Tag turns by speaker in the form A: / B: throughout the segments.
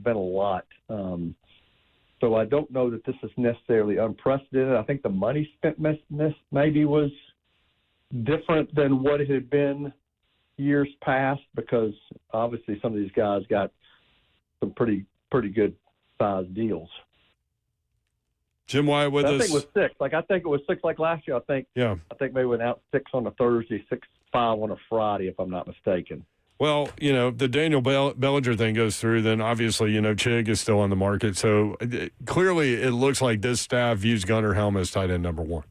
A: been a lot. So I don't know that this is necessarily unprecedented. I think the money spent maybe was different than what it had been years past, because obviously some of these guys got some pretty good size deals.
B: Jim Wyatt with us.
A: I think it was six. I think it was six like last year. I think maybe went out 6 on a Thursday, 6-5 on a Friday, if I'm not mistaken.
B: Well, the Daniel Bellinger thing goes through, then obviously, Chig is still on the market. So clearly it looks like this staff views Gunnar Helm as tight end number one.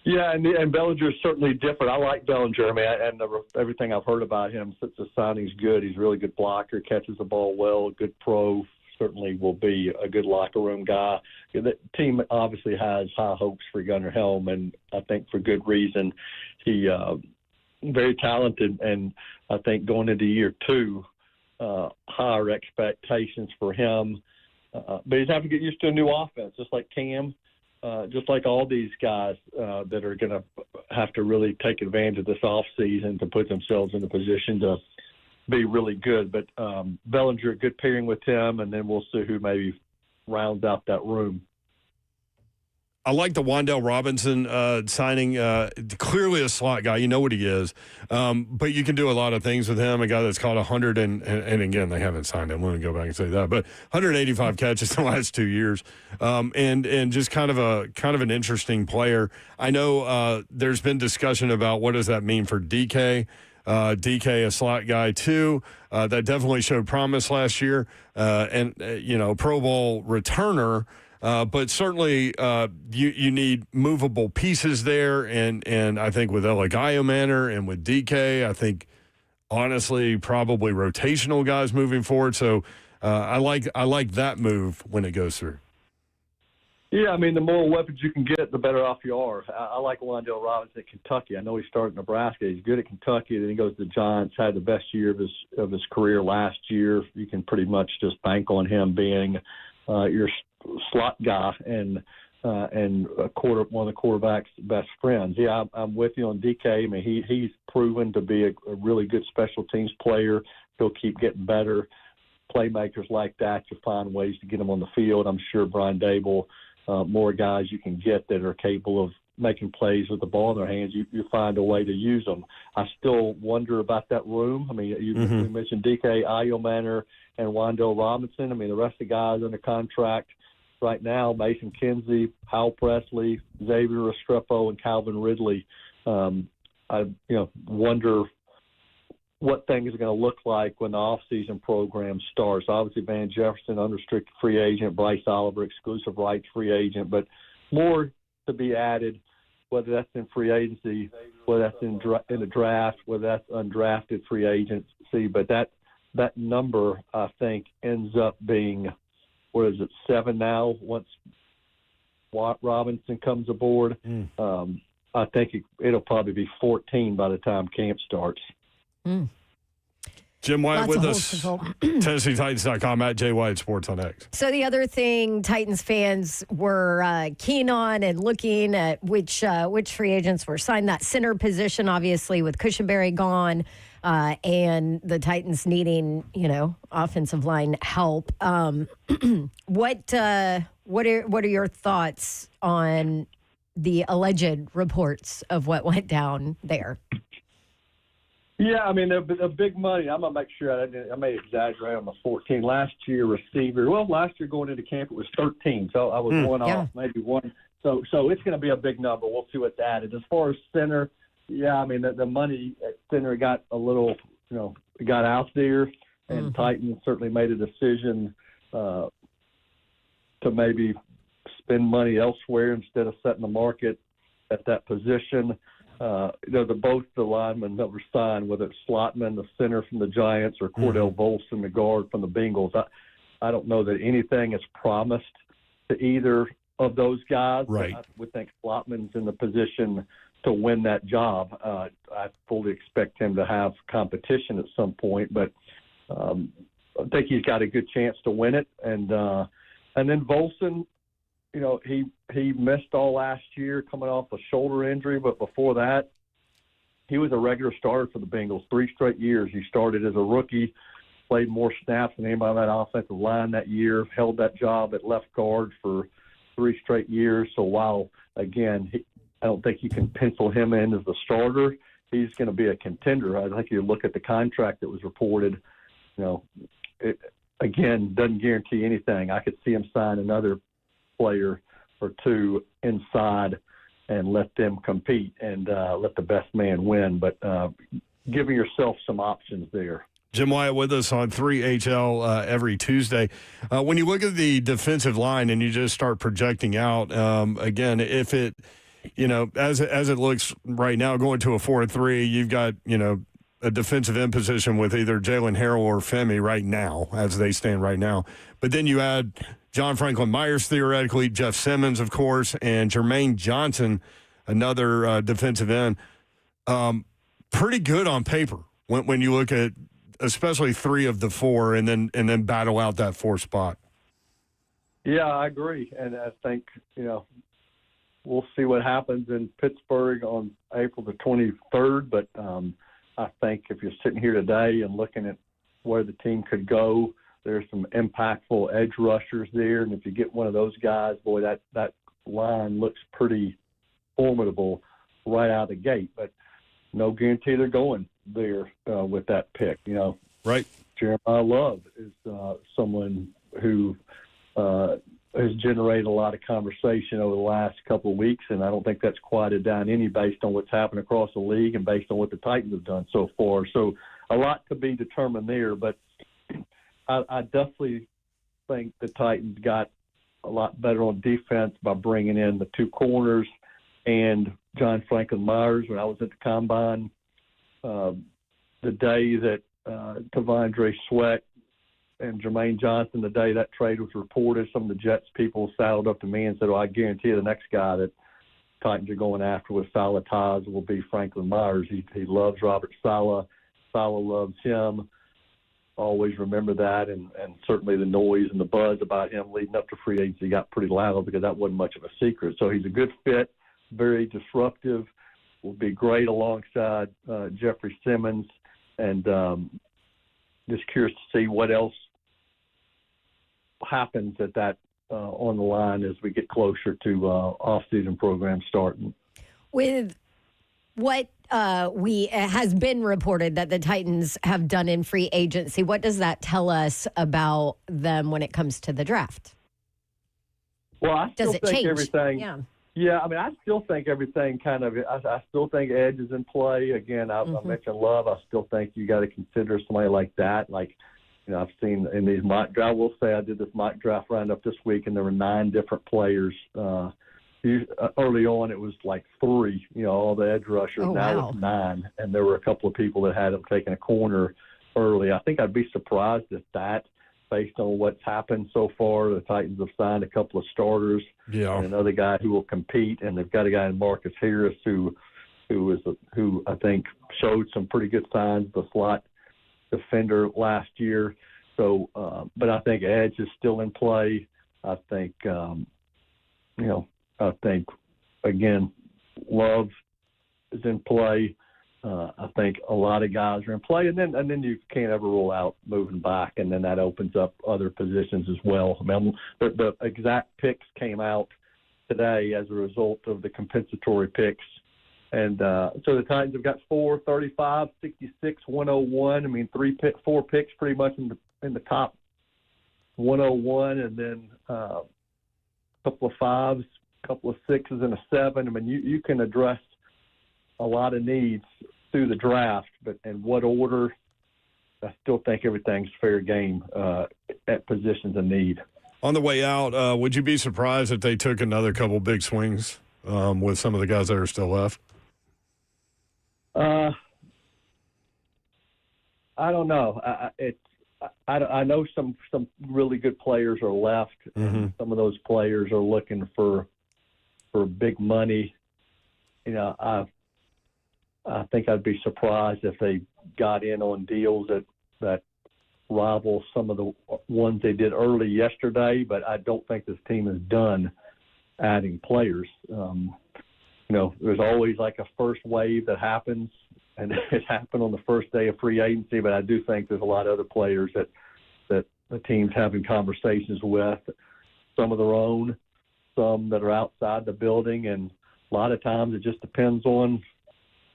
B: Yeah,
A: and Bellinger is certainly different. I like Bellinger. I mean, everything I've heard about him since the signing's good. He's a really good blocker, catches the ball well, good pro, certainly will be a good locker room guy. The team obviously has high hopes for Gunnar Helm, and I think for good reason. He very talented, and I think going into year 2, higher expectations for him. But he's having to get used to a new offense, just like Cam. Just like all these guys that are going to have to really take advantage of this offseason to put themselves in a position to be really good. But Bellinger, good pairing with him, and then we'll see who maybe rounds out that room.
B: I like the Wan'Dale Robinson signing. Clearly a slot guy. You know what he is. But you can do a lot of things with him. A guy that's caught 100, and again, they haven't signed him. Let me go back and say that. But 185 catches in the last 2 years. And just kind of an interesting player. I know there's been discussion about what does that mean for DK. DK, a slot guy, too. That definitely showed promise last year. And Pro Bowl returner. But certainly you need movable pieces there, and I think with Eligio Manor and with DK, I think honestly probably rotational guys moving forward. So I like that move when it goes through.
A: Yeah, I mean, the more weapons you can get, the better off you are. I like Wan'Dale Robinson at Kentucky. I know he started at Nebraska. He's good at Kentucky. Then he goes to the Giants, had the best year of his career last year. You can pretty much just bank on him being your slot guy and one of the quarterback's best friends. Yeah, I'm with you on DK. I mean, he's proven to be a really good special teams player. He'll keep getting better. Playmakers like that, you find ways to get them on the field. I'm sure Brian Dable, more guys you can get that are capable of making plays with the ball in their hands, you find a way to use them. I still wonder about that room. I mean, you mentioned DK, Eligio Manor, and Wan'Dale Robinson. I mean, the rest of the guys under contract right now, Mason Kinsey, Hal Presley, Xavier Restrepo, and Calvin Ridley. I wonder what things are going to look like when the offseason program starts. Obviously, Van Jefferson, unrestricted free agent, Bryce Oliver, exclusive rights free agent, but more to be added, whether that's in free agency, whether that's in the draft, whether that's undrafted free agency. But that number, I think, ends up being, 7 now once Robinson comes aboard. I think it'll probably be 14 by the time camp starts.
B: Jim Wyatt with us, TennesseeTitans.com, at Jay Wyatt Sports on X.
C: So the other thing Titans fans were keen on and looking at which free agents were signed, that center position, obviously, with Cushenberry gone, and the Titans needing, offensive line help. What are your thoughts on the alleged reports of what went down there?
A: Yeah, I mean, they're big money. I'm going to make sure I may exaggerate on the 14. Last year, last year going into camp, it was 13. So I was one off, maybe one. So it's going to be a big number. We'll see what's added. As far as center, yeah, I mean, the money at center got a little, got out there. And Titans certainly made a decision to maybe spend money elsewhere instead of setting the market at that position. Both the linemen that were signed, whether it's Slotman, the center from the Giants, or Cordell Volson, the guard from the Bengals, I don't know that anything is promised to either of those guys.
B: Right.
A: I would think Slotman's in the position to win that job. I fully expect him to have competition at some point, but I think he's got a good chance to win it. And then Volson, he missed all last year coming off a shoulder injury, but before that, he was a regular starter for the Bengals 3 straight years. He started as a rookie played more snaps than anybody on that offensive line that year, held that job at left guard for 3 straight years. So while, again, I don't think you can pencil him in as the starter, he's going to be a contender. I think you look at the contract that was reported, it, again, doesn't guarantee anything. I could see him sign another player or two inside and let them compete and let the best man win. But giving yourself some options there.
B: Jim Wyatt with us on 3HL every Tuesday. When you look at the defensive line and you just start projecting out, again, if it, as it looks right now, going to a 4-3, you've got, a defensive end position with either Jalen Harrell or Femi right now, as they stand right now. But then you add John Franklin Myers, theoretically, Jeff Simmons, of course, and Jermaine Johnson, another defensive end. Pretty good on paper when you look at especially 3 of the 4 and then battle out that 4th spot.
A: Yeah, I agree. And I think, we'll see what happens in Pittsburgh on April the 23rd. But I think if you're sitting here today and looking at where the team could go, there's some impactful edge rushers there. And if you get one of those guys, boy, that line looks pretty formidable right out of the gate. But no guarantee they're going there with that pick.
B: Right.
A: Jeremiah Love is someone who has generated a lot of conversation over the last couple of weeks, and I don't think that's quieted down any based on what's happened across the league and based on what the Titans have done so far. So a lot to be determined there, but I definitely think the Titans got a lot better on defense by bringing in the 2 corners and John Franklin Myers. When I was at the Combine, the day that Tavondre Sweat and Jermaine Johnson, the day that trade was reported, some of the Jets people saddled up to me and said, I guarantee you the next guy that Titans are going after with Saleh ties will be Franklin Myers. He loves Robert Saleh. Saleh loves him. Always remember that, and certainly the noise and the buzz about him leading up to free agency got pretty loud because that wasn't much of a secret. So he's a good fit, very disruptive, will be great alongside Jeffrey Simmons, and just curious to see what else happens at that on the line as we get closer to off-season programs starting.
C: With what has been reported that the Titans have done in free agency, what does that tell us about them when it comes to the draft?
A: Well, I still think
C: change?
A: Everything. Yeah, I mean, I still think everything kind of. I still think edge is in play. Again, I mentioned Love. I still think you got to consider somebody like that. Like, I've seen in these mock drafts. I will say I did this mock draft roundup this week, and there were 9 different players. Early on, it was like 3. All the edge rushers.
C: Oh,
A: now
C: wow.
A: it's 9, and there were a couple of people that had them taking a corner early. I think I'd be surprised at that. Based on what's happened so far, the Titans have signed a couple of starters and another guy who will compete, and they've got a guy in Marcus Harris who I think showed some pretty good signs of the slot defender last year. So, but I think edge is still in play. I think again, Love is in play. I think a lot of guys are in play, and then you can't ever rule out moving back, and then that opens up other positions as well. I mean, the exact picks came out today as a result of the compensatory picks, and so the Titans have got 4, 35, 66, 101. I mean, 4 picks pretty much in the top 101, and then a couple of 5s, a couple of 6s, and a 7. I mean, you can address a lot of needs through the draft, but in what order, I still think everything's fair game at positions of need.
B: On the way out, would you be surprised if they took another couple big swings with some of the guys that are still left?
A: I don't know. I know some really good players are left, and some of those players are looking for big money. I think I'd be surprised if they got in on deals that rival some of the ones they did early yesterday, but I don't think this team is done adding players. There's always like a first wave that happens, and it happened on the first day of free agency. But I do think there's a lot of other players that the team's having conversations with, some of their own, some that are outside the building, and a lot of times it just depends on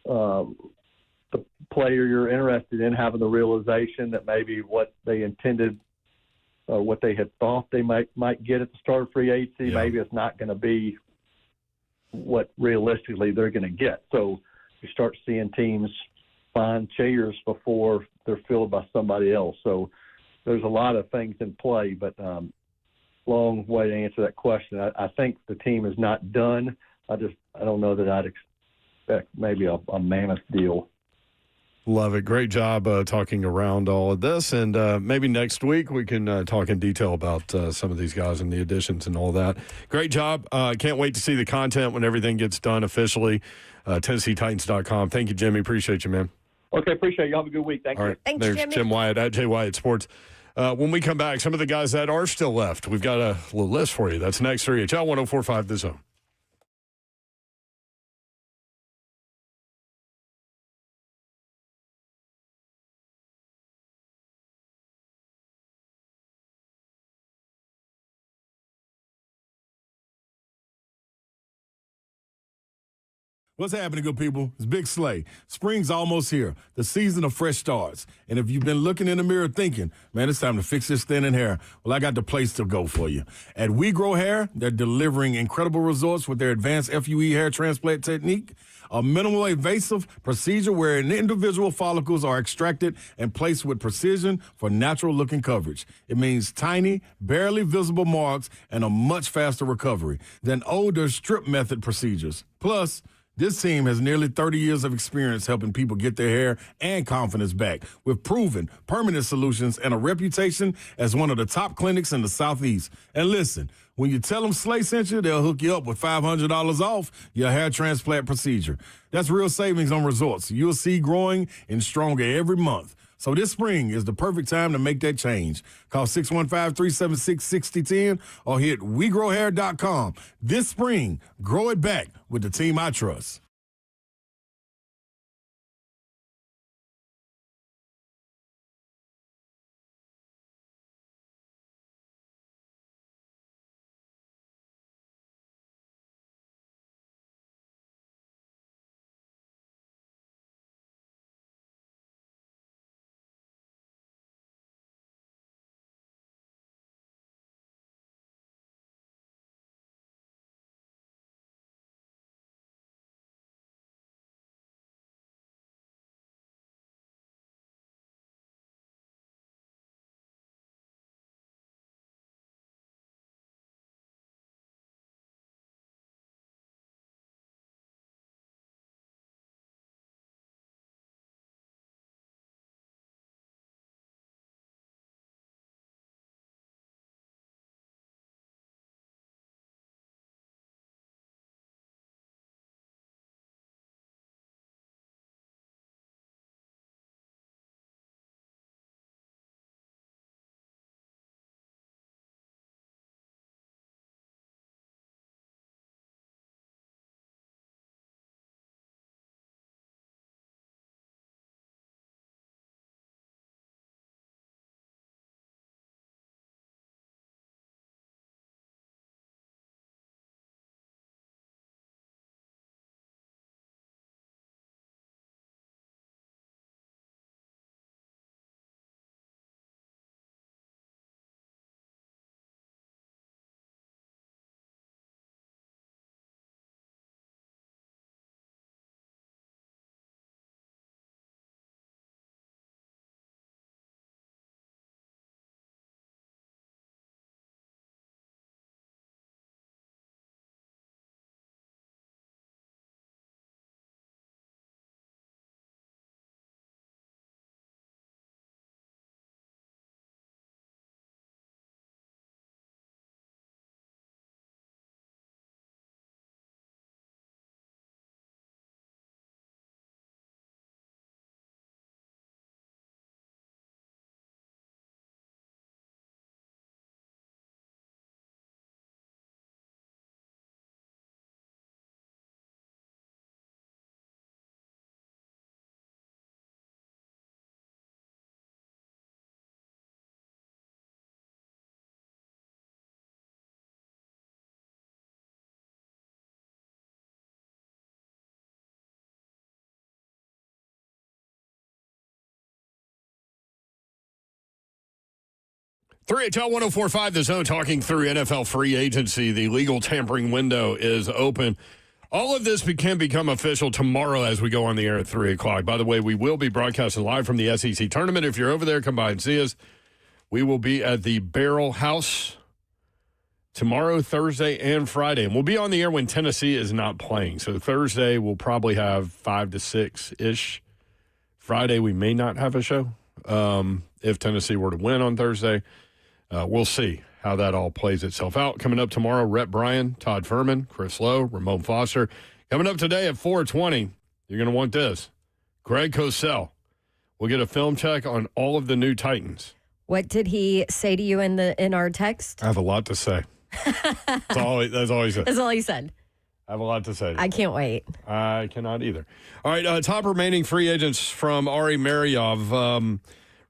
A: the player you're interested in having the realization that maybe what they intended or what they had thought they might get at the start of free agency, maybe it's not going to be what realistically they're going to get. So you start seeing teams find chairs before they're filled by somebody else. So there's a lot of things in play, but long way to answer that question. I think the team is not done. I don't know that I'd expect maybe a mammoth deal.
B: Love it. Great job talking around all of this. And maybe next week we can talk in detail about some of these guys and the additions and all that. Great job. Can't wait to see the content when everything gets done officially. TennesseeTitans.com. Thank you, Jimmy. Appreciate you, man.
A: Okay, appreciate you. Have a good week. Thank you.
B: All right.
C: Thanks,
B: There's
C: Jimmy.
B: Jim Wyatt at Jay Wyatt Sports. When we come back, some of the guys that are still left, we've got a little list for you. That's next. 3HL 104.5 The Zone.
D: What's happening, good people? It's Big Slay. Spring's almost here, the season of fresh starts. And if you've been looking in the mirror thinking, man, it's time to fix this thinning hair, well, I got the place to go for you. At We Grow Hair, they're delivering incredible results with their advanced FUE hair transplant technique, a minimal invasive procedure where individual follicles are extracted and placed with precision for natural-looking coverage. It means tiny, barely visible marks and a much faster recovery than older strip method procedures. Plus, this team has nearly 30 years of experience helping people get their hair and confidence back with proven, permanent solutions and a reputation as one of the top clinics in the Southeast. And listen, when you tell them Slay sent you, they'll hook you up with $500 off your hair transplant procedure. That's real savings on results you'll see growing and stronger every month. So this spring is the perfect time to make that change. Call 615-376-6010 or hit WeGrowHair.com. This spring, grow it back with the team I trust.
B: 3HL 1045, The Zone, talking through NFL free agency. The legal tampering window is open. All of this can become official tomorrow as we go on the air at 3 o'clock. By the way, we will be broadcasting live from the SEC tournament. If you're over there, come by and see us. We will be at the Barrel House tomorrow, Thursday, and Friday. And we'll be on the air when Tennessee is not playing. So Thursday, we'll probably have 5 to 6-ish. Friday, we may not have a show if Tennessee were to win on Thursday. We'll see how that all plays itself out. Coming up tomorrow, Rhett Bryan, Todd Furman, Chris Lowe, Ramon Foster. Coming up today at 4:20, you're going to want this. Greg Cosell. We'll get a film check on all of the new Titans.
C: What did he say to you in our text?
B: I have a lot to say. That's all he said.
C: That's all he said.
B: I have a lot to say.
C: I can't wait.
B: I cannot either. All right, top remaining free agents from Ari Maryov.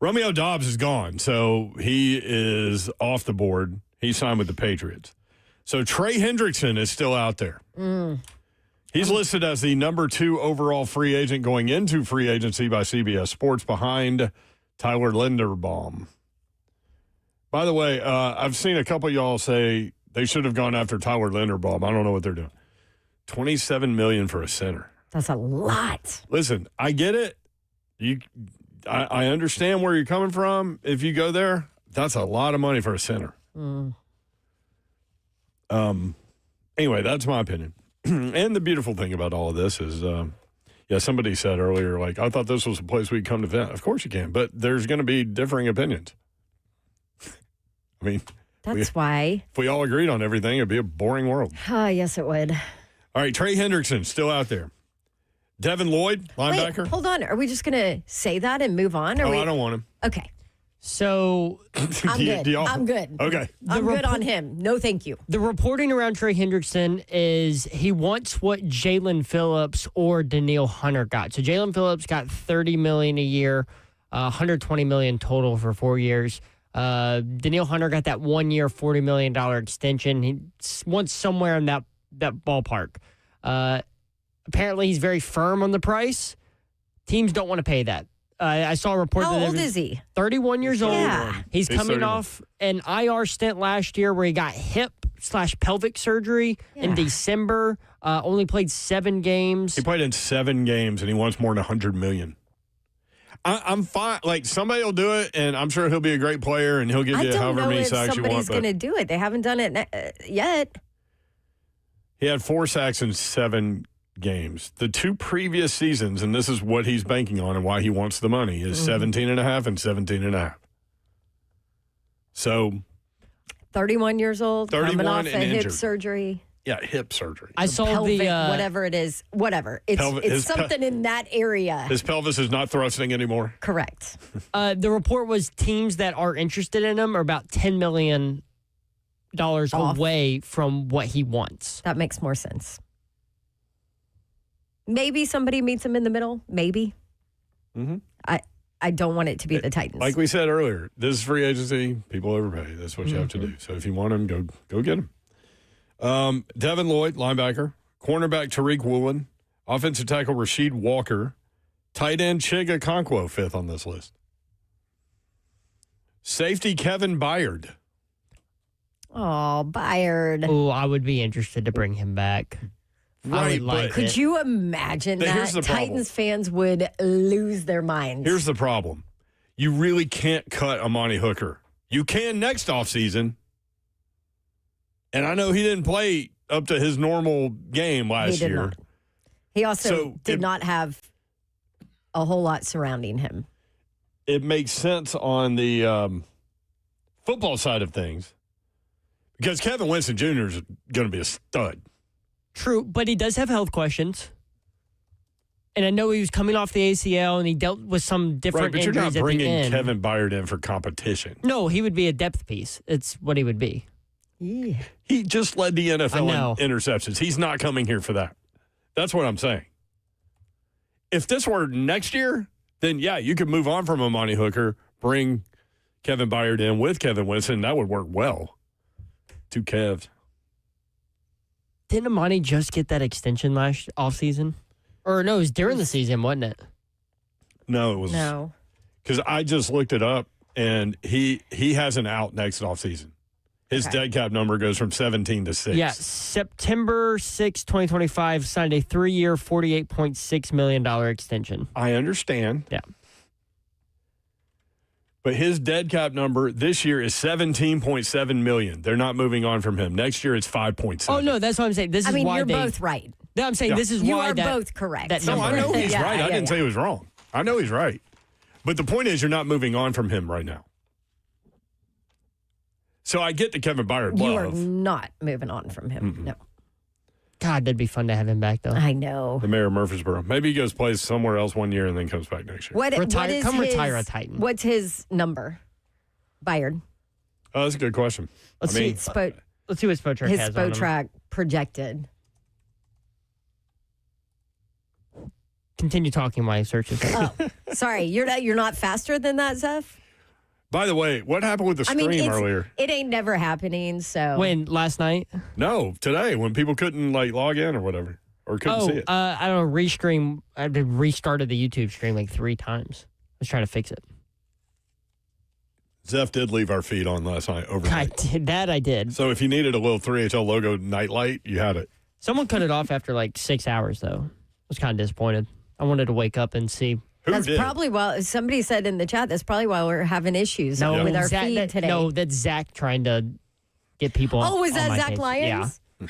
B: Romeo Dobbs is gone, so he is off the board. He signed with the Patriots. So Trey Hendrickson is still out there. He's listed as the number 2 overall free agent going into free agency by CBS Sports behind Tyler Linderbaum. By the way, I've seen a couple of y'all say they should have gone after Tyler Linderbaum. I don't know what they're doing. $27 million for a center.
C: That's a lot.
B: Listen, I get it. I understand where you're coming from. If you go there, that's a lot of money for a center. Anyway, that's my opinion. And the beautiful thing about all of this is, somebody said earlier, like, I thought this was a place we'd come to vent. Of course you can, but there's going to be differing opinions. I mean,
C: that's why.
B: If we all agreed on everything, it'd be a boring world.
C: Yes, it would.
B: All right, Trey Hendrickson, still out there. Devin Lloyd, linebacker.
C: Wait, hold on. Are we just going to say that and move on?
B: I don't want him.
C: Okay.
E: So
C: I'm good. I'm good.
B: Okay.
C: I'm good on him. No, thank you.
E: The reporting around Trey Hendrickson is he wants what Jalen Phillips or Danielle Hunter got. So Jalen Phillips got $30 million a year, $120 million total for 4 years. Danielle Hunter got that 1 year, $40 million extension. He wants somewhere in that ballpark. Apparently, he's very firm on the price. Teams don't want to pay that. I saw a report.
C: How old is he?
E: 31 years old.
C: Yeah.
E: He's coming
B: 31.
E: off an IR stint last year where he got hip/pelvic surgery in December. Only played 7 games.
B: He played in 7 games, and he wants more than $100 million. I'm fine. Like, somebody will do it, and I'm sure he'll be a great player, and he'll give you however many sacks you want.
C: I don't know if somebody's going to do it. They haven't done it yet.
B: He had 4 sacks in 7 games. The 2 previous seasons, and this is what he's banking on and why he wants the money, is 17.5 and 17.5. So
C: 31 years old,
B: 31
C: coming off
B: and
C: a hip
B: injured.
C: surgery.
B: Yeah, hip surgery.
E: I saw
C: Pelvic,
E: the
C: whatever it is, whatever. It's something in that area.
B: His pelvis is not thrusting anymore.
C: Correct.
E: the report was teams that are interested in him are about $10 million away from what he wants.
C: That makes more sense. Maybe somebody meets him in the middle. Maybe. I don't want it to be the Titans.
B: Like we said earlier, this is free agency. People overpay. That's what you have to do. So if you want him, go get him. Devin Lloyd, linebacker. Cornerback Tariq Woolen. Offensive tackle Rasheed Walker. Tight end Chiga Okonkwo, 5th on this list. Safety Kevin Byard.
C: Oh, Byard.
E: Oh, I would be interested to bring him back. I would like
C: Could
E: it.
C: you imagine
B: Here's
C: that?
B: the problem.
C: Titans fans would lose their minds.
B: Here's the problem. You really can't cut Amani Hooker. You can next offseason. And I know he didn't play up to his normal game last year.
C: Not. He also did not have a whole lot surrounding him.
B: It makes sense on the football side of things because Kevin Winston Jr. is going to be a stud.
E: True, but he does have health questions. And I know he was coming off the ACL and he dealt with some different
B: Right, but you're
E: injuries
B: not
E: at
B: bringing
E: the end.
B: Kevin Byard in for competition.
E: No, he would be a depth piece. It's what he would be.
C: Yeah.
B: He just led the NFL in interceptions. He's not coming here for that. That's what I'm saying. If this were next year, then yeah, you could move on from Amani Hooker, bring Kevin Byard in with Kevin Winston. That would work well. 2 Kevs.
E: Didn't Amani just get that extension last offseason? Or no, it was during the season, wasn't it?
B: No, it was.
C: No.
B: Because I just looked it up. and he has an out next offseason. His dead cap number goes from 17 to 6.
E: Yeah, September 6, 2025, signed a 3-year, $48.6 million extension.
B: I understand.
E: Yeah.
B: But his dead cap number this year is $17.7 million. They're not moving on from him. Next year, it's 5.7.
E: Oh, no, that's what I'm saying. This is why
C: you're both right.
E: No, I'm saying this is
C: You
E: why
C: are
E: that,
C: both correct.
E: That
B: No,
E: number.
B: I know he's
C: Yeah,
B: right. I didn't say he was wrong. I know he's right. But the point is, you're not moving on from him right now. So I get the Kevin Byard
C: You are
B: love.
C: not moving on from him. No.
E: God, that'd be fun to have him back, though.
C: I know.
B: The mayor of Murfreesboro. Maybe he goes plays somewhere else one year and then comes back next year.
C: What is
E: Come
C: his,
E: retire a Titan.
C: What's his number? Byard.
B: Oh, that's a good question.
E: Let's
B: I mean,
E: see.
C: Spo-
E: Let's see what Spotrack
C: his
E: has on him.
C: Spotrack projected.
E: Continue talking while I search this.
C: Oh, sorry. You're not faster than that, Zeph?
B: by the way, what happened with the stream earlier?
C: It ain't never happening. So
E: When? Last night?
B: No, today when people couldn't like log in or whatever or couldn't see it.
E: I don't know. Restream. I restarted the YouTube stream like 3 times. I was trying to fix it.
B: Zeph did leave our feed on last night
E: I
B: overnight.
E: did that. I did.
B: So if you needed a little 3HL logo nightlight, you had it.
E: Someone cut it off after like 6 hours, though. I was kind of disappointed. I wanted to wake up and see.
B: Who
C: that's
B: did?
C: probably why somebody said in the chat. That's probably why we're having issues with our
E: Zach,
C: feed today.
E: No, that's Zach trying to get people.
C: Oh, was
E: on
C: that
E: my
C: Zach
E: things.
C: Lyons?
E: Yeah.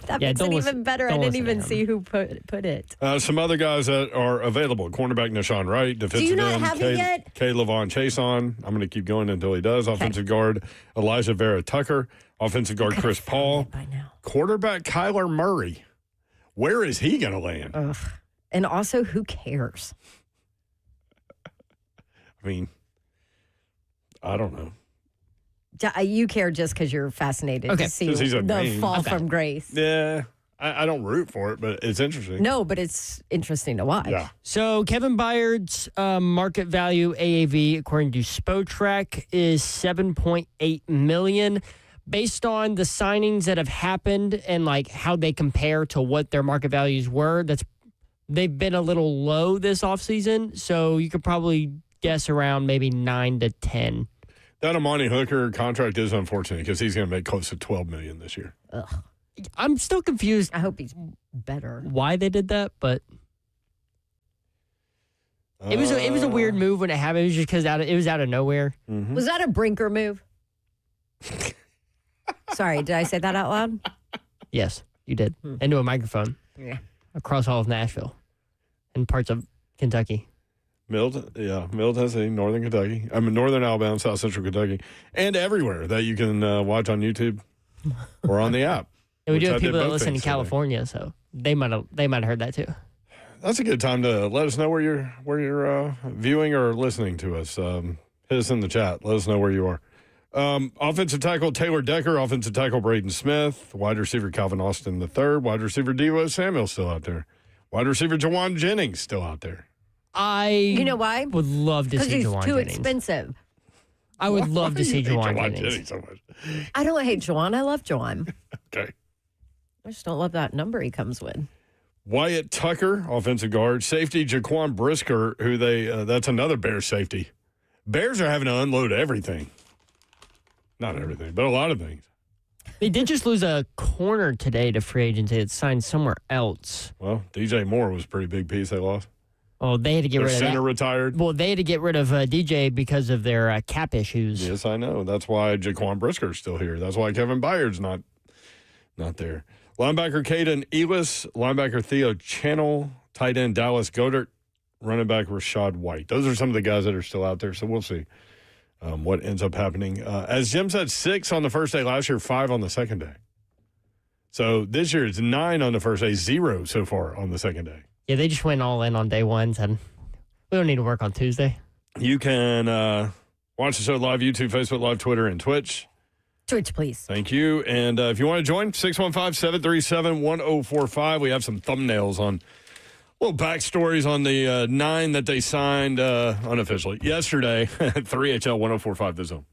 C: That
E: Yeah,
C: makes it
E: don't listen-
C: even better. I
E: don't
C: didn't
E: listen to
C: even
E: him.
C: see who put it.
B: Some other guys that are available. Cornerback Nashawn Wright. Defensive
C: you not
B: end
C: have it yet?
B: K. Levon Chason. I'm going to keep going until he does. Offensive guard Elijah Vera Tucker. Offensive guard Chris Paul.
C: By now.
B: Quarterback Kyler Murray. Where is he going to land?
C: Ugh. And also, who cares?
B: I mean, I don't know.
C: You care just because you're fascinated
E: Okay.
C: to see
B: 'Cause he's a
C: the
B: name.
C: fall
E: Okay.
C: from grace.
B: Yeah, I don't root for it, but it's interesting.
C: No, but it's interesting to watch.
B: Yeah.
E: So Kevin Byard's market value AAV, according to Spotrack, is $7.8 million. Based on the signings that have happened and like how they compare to what their market values were, they've been a little low this offseason. So you could probably guess around maybe 9 to 10.
B: That Amani Hooker contract is unfortunate because he's going to make close to $12 million this year.
C: Ugh.
E: I'm still confused
C: I hope he's better.
E: why they did that, but it was a weird move when it happened. It was just because it was out of nowhere.
B: Mm-hmm.
C: Was that a Brinker move? Sorry, did I say that out loud?
E: Yes, you did. Into a microphone
C: Yeah.
E: across all of Nashville and parts of Kentucky.
B: Mill, Tennessee, Northern Kentucky. Northern Alabama, South Central Kentucky, and everywhere that you can watch on YouTube or on the app.
E: And we
B: which
E: do
B: I
E: have
B: did
E: people that
B: both
E: listen in
B: things today.
E: California, so they might have heard that too.
B: That's a good time to let us know where you're viewing or listening to us. Hit us in the chat. Let us know where you are. Offensive tackle Taylor Decker, offensive tackle Braden Smith, wide receiver Calvin Austin III, wide receiver Devo Samuel still out there, wide receiver Jawan Jennings still out there.
C: You know why?
E: Would love to
C: Because
E: see
C: he's
E: Jawan
C: too
E: Jennings.
C: expensive.
E: I would love to see
B: Why do you hate
E: Jawan Jennings.
B: so much?
C: I don't hate Jawan. I love Jawan.
B: Okay.
C: I just don't love that number he comes with.
B: Wyatt Tucker, offensive guard, safety Jaquan Brisker, who that's another Bears safety. Bears are having to unload everything. Not everything, but a lot of things.
E: They did just lose a corner today to free agency. It's signed somewhere else.
B: Well, DJ Moore was a pretty big piece they lost.
E: Oh, they had to get
B: Their
E: rid of
B: center
E: that.
B: retired.
E: Well, they had to get rid of DJ because of their cap issues.
B: Yes, I know. That's why Jaquan Brisker's still here. That's why Kevin Byard's not there. Linebacker Caden Elis, linebacker Theo Channel, tight end Dallas Goddard, running back Rashad White. Those are some of the guys that are still out there, so we'll see what ends up happening. As Jim said, 6 on the first day last year, 5 on the second day. So this year it's 9 on the first day, 0 so far on the second day.
E: Yeah, they just went all in on day one. Said, we don't need to work on Tuesday.
B: You can watch the show live, YouTube, Facebook Live, Twitter, and Twitch.
C: Twitch, please.
B: Thank you. And if you want to join, 615-737-1045. We have some thumbnails on little backstories on the 9 that they signed unofficially yesterday at 3HL 1045 The Zone.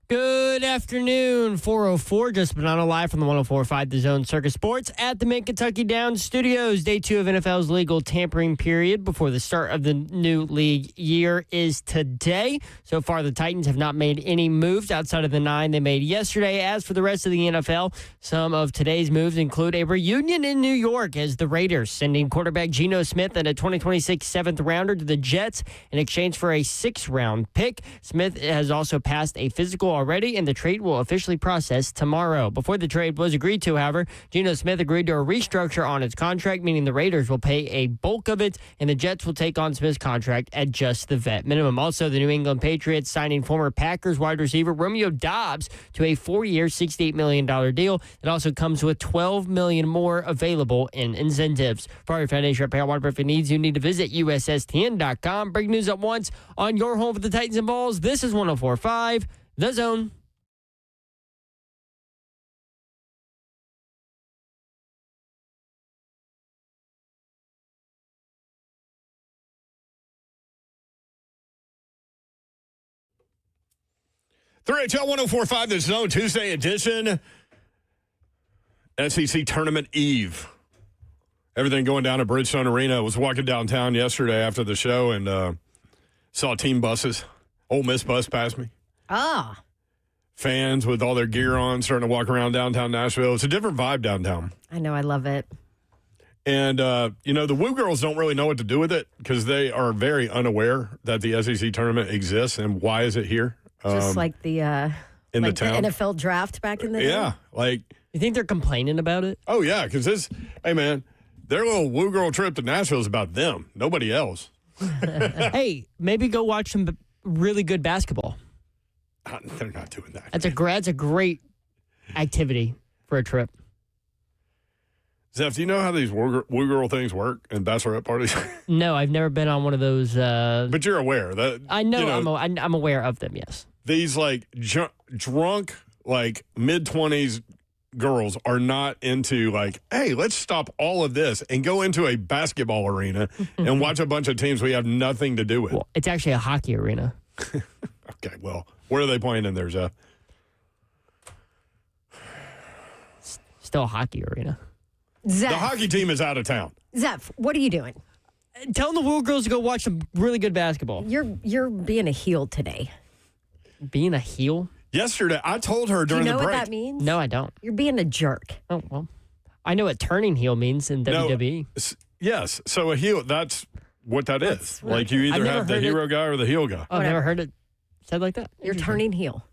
E: Good afternoon, 404. Just Bonanno live from the 104.5 The Zone Circus Sports at the Mid-Kentucky Downs Studios. Day 2 of NFL's legal tampering period before the start of the new league year is today. So far, the Titans have not made any moves outside of the 9 they made yesterday. As for the rest of the NFL, some of today's moves include a reunion in New York as the Raiders sending quarterback Geno Smith and a 2026 7th rounder to the Jets in exchange for a 6th-round pick. Smith has also passed a physical already, and the trade will officially process tomorrow. Before the trade was agreed to, however, Geno Smith agreed to a restructure on his contract, meaning the Raiders will pay a bulk of it, and the Jets will take on Smith's contract at just the vet minimum. Also, the New England Patriots signing former Packers wide receiver Romeo Doubs to a 4-year, $68 million deal. It also comes with $12 million more available in incentives. For your foundation repair waterproofing needs, you need to visit USSTN.com. Breaking news at once on your home for the Titans and Balls. This is 104.5 The Zone.
B: HL 104.5 The Zone Tuesday edition. SEC Tournament Eve. Everything going down at Bridgestone Arena. I was walking downtown yesterday after the show and saw team buses. Ole Miss bus passed me.
C: Ah.
B: Fans with all their gear on starting to walk around downtown Nashville. It's a different vibe downtown.
C: I know. I love it.
B: And, the Woo girls don't really know what to do with it because they are very unaware that the SEC tournament exists and why is it here.
C: Just like the
B: in
C: like
B: the town.
C: the NFL draft back in the day.
B: Yeah. Like,
E: You think they're complaining about it?
B: oh, yeah, because hey, man, their little Woo girl trip to Nashville is about them, nobody else.
E: Hey, maybe go watch some really good basketball.
B: They're not doing that.
E: That's a great activity for a trip.
B: Zeph, do you know how these Woo girl things work and bachelorette parties?
E: No, I've never been on one of those.
B: But you're aware that
E: I know, I'm aware of them. Yes.
B: These like drunk, like mid-20s girls are not into like, hey, let's stop all of this and go into a basketball arena and watch a bunch of teams we have nothing to do with.
E: Well, it's actually a hockey arena.
B: Okay, well, where are they playing in there, Zeph?
E: Still a hockey arena.
C: Zeph,
B: The hockey team is out of town.
C: Zeph, what are you doing?
E: Tell the Will girls to go watch some really good basketball.
C: You're being a heel today.
E: Being a heel?
B: Yesterday, I told her
C: Do you
B: during
C: know
B: the break.
C: what that means?
E: No, I don't.
C: You're being a jerk.
E: Oh, well. I know what turning heel means in WWE.
B: Yes, so a heel, that's what that is.
C: what-
B: Like you
E: I've
B: either
E: never
B: have the
E: heard
B: hero guy or the heel guy.
E: I've never heard it said like that.
C: You're turning heel.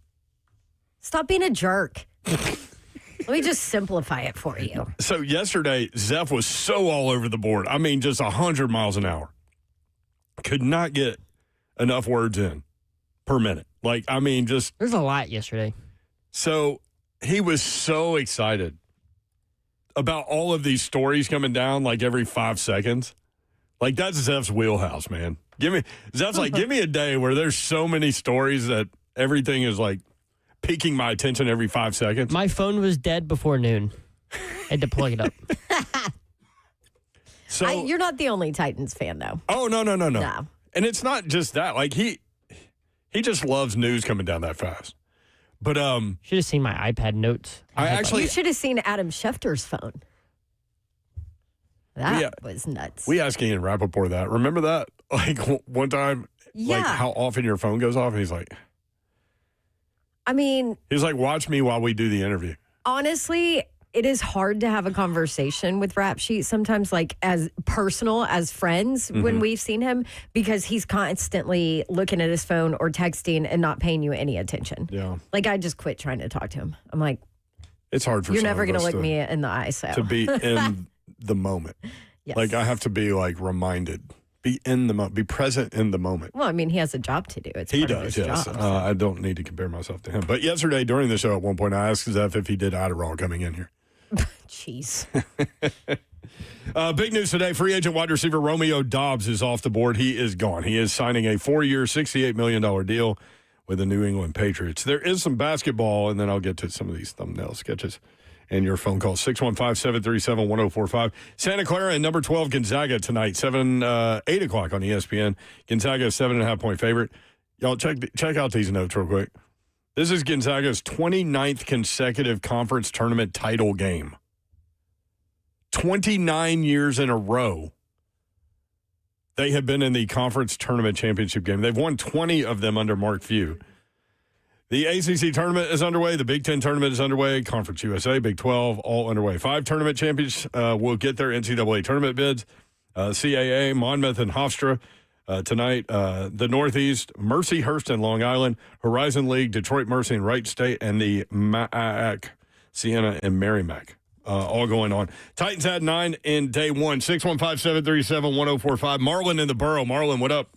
C: Stop being a jerk. Let me just simplify it for you.
B: So yesterday, Zeph was so all over the board. I mean, just 100 miles an hour. Could not get enough words in per minute. Like, I mean, just
E: There's a lot yesterday.
B: so he was so excited about all of these stories coming down like every 5 seconds. Like, that's Zeph's wheelhouse, man. Zeph's like, give me a day where there's so many stories that everything is like piquing my attention every 5 seconds.
E: My phone was dead before noon. Had to plug it up.
B: So,
C: You're not the only Titans fan, though.
B: oh, no.
C: No.
B: And it's not just that. Like, he just loves news coming down that fast. But
E: Should have seen my iPad notes.
B: I actually
C: You should have seen Adam Schefter's phone. That
B: Yeah.
C: was nuts.
B: we asked Ian Rappaport that. Remember that? Like one time, like
C: Yeah.
B: how often your phone goes off, and he's like, watch me while we do the interview.
C: Honestly, it is hard to have a conversation with Rap Sheet sometimes, like as personal as friends when we've seen him, because he's constantly looking at his phone or texting and not paying you any attention.
B: Yeah,
C: Like, I just quit trying to talk to him. I'm like,
B: it's hard for
C: you're
B: some
C: never
B: of
C: going to
B: us
C: look me in the eye. So
B: to be in the moment.
C: yes.
B: Like I have to be like reminded, be in the moment, be present in the moment.
C: Well, I mean, he has a job to do. It's
B: He
C: part of
B: does,
C: his
B: yes.
C: job, so.
B: I don't need to compare myself to him. But yesterday during the show, at one point, I asked Zeph if he did Adderall coming in here.
C: Jeez.
B: Big news today. Free agent wide receiver Romeo Doubs is off the board. He is gone. He is signing a 4-year, $68 million deal with the New England Patriots. There is some basketball, and then I'll get to some of these thumbnail sketches and your phone call. 615-737-1045. Santa Clara and number 12 Gonzaga tonight, 8 o'clock on ESPN. Gonzaga, 7.5-point favorite. Y'all check out these notes real quick. This is Gonzaga's 29th consecutive conference tournament title game. 29 years in a row, they have been in the conference tournament championship game. They've won 20 of them under Mark Few. The ACC tournament is underway. The Big Ten tournament is underway. Conference USA, Big 12, all underway. 5 tournament champions will get their NCAA tournament bids. CAA, Monmouth, and Hofstra. Tonight, the Northeast, Mercyhurst and Long Island, Horizon League, Detroit Mercy and Wright State, and the MAAC, Siena and Merrimack, all going on. Titans had 9 in day 1. 615-737-1045. Marlon in the Borough. Marlon, what up?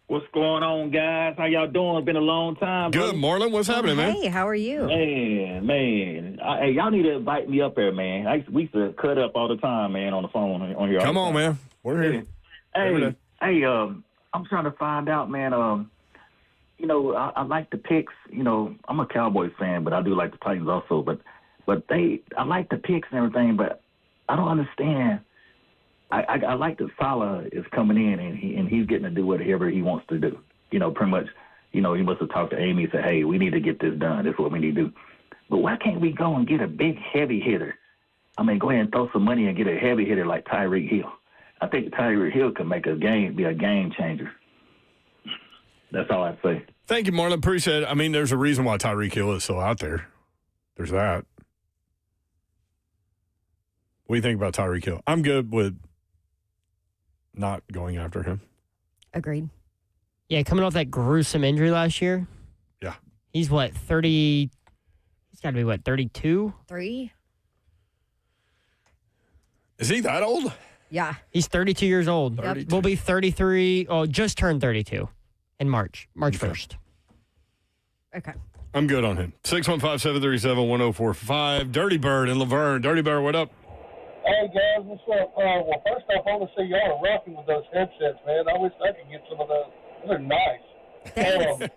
F: What's going on, guys? How y'all doing? Been a long time.
B: Good, Marlon. What's happening, man?
C: Hey, how are you?
F: Man. Hey, y'all need to invite me up there, man. We used to cut up all the time, man, on the phone on your.
B: Come on, man. We're here.
F: Hey, I'm trying to find out, man. I like the picks. I'm a Cowboys fan, but I do like the Titans also. But I like the picks and everything, but I don't understand. I like that Salah is coming in and he's getting to do whatever he wants to do. Pretty much. He must have talked to Amy and said, "Hey, we need to get this done. This is what we need to do." But why can't we go and get a big heavy hitter? I mean, go ahead and throw some money and get a heavy hitter like Tyreek Hill. I think Tyreek Hill can be a game changer. That's all I say.
B: Thank you, Marlon. Appreciate it. I mean, there's a reason why Tyreek Hill is still out there. There's that. What do you think about Tyreek Hill? I'm good with not going after him.
C: Agreed.
E: Yeah, coming off that gruesome injury last year.
B: Yeah.
E: He's what, 30? He's got to be what, 32?
C: 3?
B: Is he that old?
C: Yeah.
E: He's 32 years old.
B: 32.
E: Will be 33. Oh, just turned 32 in March 1st.
C: Okay.
B: I'm good on him. 615-737-1045. Dirty Bird in Laverne. Dirty Bird, what up?
G: Hey, guys, what's up? Well, first off, I want to say y'all are rocking with those headsets, man. I wish I could get some of those. Those are nice. And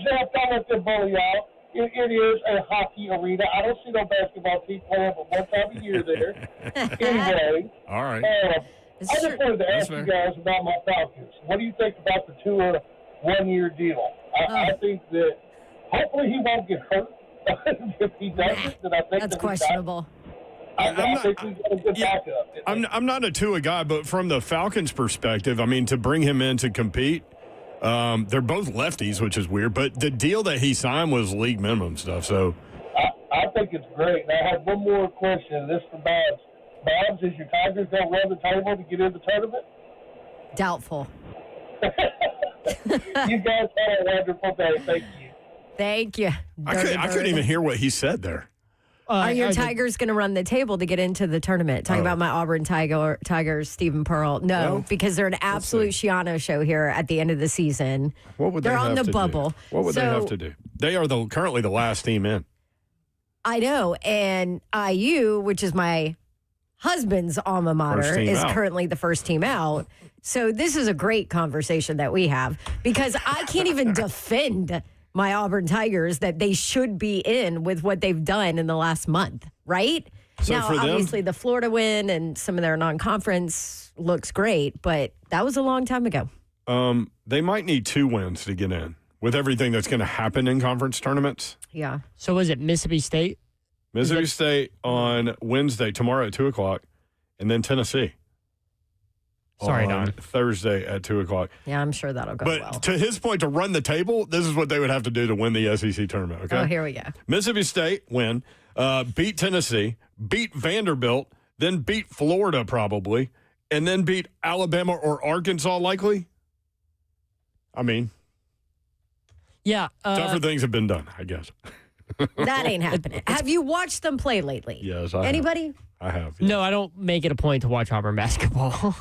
G: Jeff, don't let them bully y'all. It is a hockey arena. I don't see no basketball team playing but one time a year there. Anyway.
B: All right.
G: I just wanted to ask you guys about my Falcons. What do you think about the 2 one-year deal? I think that hopefully he won't get hurt. If he doesn't, then I think
C: that's questionable.
G: I think he's got a good backup.
B: I'm not a Tua guy, but from the Falcons' perspective, I mean, to bring him in to compete, they're both lefties, which is weird, but the deal that he signed was league minimum stuff. So
G: I think it's great. And I have one more question. This for Babs. Babs, is your Tigers going to run the table to get in the tournament?
C: Doubtful.
G: You guys have a wonderful day. Thank you.
C: Thank you.
B: I couldn't even hear what he said there.
C: Are your Tigers going to run the table to get into the tournament? Talking about my Auburn Tigers, Stephen Pearl. No,
B: Well,
C: because they're an absolute Shiano show here at the end of the season.
B: What would
C: they're
B: they
C: on
B: have
C: the
B: to
C: bubble.
B: Do? What would they have to do? They are currently the last team in.
C: I know. And IU, which is my husband's alma mater, is currently the first team out. So this is a great conversation that we have because I can't even defend my Auburn Tigers that they should be in with what they've done in the last month, right?
B: So
C: now,
B: for them,
C: obviously, the Florida win and some of their non-conference looks great, but that was a long time ago.
B: They might need 2 wins to get in with everything that's going to happen in conference tournaments.
C: Yeah.
E: So was it Mississippi State?
B: Mississippi State on Wednesday, tomorrow at 2 o'clock, and then Tennessee.
E: Sorry,
B: on
E: Don.
B: Thursday at 2 o'clock.
C: Yeah, I'm sure that'll go
B: But
C: well.
B: to his point, to run the table, this is what they would have to do to win the SEC tournament, okay?
C: Oh, here we go.
B: Mississippi State win, beat Tennessee, beat Vanderbilt, then beat Florida probably, and then beat Alabama or Arkansas likely. I mean,
E: Yeah.
B: tougher things have been done, I guess.
C: That ain't happening. Have you watched them play lately?
B: Yes, I have.
C: Anybody?
B: I have. Yeah.
E: No, I don't make it a point to watch Auburn basketball.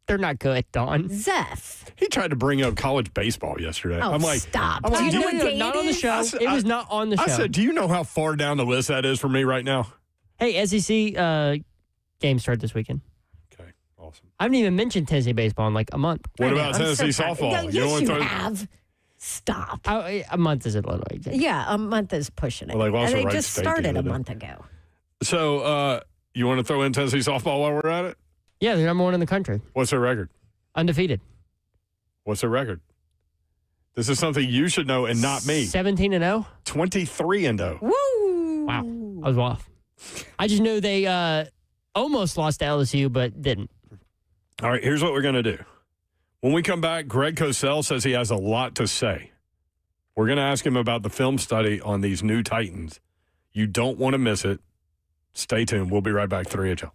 E: They're not good, Don.
C: Zeph.
B: He tried to bring up college baseball yesterday.
C: Oh,
B: I'm like,
C: stop.
B: I'm
C: Do
B: like,
C: you know what day
E: not
C: it
E: on the
C: is?
E: show. It was not on the show.
B: I said, do you know how far down the list that is for me right now?
E: Hey, SEC games start this weekekend.
B: Okay, awesome.
E: I haven't even mentioned Tennessee baseball in like a month.
B: What
C: I know,
B: about
C: I'm
B: Tennessee
C: so proud.
B: softball?
C: No,
B: don't
C: yes,
B: wanna
C: you
B: throw-
C: have. Stop.
E: A month is a little exaggerated.
C: Yeah, a month is pushing it.
B: Well, they lost
C: and they
B: to Wright
C: just
B: State the
C: started
B: other
C: a
B: day.
C: month ago.
B: So, you want to throw in Tennessee softball while we're at it?
E: Yeah, they're number 1 in the country.
B: What's their record?
E: Undefeated.
B: What's their record? This is something you should know and not me.
E: 17-0?
B: 23-0.
C: Woo!
E: Wow. I was off. I just know they almost lost to LSU, but didn't.
B: All right, here's what we're going to do. When we come back, Greg Cosell says he has a lot to say. We're going to ask him about the film study on these new Titans. You don't want to miss it. Stay tuned. We'll be right back. 3HL.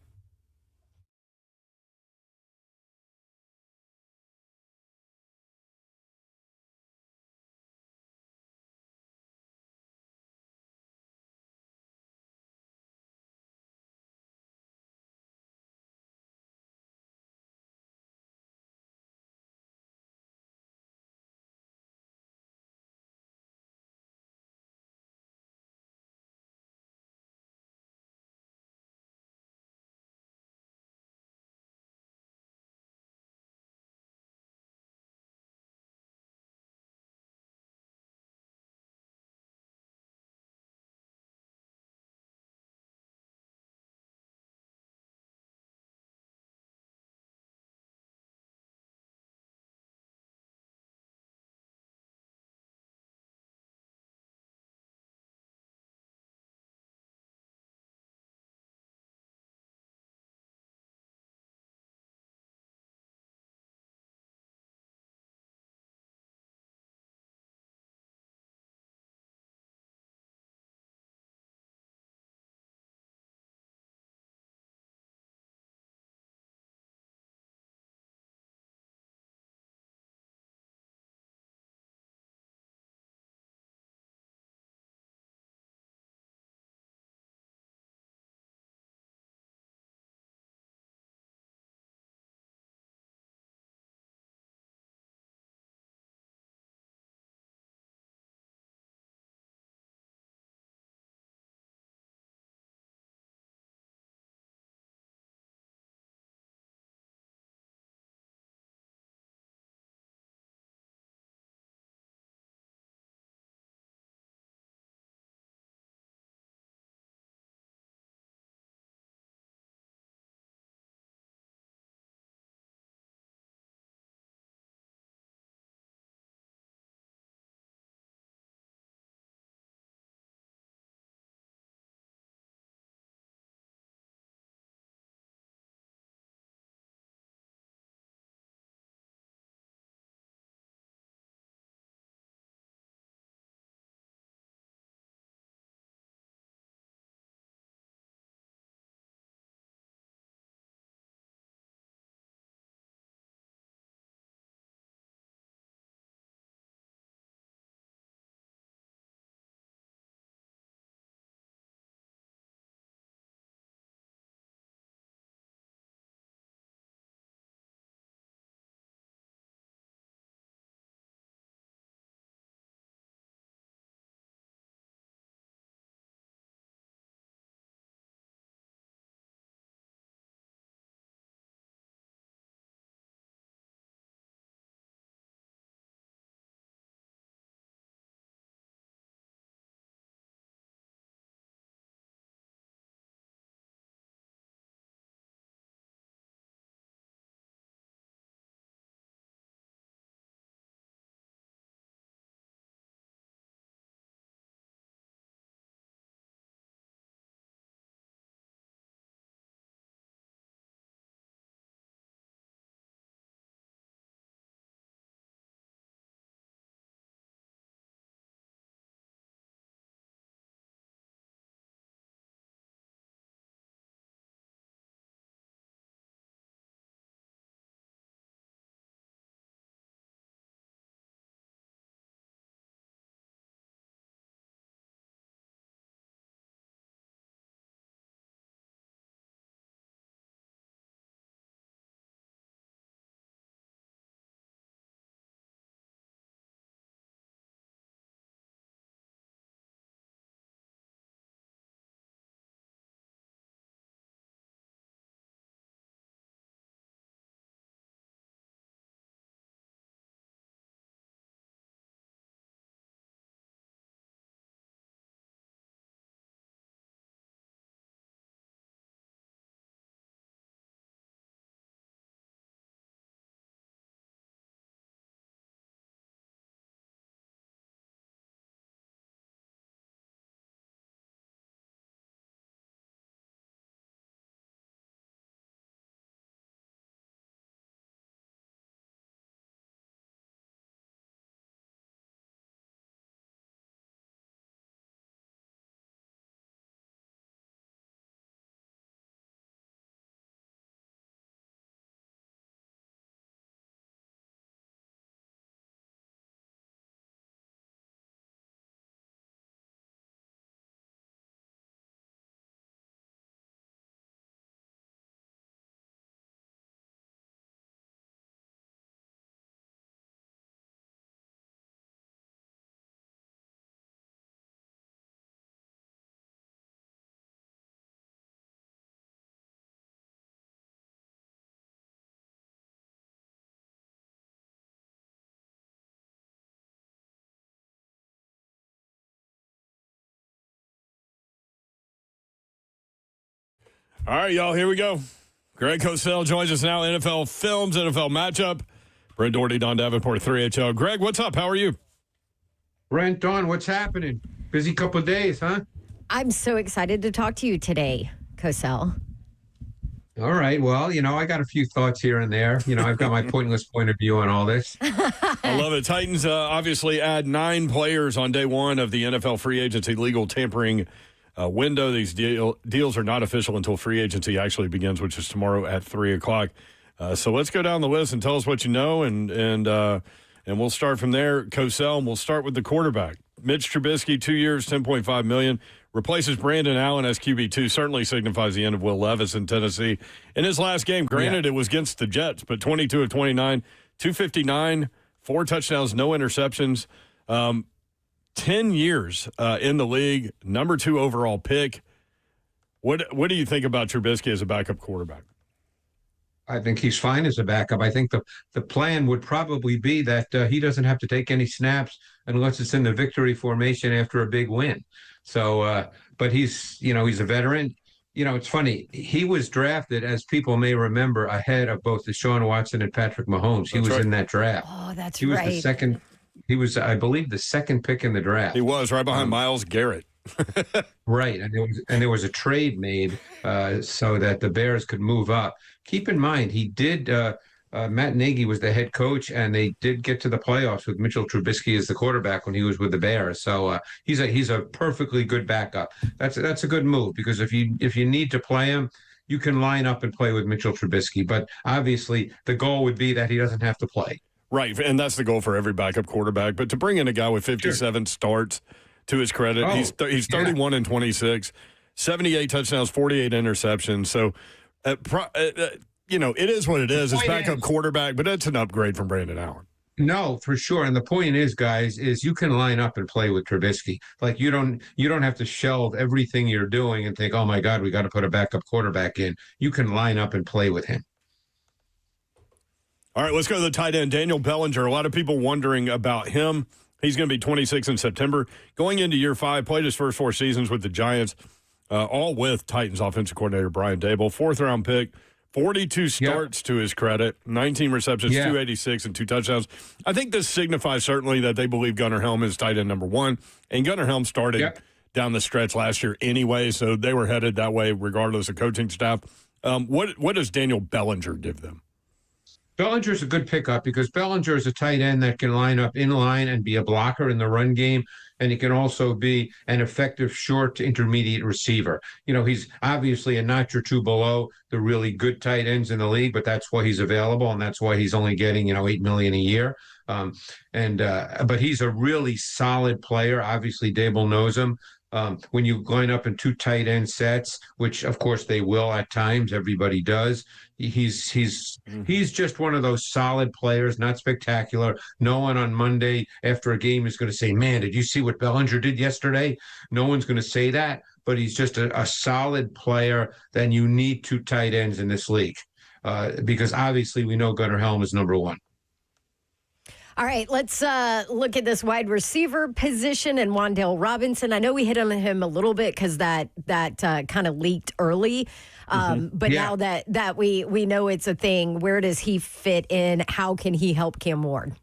B: All right, y'all, here we go. Greg Cosell joins us now. NFL Films, NFL Matchup. Brent Doherty, Don Davenport, 3HL. Greg, what's up? How are you?
H: Brent, Don, what's happening? Busy couple of days, huh?
C: I'm so excited to talk to you today, Cosell.
H: All right. Well, I got a few thoughts here and there. I've got my pointless point of view on all this.
B: I love it. Titans obviously add 9 players on day one of the NFL free agency legal tampering window. These deals are not official until free agency actually begins, which is tomorrow at 3 o'clock. So let's go down the list and tell us what you know, and we'll start from there. Cosell, and we'll start with the quarterback. Mitch Trubisky, 2 years, $10.5 million, replaces Brandon Allen as QB2. Certainly signifies the end of Will Levis in Tennessee. In his last game, granted, It was against the Jets, but 22 of 29, 259, 4 touchdowns, no interceptions. 10 years in the league, number 2 overall pick. What do you think about Trubisky as a backup quarterback?
H: I think he's fine as a backup. I think the plan would probably be that he doesn't have to take any snaps unless it's in the victory formation after a big win. So, but he's a veteran. It's funny. He was drafted, as people may remember, ahead of both Deshaun Watson and Patrick Mahomes. He was in that draft.
C: Oh, that's
H: he was the second. He was, I believe, the second pick in the draft.
B: He was right behind Myles Garrett.
H: Right, and there was a trade made so that the Bears could move up. Keep in mind, he did. Matt Nagy was the head coach, and they did get to the playoffs with Mitchell Trubisky as the quarterback when he was with the Bears. So he's a perfectly good backup. That's a good move, because if you need to play him, you can line up and play with Mitchell Trubisky. But obviously, the goal would be that he doesn't have to play.
B: Right, and that's the goal for every backup quarterback. But to bring in a guy with 57 starts, to his credit, he's 31 and 26, 78 touchdowns, 48 interceptions. So, it is what it is. It's backup quarterback, but it's an upgrade from Brandon Allen.
H: No, for sure. And the point is, guys, is you can line up and play with Trubisky. Like you don't have to shelve everything you're doing and think, oh my God, we got to put a backup quarterback in. You can line up and play with him.
B: All right, let's go to the tight end, Daniel Bellinger. A lot of people wondering about him. He's going to be 26 in September. Going into year 5, played his first 4 seasons with the Giants, all with Titans offensive coordinator Brian Daboll. 4th-round pick, 42 starts to his credit, 19 receptions, 286, and 2 touchdowns. I think this signifies certainly that they believe Gunnar Helm is tight end number 1. And Gunnar Helm started down the stretch last year anyway, so they were headed that way regardless of coaching staff. What does Daniel Bellinger give them?
H: Bellinger's a good pickup because Bellinger is a tight end that can line up in line and be a blocker in the run game. And he can also be an effective short to intermediate receiver. He's obviously a notch or 2 below the really good tight ends in the league, but that's why he's available. And that's why he's only getting, $8 million a year. But he's a really solid player. Obviously, Daboll knows him. When you line up in 2 tight end sets, which of course they will at times, everybody does. He's just one of those solid players, not spectacular. No one on Monday after a game is going to say, man, did you see what Bellinger did yesterday? No one's going to say that, but he's just a solid player. Then you need 2 tight ends in this league because obviously we know Gunnar Helm is number 1.
C: All right, let's look at this wide receiver position and Wan'Dale Robinson. I know we hit on him a little bit because that kind of leaked early. But now that we know it's a thing, where does he fit in? How can he help Cam Ward?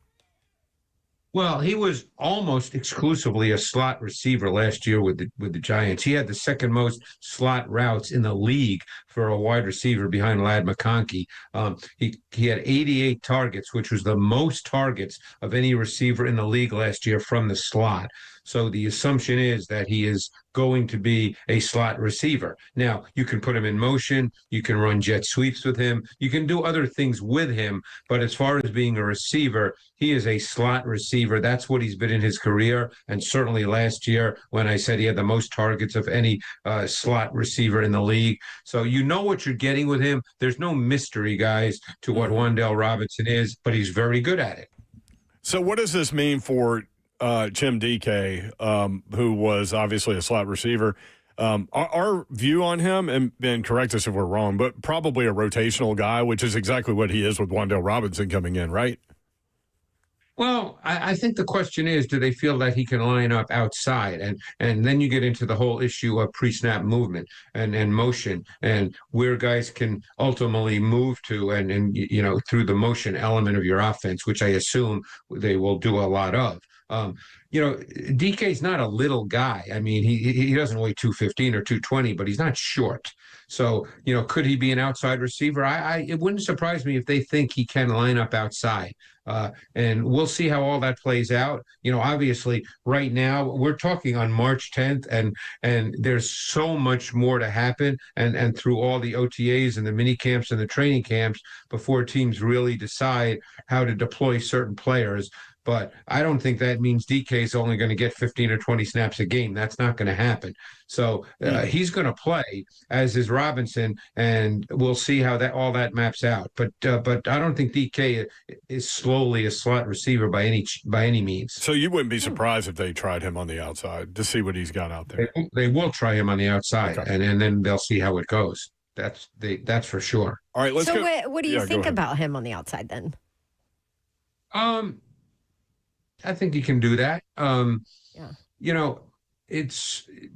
H: Well, he was almost exclusively a slot receiver last year with the Giants. He had the second most slot routes in the league for a wide receiver behind Ladd McConkey. He had 88 targets, which was the most targets of any receiver in the league last year from the slot. So the assumption is that he is going to be a slot receiver. Now, you can put him in motion. You can run jet sweeps with him. You can do other things with him. But as far as being a receiver, he is a slot receiver. That's what he's been in his career. And certainly last year when I said he had the most targets of any slot receiver in the league. So you know what you're getting with him. There's no mystery, guys, to what Wan'Dale Robinson is, but he's very good at it.
B: So what does this mean for Tim DK, who was obviously a slot receiver? Our view on him, and correct us if we're wrong, but probably a rotational guy, which is exactly what he is with Wan'Dale Robinson coming in, right?
H: Well, I think the question is, do they feel that he can line up outside? And then you get into the whole issue of pre-snap movement and motion and where guys can ultimately move to and through the motion element of your offense, which I assume they will do a lot of. DK's not a little guy. I mean, he doesn't weigh 215 or 220, but he's not short. So, could he be an outside receiver? It wouldn't surprise me if they think he can line up outside. And we'll see how all that plays out. Obviously, right now we're talking on March 10th, and there's so much more to happen, and through all the OTAs and the mini camps and the training camps before teams really decide how to deploy certain players. But I don't think that means DK is only going to get 15 or 20 snaps a game. That's not going to happen. So he's going to play, as is Robinson, and we'll see how all that maps out. But I don't think DK is slowly a slot receiver by any means.
B: So you wouldn't be surprised if they tried him on the outside to see what he's got out there.
H: They will try him on the outside,
B: okay.
H: and then they'll see how it goes. That's for sure.
B: All right, let's go.
C: So what do you think about him on the outside then?
H: I think he can do that.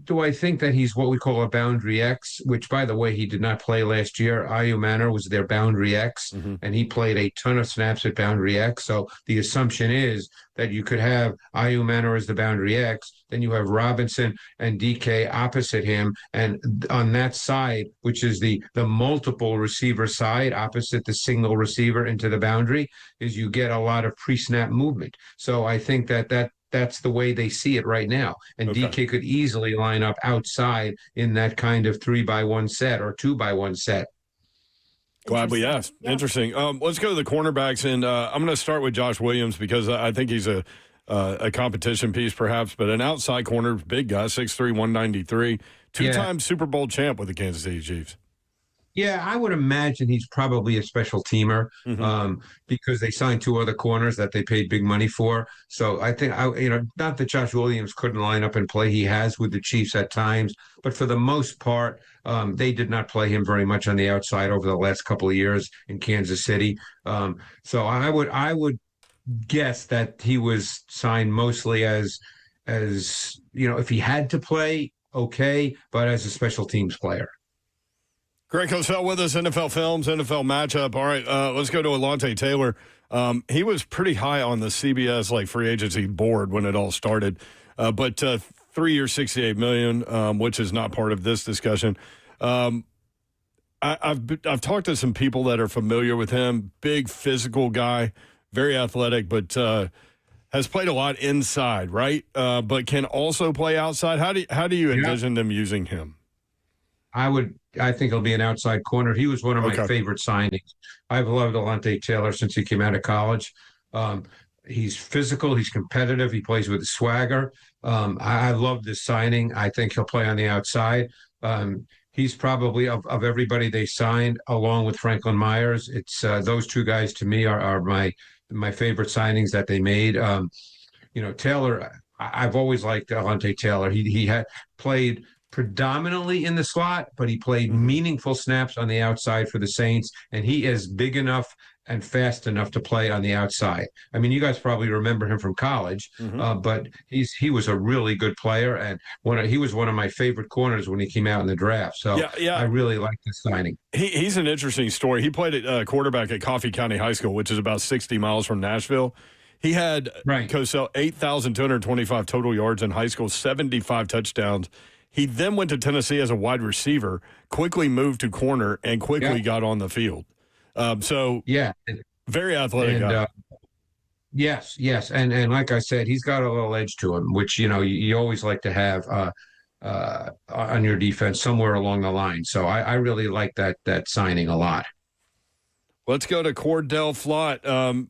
H: Do I think that he's what we call a boundary X, which, by the way, he did not play last year. Ayu Manor was their boundary X, and he played a ton of snaps at boundary X. So the assumption is that you could have Ayu Manor as the boundary X, then you have Robinson and DK opposite him. And on that side, which is the multiple receiver side opposite the single receiver into the boundary, is you get a lot of pre-snap movement. So I think that's the way they see it right now. And
B: okay.
H: DK could easily line up outside in that kind of 3-by-1 set or 2-by-1 set.
B: Glad we asked. Yep. Interesting. Let's go to the cornerbacks, and I'm going to start with Josh Williams because I think he's a competition piece perhaps, but an outside corner, big guy, 6'3", 193, two-time Super Bowl champ with the Kansas City Chiefs.
H: Yeah, I would imagine he's probably a special teamer because they signed 2 other corners that they paid big money for. So I think, not that Josh Williams couldn't line up and play. He has with the Chiefs at times. But for the most part, they did not play him very much on the outside over the last couple of years in Kansas City. So I would guess that he was signed mostly as if he had to play, okay, but as a special teams player.
B: Greg Cosell with us, NFL Films, NFL Matchup. All right, let's go to Alontae Taylor. He was pretty high on the CBS free agency board when it all started, but 3 years, $68 million, which is not part of this discussion. I've talked to some people that are familiar with him. Big physical guy, very athletic, but has played a lot inside, right? But can also play outside. How do you envision them using him?
H: I think he'll be an outside corner. He was one of my favorite signings. I've loved Alontae Taylor since he came out of college. He's physical. He's competitive. He plays with a swagger. I love this signing. I think he'll play on the outside. He's probably, of everybody they signed, along with Franklin Myers, it's those 2 guys to me are my favorite signings that they made. Taylor, I've always liked Alontae Taylor. He had played predominantly in the slot, but he played meaningful snaps on the outside for the Saints, and he is big enough and fast enough to play on the outside. I mean, you guys probably remember him from college, but he was a really good player, and he was one of my favorite corners when he came out in the draft. So I really like this signing.
B: He's an interesting story. He played at quarterback at Coffee County High School, which is about 60 miles from Nashville. He had, Cosell, 8,225 total yards in high school, 75 touchdowns. He then went to Tennessee as a wide receiver, quickly moved to corner, and quickly got on the field. Very athletic guy.
H: Yes. And like I said, he's got a little edge to him, which, you always like to have on your defense somewhere along the line. So I really like that signing a lot.
B: Let's go to Cordell Flott.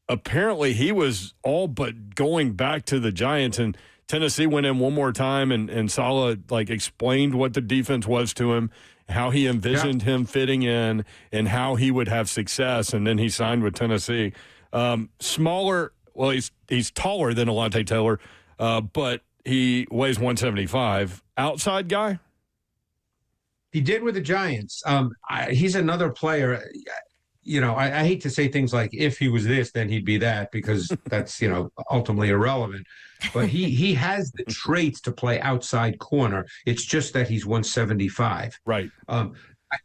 B: Apparently, he was all but going back to the Giants, and Tennessee went in one more time, and Saleh explained what the defense was to him, how he envisioned him fitting in, and how he would have success, and then he signed with Tennessee. Smaller, well, he's taller than Alontae Taylor, but he weighs 175. Outside guy?
H: He did with the Giants. He's another player. I hate to say things like if he was this, then he'd be that, because that's, ultimately irrelevant. But he has the traits to play outside corner. It's just that he's 175.
B: Right.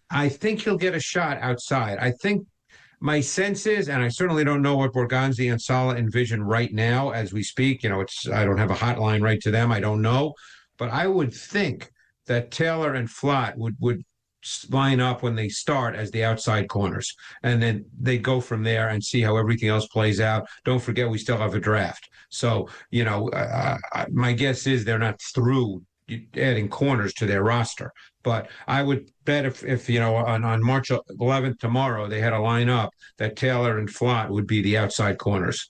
H: I think he'll get a shot outside. I think my sense is, and I certainly don't know what Borgonzi and Sala envision right now as we speak. I don't have a hotline right to them. I don't know. But I would think that Taylor and Flott would line up when they start as the outside corners. And then they go from there and see how everything else plays out. Don't forget, we still have a draft. So, my guess is they're not through adding corners to their roster. But I would bet if on March 11th tomorrow they had a lineup that Taylor and Flott would be the outside corners.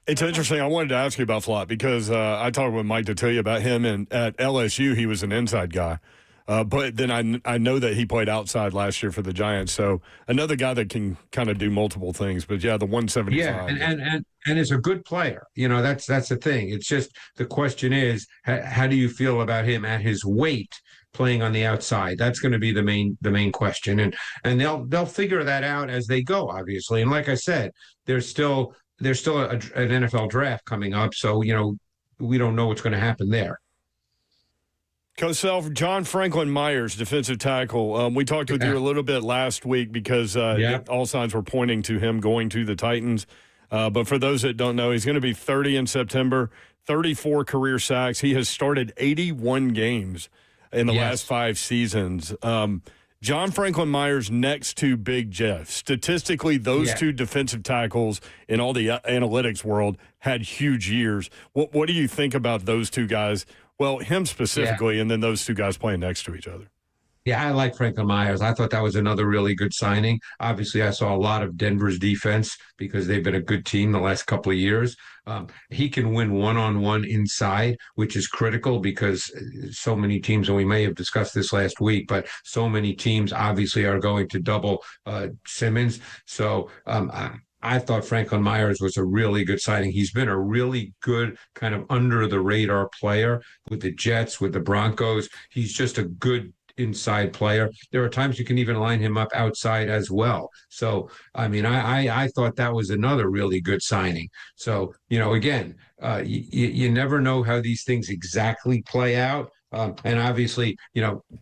B: It's interesting. I wanted to ask you about Flott because I talked with Mike to tell you about him, and at LSU he was an inside guy. But then I know that he played outside last year for the Giants. So another guy that can kind of do multiple things. But, yeah, the 175.
H: Yeah, and is a good player. That's the thing. It's just the question is, how do you feel about him at his weight playing on the outside? That's going to be the main question. And they'll figure that out as they go, obviously. And like I said, there's still an NFL draft coming up. So, we don't know what's going to happen there.
B: Cosell, John Franklin Myers, defensive tackle. We talked with you a little bit last week because all signs were pointing to him going to the Titans. But for those that don't know, he's going to be 30 in September, 34 career sacks. He has started 81 games in the last 5 seasons. John Franklin Myers next to Big Jeff. Statistically, those two defensive tackles in all the analytics world had huge years. What do you think about those two guys? Well, him specifically, and then those two guys playing next to each other.
H: Yeah, I like Franklin Myers. I thought that was another really good signing. Obviously, I saw a lot of Denver's defense because they've been a good team the last couple of years. He can win one-on-one inside, which is critical because so many teams, and we may have discussed this last week, but so many teams obviously are going to double Simmons. So I thought Franklin Myers was a really good signing. He's been a really good kind of under-the-radar player with the Jets, with the Broncos. He's just a good inside player. There are times you can even line him up outside as well. So, I mean, I thought that was another really good signing. So, again, you never know how these things exactly play out. And obviously,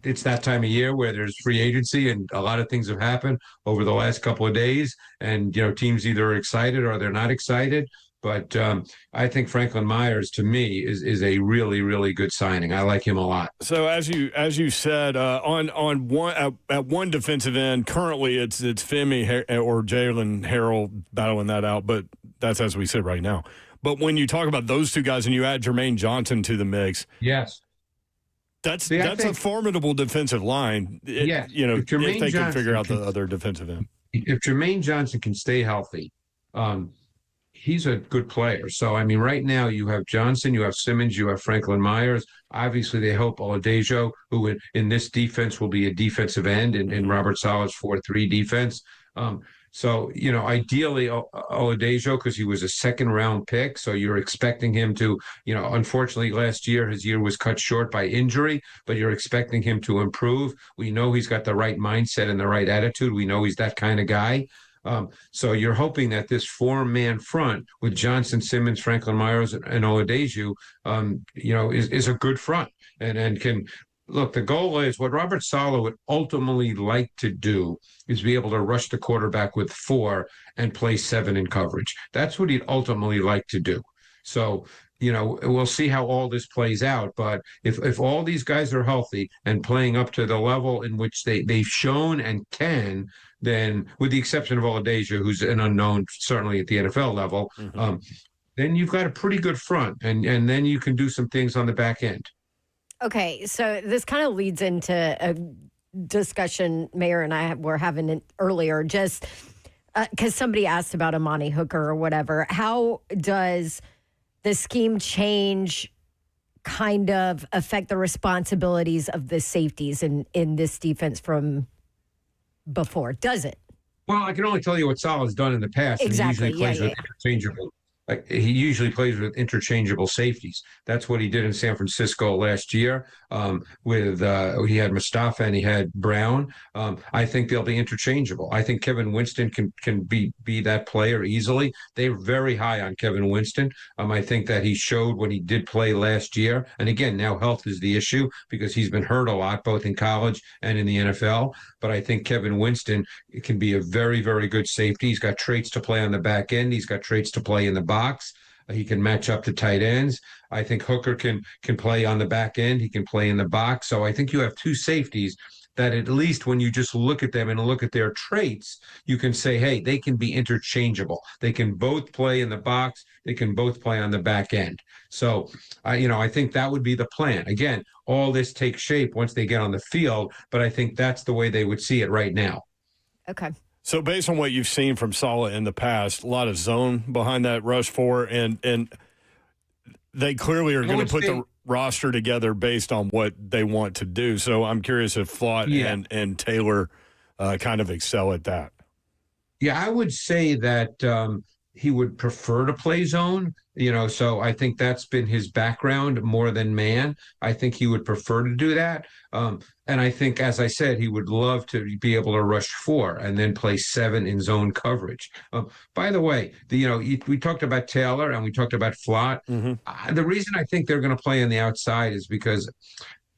H: it's that time of year where there's free agency and a lot of things have happened over the last couple of days. And, teams either are excited or they're not excited. But I think Franklin Myers, to me, is a really, really good signing. I like him a lot.
B: So as you said, on one defensive end, currently it's Femi or Jalen Harrell battling that out, but that's as we sit right now. But when you talk about those two guys and you add Jermaine Johnson to the mix,
H: yes.
B: That's a formidable defensive line. If they can figure out the other defensive end.
H: If Jermaine Johnson can stay healthy, he's a good player. So, I mean, right now you have Johnson, you have Simmons, you have Franklin Myers. Obviously, they hope Oladejo, who in this defense will be a defensive end in Robert Saleh's 4-3 defense. So, ideally, Oladejo, because he was a second-round pick, so you're expecting him to, unfortunately, last year, his year was cut short by injury, but you're expecting him to improve. We know he's got the right mindset and the right attitude. We know he's that kind of guy. So you're hoping that this 4-man front with Johnson, Simmons, Franklin Myers, and Oladejo, is a good front and can – look, the goal is what Robert Saleh would ultimately like to do is be able to rush the quarterback with 4 and play 7 in coverage. That's what he'd ultimately like to do. So, we'll see how all this plays out. But if all these guys are healthy and playing up to the level in which they've shown and can, then with the exception of Oladejo, who's an unknown, certainly at the NFL level, then you've got a pretty good front. And then you can do some things on the back end.
C: Okay, so this kind of leads into a discussion Mayor and I were having earlier, just because somebody asked about Amani Hooker or whatever. How does the scheme change kind of affect the responsibilities of the safeties in this defense from before? Does it?
H: Well, I can only tell you what Saleh's done in the past.
C: Exactly.
H: And he usually plays with interchangeable he usually plays with interchangeable safeties. That's what he did in San Francisco last year. He had Mustafa and he had Brown. I think they'll be interchangeable. I think Kevin Winston can be that player easily. They're very high on Kevin Winston. I think that he showed when he did play last year. And again, now health is the issue because he's been hurt a lot, both in college and in the NFL. But I think Kevin Winston can be a very, very good safety. He's got traits to play on the back end. He's got traits to play in the box. He can match up to tight ends. I think Hooker can play on the back end. He can play in the box. So I think you have two safeties that at least when you just look at them and look at their traits, you can say, hey, they can be interchangeable. They can both play in the box. They can both play on the back end. So, I think that would be the plan. Again, all this takes shape once they get on the field, but I think that's the way they would see it right now.
C: Okay.
B: So based on what you've seen from Saleh in the past, a lot of zone behind that rush four, and they clearly are going to put the roster together based on what they want to do. So I'm curious if Flott and Taylor kind of excel at that.
H: Yeah, I would say that he would prefer to play zone, so I think that's been his background more than man. I think he would prefer to do that. And I think, as I said, he would love to be able to rush 4 and then play 7 in zone coverage. By the way, we talked about Taylor and we talked about Flott. Mm-hmm. The reason I think they're going to play on the outside is because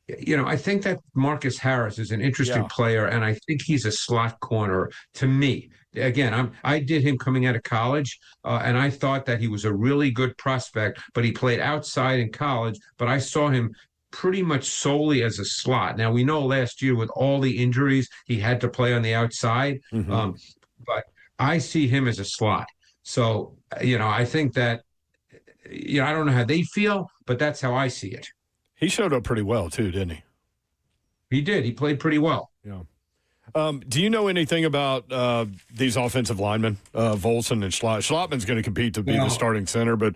H: I think that Marcus Harris is an interesting player, and I think he's a slot corner to me. Again, I did him coming out of college, and I thought that he was a really good prospect, but he played outside in college, but I saw him pretty much solely as a slot. Now, we know last year with all the injuries, he had to play on the outside, but I see him as a slot. So, I think that, I don't know how they feel, but that's how I see it.
B: He showed up pretty well, too, didn't he?
H: He did. He played pretty well.
B: Yeah. Do you know anything about these offensive linemen, Volson and Schlott? Schlottman's going to compete to be the starting center, but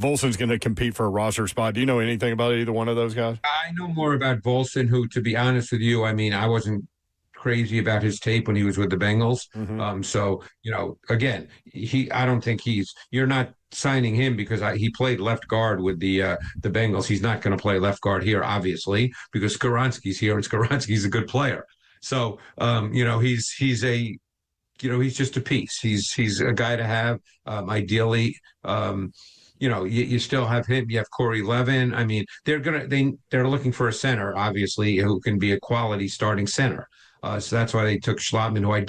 B: Volson's going to compete for a roster spot. Do you know anything about either one of those guys?
H: I know more about Volson, who, to be honest with you, I wasn't crazy about his tape when he was with the Bengals. Mm-hmm. So, again, I don't think you're not signing him because he played left guard with the Bengals. He's not going to play left guard here, obviously, because Skoronski's here and Skoronski's a good player. So, he's just a piece. He's a guy to have, ideally. You still have him. You have Corey Levin. They're looking for a center, obviously, who can be a quality starting center. So that's why they took Schlottman, who I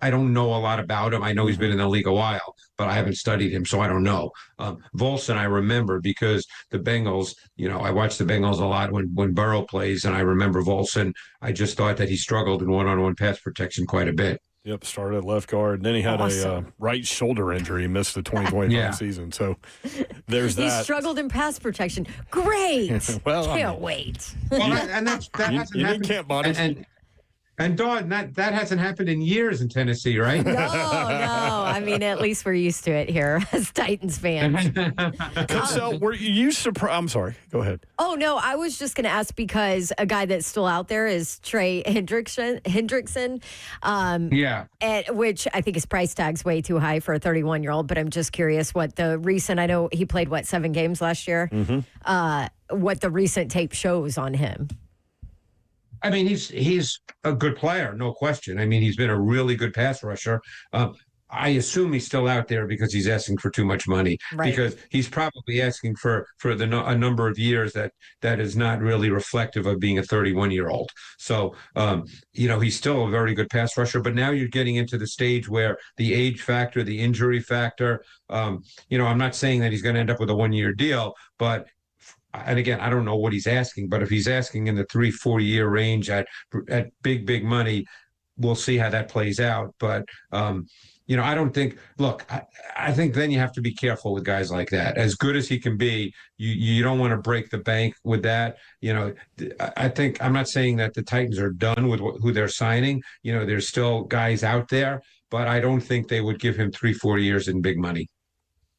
H: don't know a lot about him. I know he's been in the league a while, but I haven't studied him, so I don't know. Volson, I remember because the Bengals, I watch the Bengals a lot when Burrow plays, and I remember Volson. I just thought that he struggled in one-on-one pass protection quite a bit.
B: Yep, started at left guard. And then he had a right shoulder injury. He missed the 2025 season. So there's that.
C: He struggled in pass protection. Great.
B: Well,
C: can't wait.
H: Well, and that hasn't happened.
B: Camp bodies.
H: And Dawn, that hasn't happened in years in Tennessee, right?
C: No. At least we're used to it here as Titans fans.
B: Cosell, were you surprised? I'm sorry. Go ahead.
C: Oh, no. I was just going to ask because a guy that's still out there is Trey Hendrickson. Which I think his price tag's way too high for a 31-year-old, but I'm just curious what the recent, I know he played, 7 games last year? Mm-hmm. What the recent tape shows on him.
H: He's a good player, no question. He's been a really good pass rusher. I assume he's still out there because he's asking for too much money. Right. Because he's probably asking for a number of years that is not really reflective of being a 31-year-old. So, he's still a very good pass rusher. But now you're getting into the stage where the age factor, the injury factor, I'm not saying that he's going to end up with a 1-year deal, but and again, I don't know what he's asking, but if he's asking in the 3-4 year range at big money, we'll see how that plays out. But, I don't think, I think then you have to be careful with guys like that. As good as he can be, you don't want to break the bank with that. I think, I'm not saying that the Titans are done with who they're signing. There's still guys out there, but I don't think they would give him 3-4 years in big money.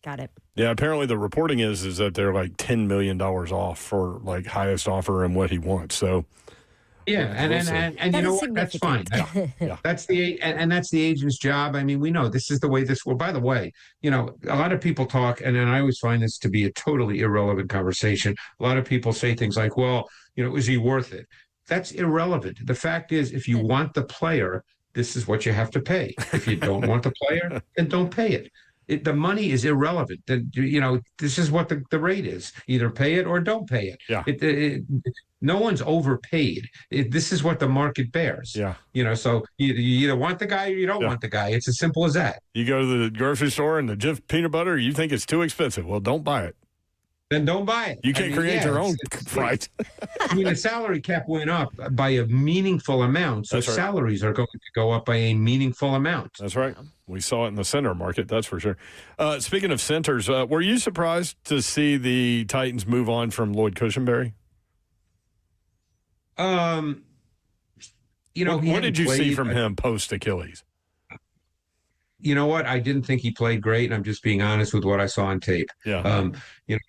C: Got it.
B: Yeah, apparently the reporting is that they're $10 million off for highest offer and what he wants. So
H: Yeah, and
C: That
H: you know
C: is
H: what? That's fine.
C: significant.
B: Yeah.
H: That's and that's the agent's job. I mean, we know this is the way this will. By the way, a lot of people talk, and then I always find this to be a totally irrelevant conversation. A lot of people say things like, "Well, is he worth it?" That's irrelevant. The fact is, if you want the player, this is what you have to pay. If you don't want the player, then don't pay it. The money is irrelevant. This is what the rate is. Either pay it or don't pay it.
B: Yeah.
H: No one's overpaid. This is what the market bears.
B: Yeah.
H: So you either want the guy or you don't
B: Yeah.
H: want the guy. It's as simple as that.
B: You go to the grocery store and the Jif peanut butter, you think it's too expensive. Well, don't buy it.
H: Then don't buy it.
B: You can't create your own price.
H: I mean, the salary cap went up by a meaningful amount, so
B: That's right.
H: salaries are going to go up by a meaningful amount.
B: That's right. We saw it in the center market, that's for sure. Speaking of centers, were you surprised to see the Titans move on from Lloyd Cushenberry?
H: What
B: did you see from him post Achilles?
H: You know what? I didn't think he played great, and I'm just being honest with what I saw on tape.
B: Yeah.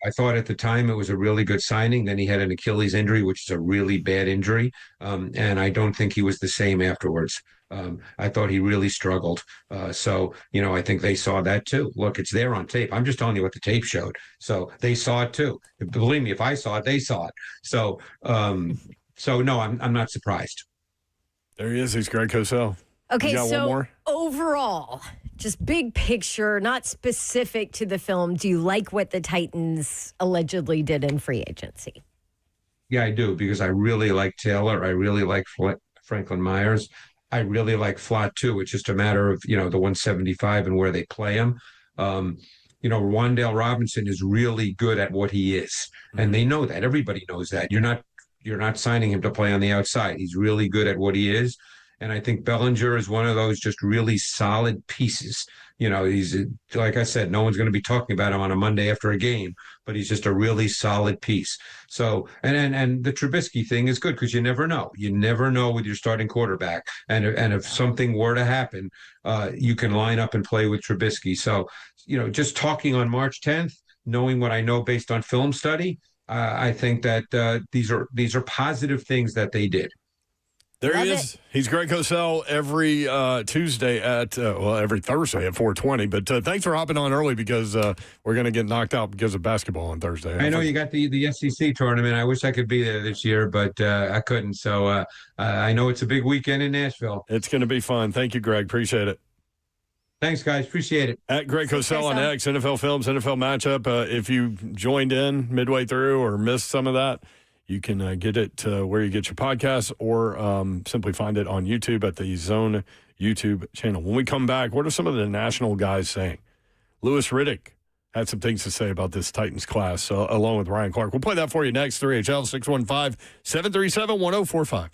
H: I thought at the time it was a really good signing. Then he had an Achilles injury, which is a really bad injury, and I don't think he was the same afterwards. I thought he really struggled. So I think they saw that too. Look, it's there on tape. I'm just telling you what the tape showed. So they saw it too. Believe me, if I saw it, they saw it. So no, I'm not surprised.
B: There he is. He's Greg Cosell.
C: Okay,
B: one
C: so
B: more?
C: Overall, just big picture, not specific to the film, do you like what the Titans allegedly did in free agency?
H: Yeah, I do, because I really like Taylor. I really like Franklin Myers. I really like Flott too. It's just a matter of, the 175 and where they play him. Wan'Dale Robinson is really good at what he is. And they know that. Everybody knows that. You're not signing him to play on the outside. He's really good at what he is. And I think Bellinger is one of those just really solid pieces. He's, like I said, no one's going to be talking about him on a Monday after a game, but he's just a really solid piece. So, and the Trubisky thing is good because you never know. You never know with your starting quarterback. And if something were to happen, you can line up and play with Trubisky. So, just talking on March 10th, knowing what I know based on film study, I think that these are positive things that they did.
B: There he is. He's Greg Cosell every Tuesday every Thursday at 4:20. But thanks for hopping on early because we're going to get knocked out because of basketball on Thursday.
H: I know you got the SEC tournament. I wish I could be there this year, but I couldn't. So I know it's a big weekend in Nashville.
B: It's going to be fun. Thank you, Greg. Appreciate it.
H: Thanks, guys. Appreciate it.
B: At Greg Cosell on X, NFL Films, NFL Matchup. If you joined in midway through or missed some of that, you can get it where you get your podcasts or simply find it on YouTube at the Zone YouTube channel. When we come back, what are some of the national guys saying? Louis Riddick had some things to say about this Titans class, along with Ryan Clark. We'll play that for you next. 3HL 615-737-1045.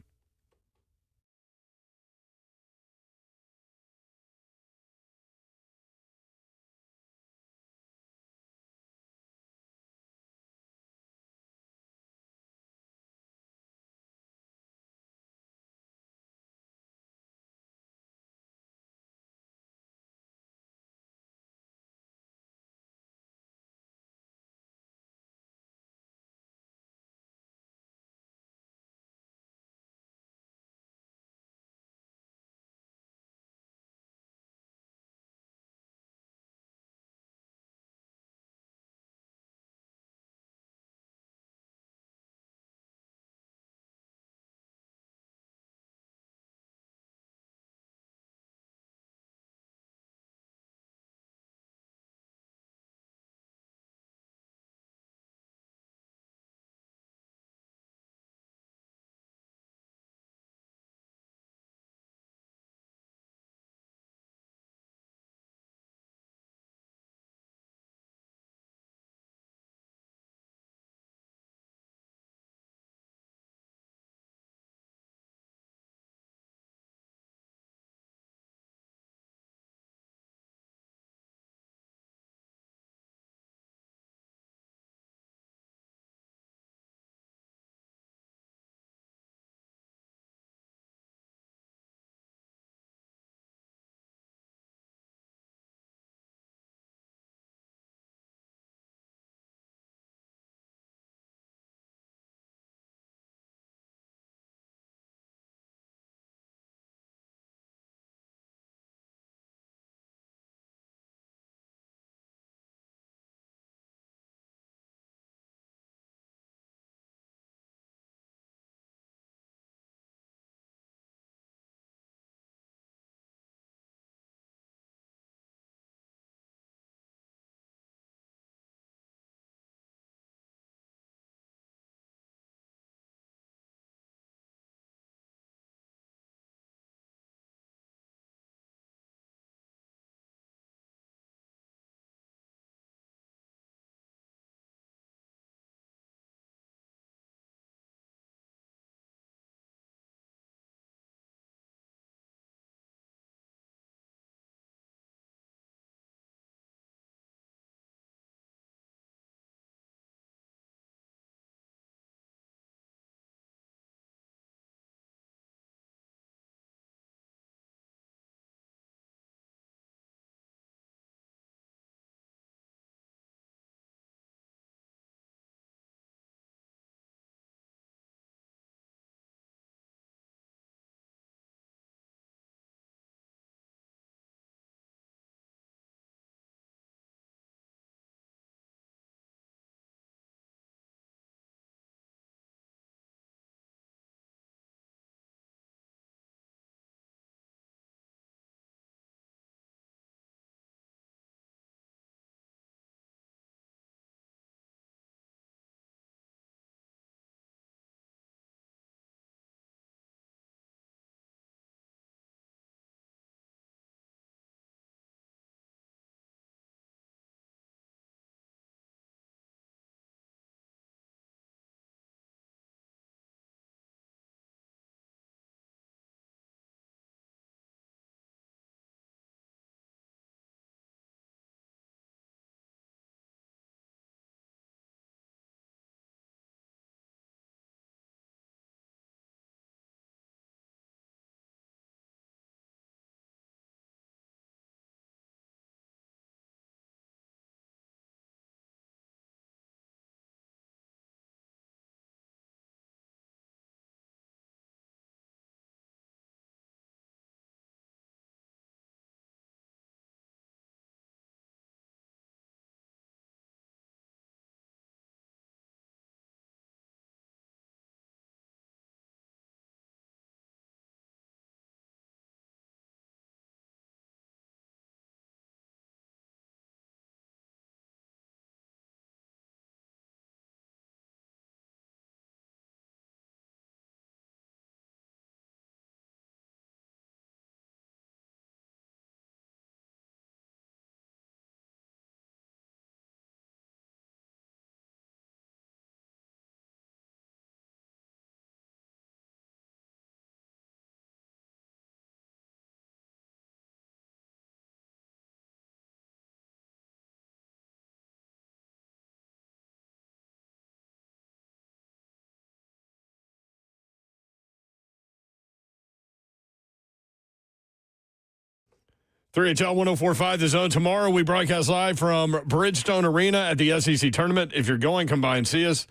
B: 3HL 104.5 The Zone. Tomorrow we broadcast live from Bridgestone Arena at the SEC Tournament. If you're going, come by and see us.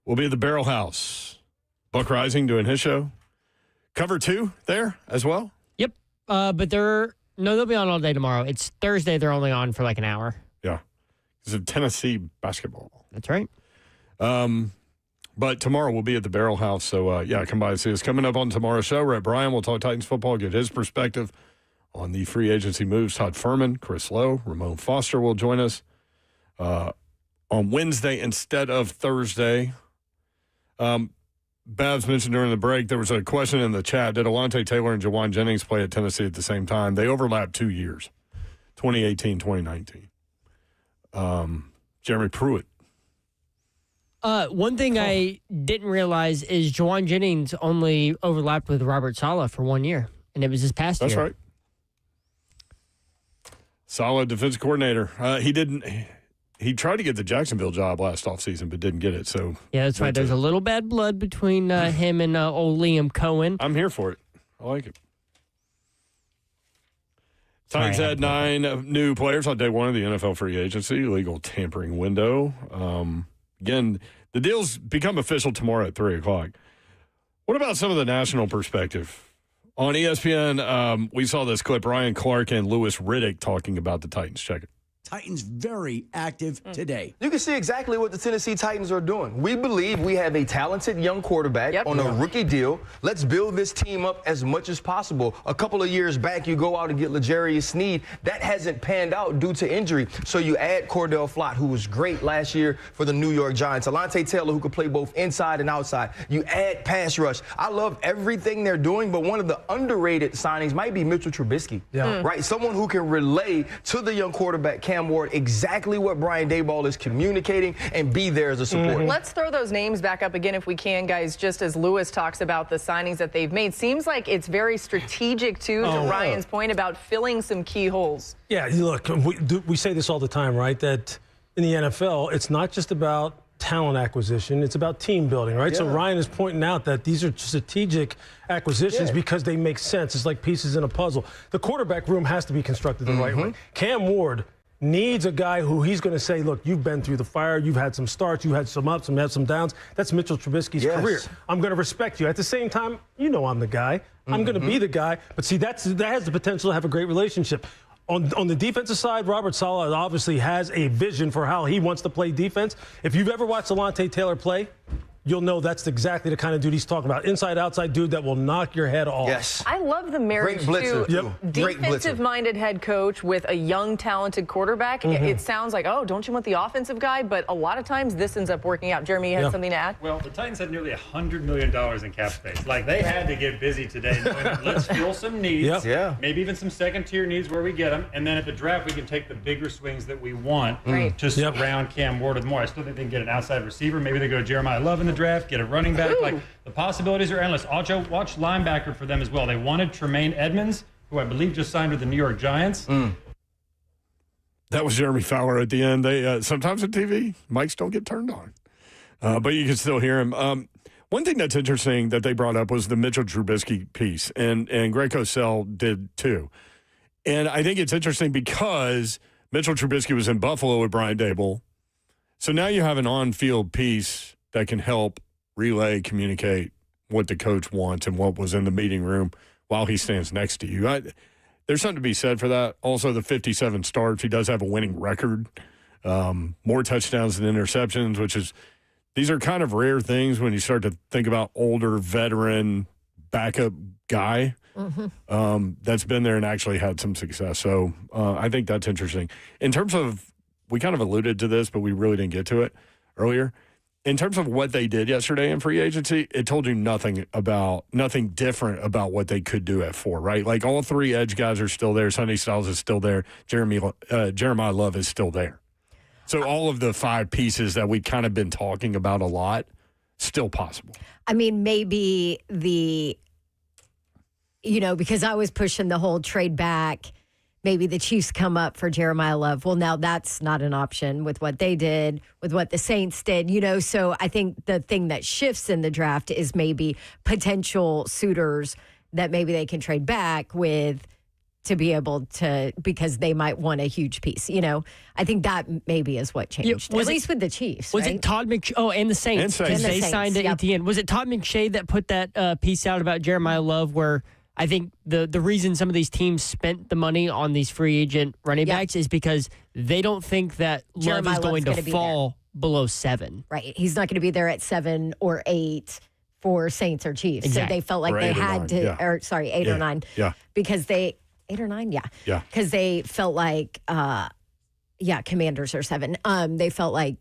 B: We'll be at the Barrel House. Buck Rising doing his show. Cover 2 there as well?
E: Yep. But they'll be on all day tomorrow. It's Thursday. They're only on for like an hour.
B: Yeah. It's a Tennessee basketball.
E: That's right.
B: But tomorrow we'll be at the Barrel House. So, come by and see us. Coming up on tomorrow's show, Rhett Bryan will talk Titans football, get his perspective on the free agency moves. Todd Furman, Chris Lowe, Ramon Foster will join us on Wednesday instead of Thursday. Babs mentioned during the break, there was a question in the chat. Did Alontae Taylor and Jawan Jennings play at Tennessee at the same time? They overlapped 2 years, 2018, 2019. Jeremy Pruitt.
E: One thing I didn't realize is Jawan Jennings only overlapped with Robert Saleh for 1 year, and it was this past year.
B: That's right. Solid defensive coordinator. He tried to get the Jacksonville job last offseason, but didn't get it. So
E: yeah, that's right. There's a little bad blood between him and old Liam Cohen.
B: I'm here for it. I like it. Titans had 9 new players on day 1 of the NFL free agency, legal tampering window. Again, the deals become official tomorrow at 3 o'clock. What about some of the national perspective? On ESPN, we saw this clip, Ryan Clark and Louis Riddick talking about the Titans. Check it.
I: Titans very active today.
J: You can see exactly what the Tennessee Titans are doing. We believe we have a talented young quarterback on a rookie deal. Let's build this team up as much as possible. A couple of years back, you go out and get L'Jarius Sneed. That hasn't panned out due to injury. So you add Cordell Flott, who was great last year for the New York Giants. Alontae Taylor, who could play both inside and outside. You add pass rush. I love everything they're doing, but one of the underrated signings might be Mitchell Trubisky. Right? Someone who can relay to the young quarterback, Cam Ward, exactly what Brian Daboll is communicating and be there as a support.
K: Let's throw those names back up again if we can, guys, just as Lewis talks about the signings that they've made. Seems like it's very strategic, too, to Ryan's point about filling some key holes.
L: Yeah, look, we say this all the time, right, that in the NFL, it's not just about talent acquisition, it's about team building, right? So Ryan is pointing out that these are strategic acquisitions because they make sense. It's like pieces in a puzzle. The quarterback room has to be constructed the right way. Cam Ward needs a guy who he's going to say, look, you've been through the fire, you've had some starts, you had some ups, you had some downs. That's Mitchell Trubisky's career. I'm going to respect you. At the same time, you know I'm the guy. I'm going to be the guy. But see, that has the potential to have a great relationship. On the defensive side, Robert Saleh obviously has a vision for how he wants to play defense. If you've ever watched Alontae Taylor play, you'll know that's exactly the kind of dude he's talking about. Inside, outside dude that will knock your head off.
J: Yes.
K: I love the marriage to defensive-minded head coach with a young, talented quarterback. It sounds like, oh, don't you want the offensive guy? But a lot of times this ends up working out. Jeremy, you had something to add?
M: Well, the Titans had nearly $100 million in cap space. Like, they had to get busy today. Let's fill some needs, maybe even some second-tier needs where we get them. And then at the draft, we can take the bigger swings that we want to surround Cam Ward with more. I still think they can get an outside receiver. Maybe they go Jeremiah Love in the draft, get a running back. Like, the possibilities are endless. Also, watch linebacker for them as well. They wanted Tremaine Edmonds, who I believe just signed with the New York Giants.
B: That was Jeremy Fowler at the end. They sometimes on TV, mics don't get turned on, but you can still hear him. One thing that's interesting that they brought up was the Mitchell Trubisky piece, and Greg Cosell did too. And I think it's interesting because Mitchell Trubisky was in Buffalo with Brian Daboll. So now you have an on-field piece that can help relay, communicate what the coach wants and what was in the meeting room while he stands next to you. There's something to be said for that. Also, the 57 starts, he does have a winning record. More touchdowns than interceptions, these are kind of rare things when you start to think about older, veteran, backup guy that's been there and actually had some success. So I think that's interesting. In terms of, we kind of alluded to this, but we really didn't get to it earlier. In terms of what they did yesterday in free agency, it told you nothing different about what they could do at 4, right? Like, all 3 edge guys are still there. Sonny Styles is still there. Jeremiah Love is still there. So all of the 5 pieces that we've kind of been talking about a lot, still possible.
C: I mean, maybe because I was pushing the whole trade back, maybe the Chiefs come up for Jeremiah Love. Well, now that's not an option with what they did, with what the Saints did, So I think the thing that shifts in the draft is maybe potential suitors that maybe they can trade back with to be able to, because they might want a huge piece. I think that maybe is what changed, at least with the Chiefs.
E: Was it Todd McShay? Oh, and the Saints. Because they signed at ETN. Was it Todd McShay that put that piece out about Jeremiah Love where I think the reason some of these teams spent the money on these free agent running backs is because they don't think that Love is going to fall below 7.
C: Right. He's not going to be there at 7 or 8 for Saints or Chiefs.
E: Exactly.
C: So they felt like they had to, or sorry, 8 or 9.
B: Yeah.
C: Because 8 or 9, yeah.
B: Yeah.
C: Because they felt like, Commanders are 7. They felt like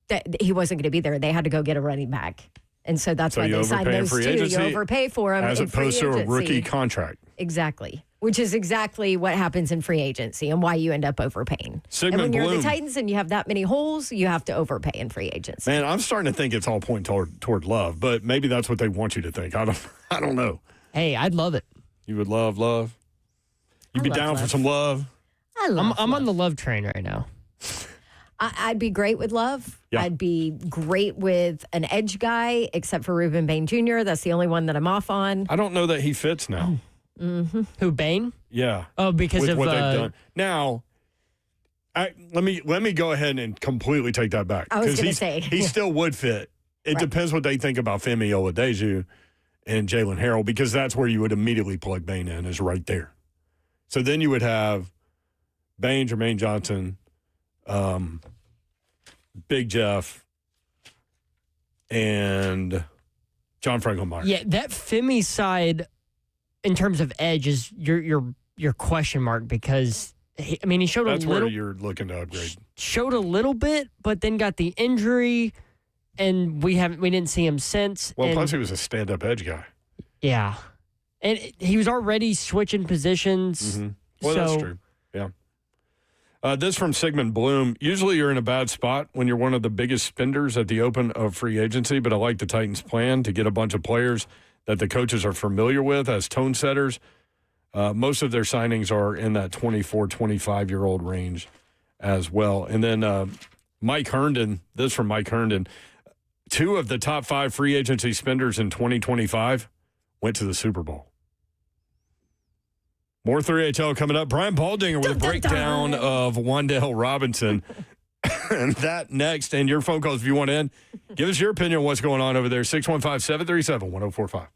C: that he wasn't going to be there. They had to go get a running back. And so that's why they signed those two. You overpay for them
B: as opposed to a rookie contract.
C: Exactly. Which is exactly what happens in free agency and why you end up overpaying.
B: Sigmund
C: and when you're
B: Bloom.
C: the Titans and you have that many holes, you have to overpay in free agency.
B: Man, I'm starting to think it's all pointing toward Love, but maybe that's what they want you to think. I don't know.
E: Hey, I'd love it.
B: You would love Love? You'd be down for some Love?
E: I'm on the Love train right now.
C: I'd be great with Love.
B: Yeah.
C: I'd be great with an edge guy, except for Reuben Bain Jr. That's the only one that I'm off on.
B: I don't know that he fits now.
C: Mm-hmm.
E: Who, Bain?
B: Yeah.
E: Oh, because
B: with
E: of
B: what they've done. Now, let me go ahead and completely take that back.
C: I was going to say.
B: He still would fit. It depends what they think about Femi Oladeju and Jalen Harrell, because that's where you would immediately plug Bain in, is right there. So then you would have Bain, Jermaine Johnson, Big Jeff, and John Franklin Myers.
E: Yeah, that Femi side, in terms of edge, is your question mark, because he showed
B: That's
E: a little.
B: where you're looking to upgrade.
E: Showed a little bit, but then got the injury, and we didn't see him since.
B: Well, plus he was a stand-up edge guy.
E: Yeah, and he was already switching positions.
B: Mm-hmm. Well, that's true. Yeah. This from Sigmund Bloom. Usually you're in a bad spot when you're one of the biggest spenders at the open of free agency, but I like the Titans' plan to get a bunch of players that the coaches are familiar with as tone setters. Most of their signings are in that 24, 25-year-old range as well. And then Mike Herndon, this from Mike Herndon. 2 of the top 5 free agency spenders in 2025 went to the Super Bowl. More 3HL coming up. Brian Baldinger with a breakdown of Wan'Dale Robinson. And that next. And your phone calls if you want in. Give us your opinion on what's going on over there. 615-737-1045.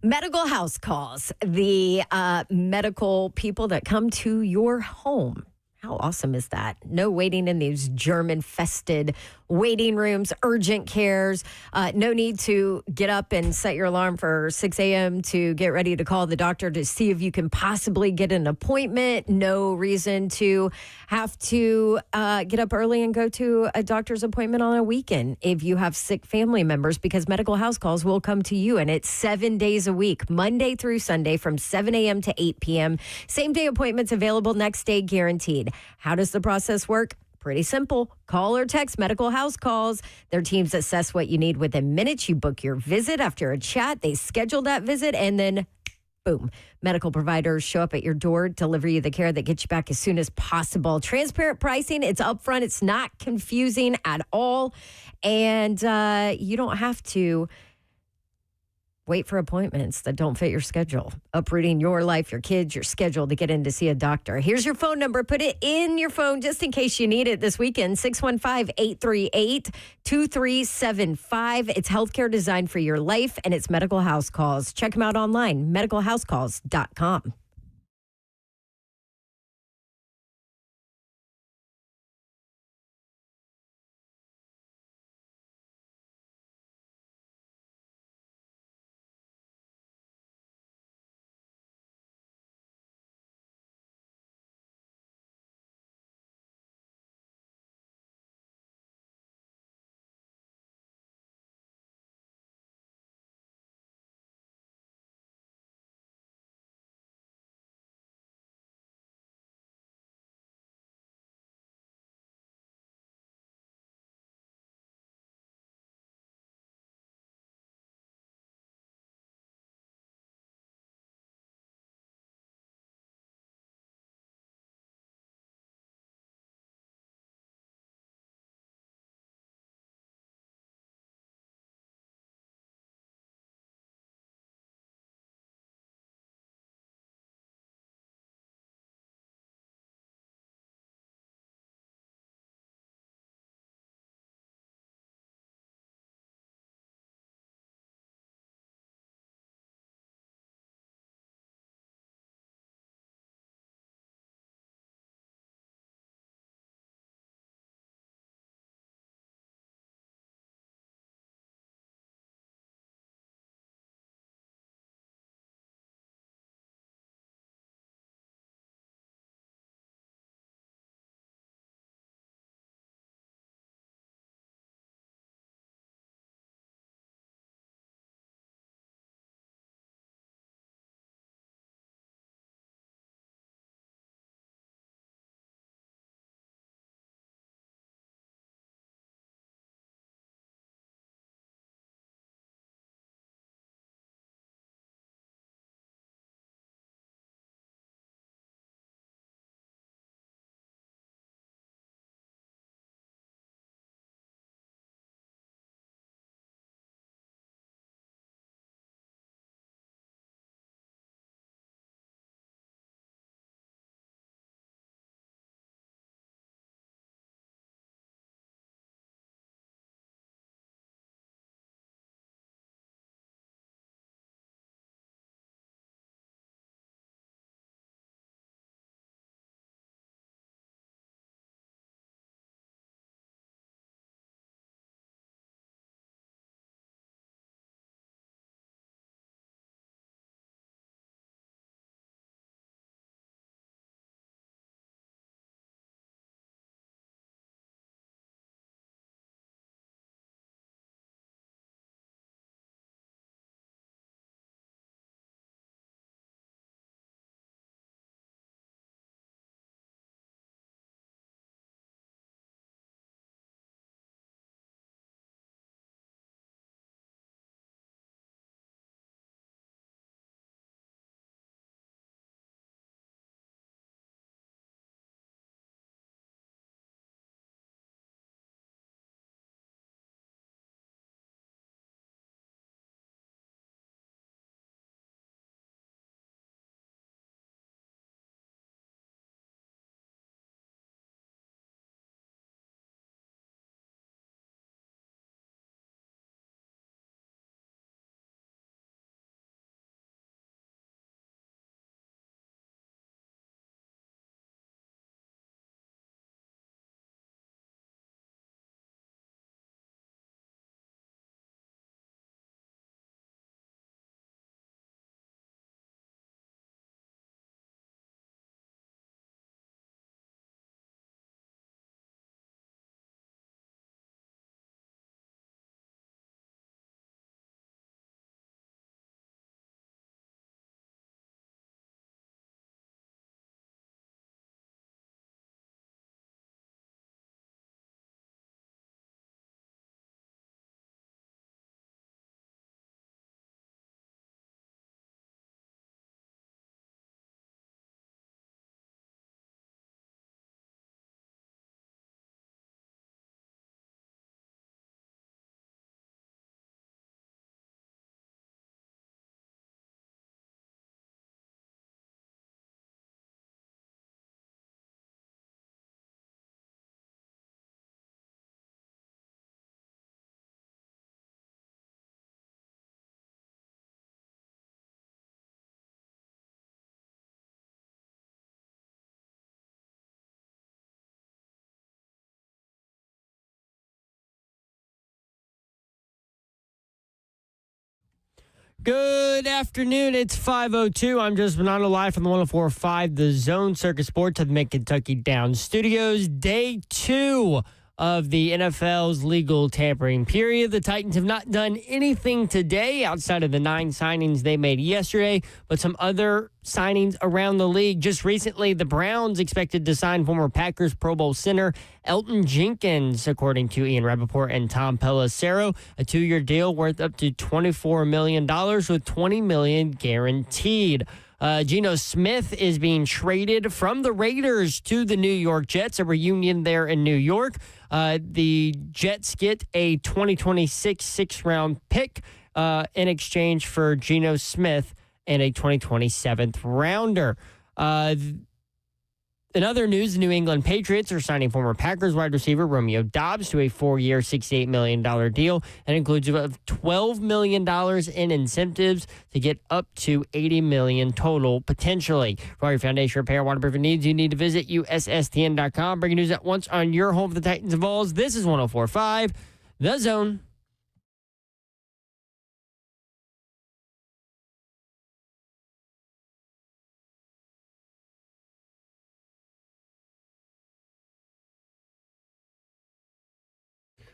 C: Medical house calls, the medical people that come to your home. How awesome is that? No waiting in these germ-infested waiting rooms, urgent cares. No need to get up and set your alarm for 6 a.m. to get ready to call the doctor to see if you can possibly get an appointment. No reason to have to get up early and go to a doctor's appointment on a weekend if you have sick family members, because medical house calls will come to you, and it's 7 days a week, Monday through Sunday from 7 a.m. to 8 p.m. Same-day appointments available, next day guaranteed. How does the process work? Pretty simple. Call or text medical house calls. Their teams assess what you need within minutes. You book your visit. After a chat, they schedule that visit, and then boom, medical providers show up at your door, deliver you the care that gets you back as soon as possible. Transparent pricing. It's upfront. It's not confusing at all. And you don't have to wait for appointments that don't fit your schedule. Uprooting your life, your kids, your schedule to get in to see a doctor. Here's your phone number. Put it in your phone just in case you need it this weekend. 615-838-2375. It's healthcare designed for your life, and it's medical house calls. Check them out online, medicalhousecalls.com.
E: Good afternoon. It's 5:02. I'm just Bonanno live from the 104.5 The Zone Circus Sports at the Mid-Kentucky Down Studios. Day 2 of the NFL's legal tampering period. The Titans have not done anything today outside of the 9 signings they made yesterday, but some other signings around the league. Just recently, the Browns expected to sign former Packers Pro Bowl center Elton Jenkins, according to Ian Rappaport and Tom Pelissero, a 2-year deal worth up to $24 million with $20 million guaranteed. Geno Smith is being traded from the Raiders to the New York Jets, a reunion there in New York. The Jets get a 2026 sixth-round pick in exchange for Geno Smith and a 2027 rounder. In other news, the New England Patriots are signing former Packers wide receiver Romeo Doubs to a 4-year, $68 million deal and includes about $12 million in incentives to get up to $80 million total, potentially. For all your foundation repair and waterproofing needs, you need to visit USSTN.com. Breaking news at once on your home for the Titans and Vols. This is 104.5 The Zone.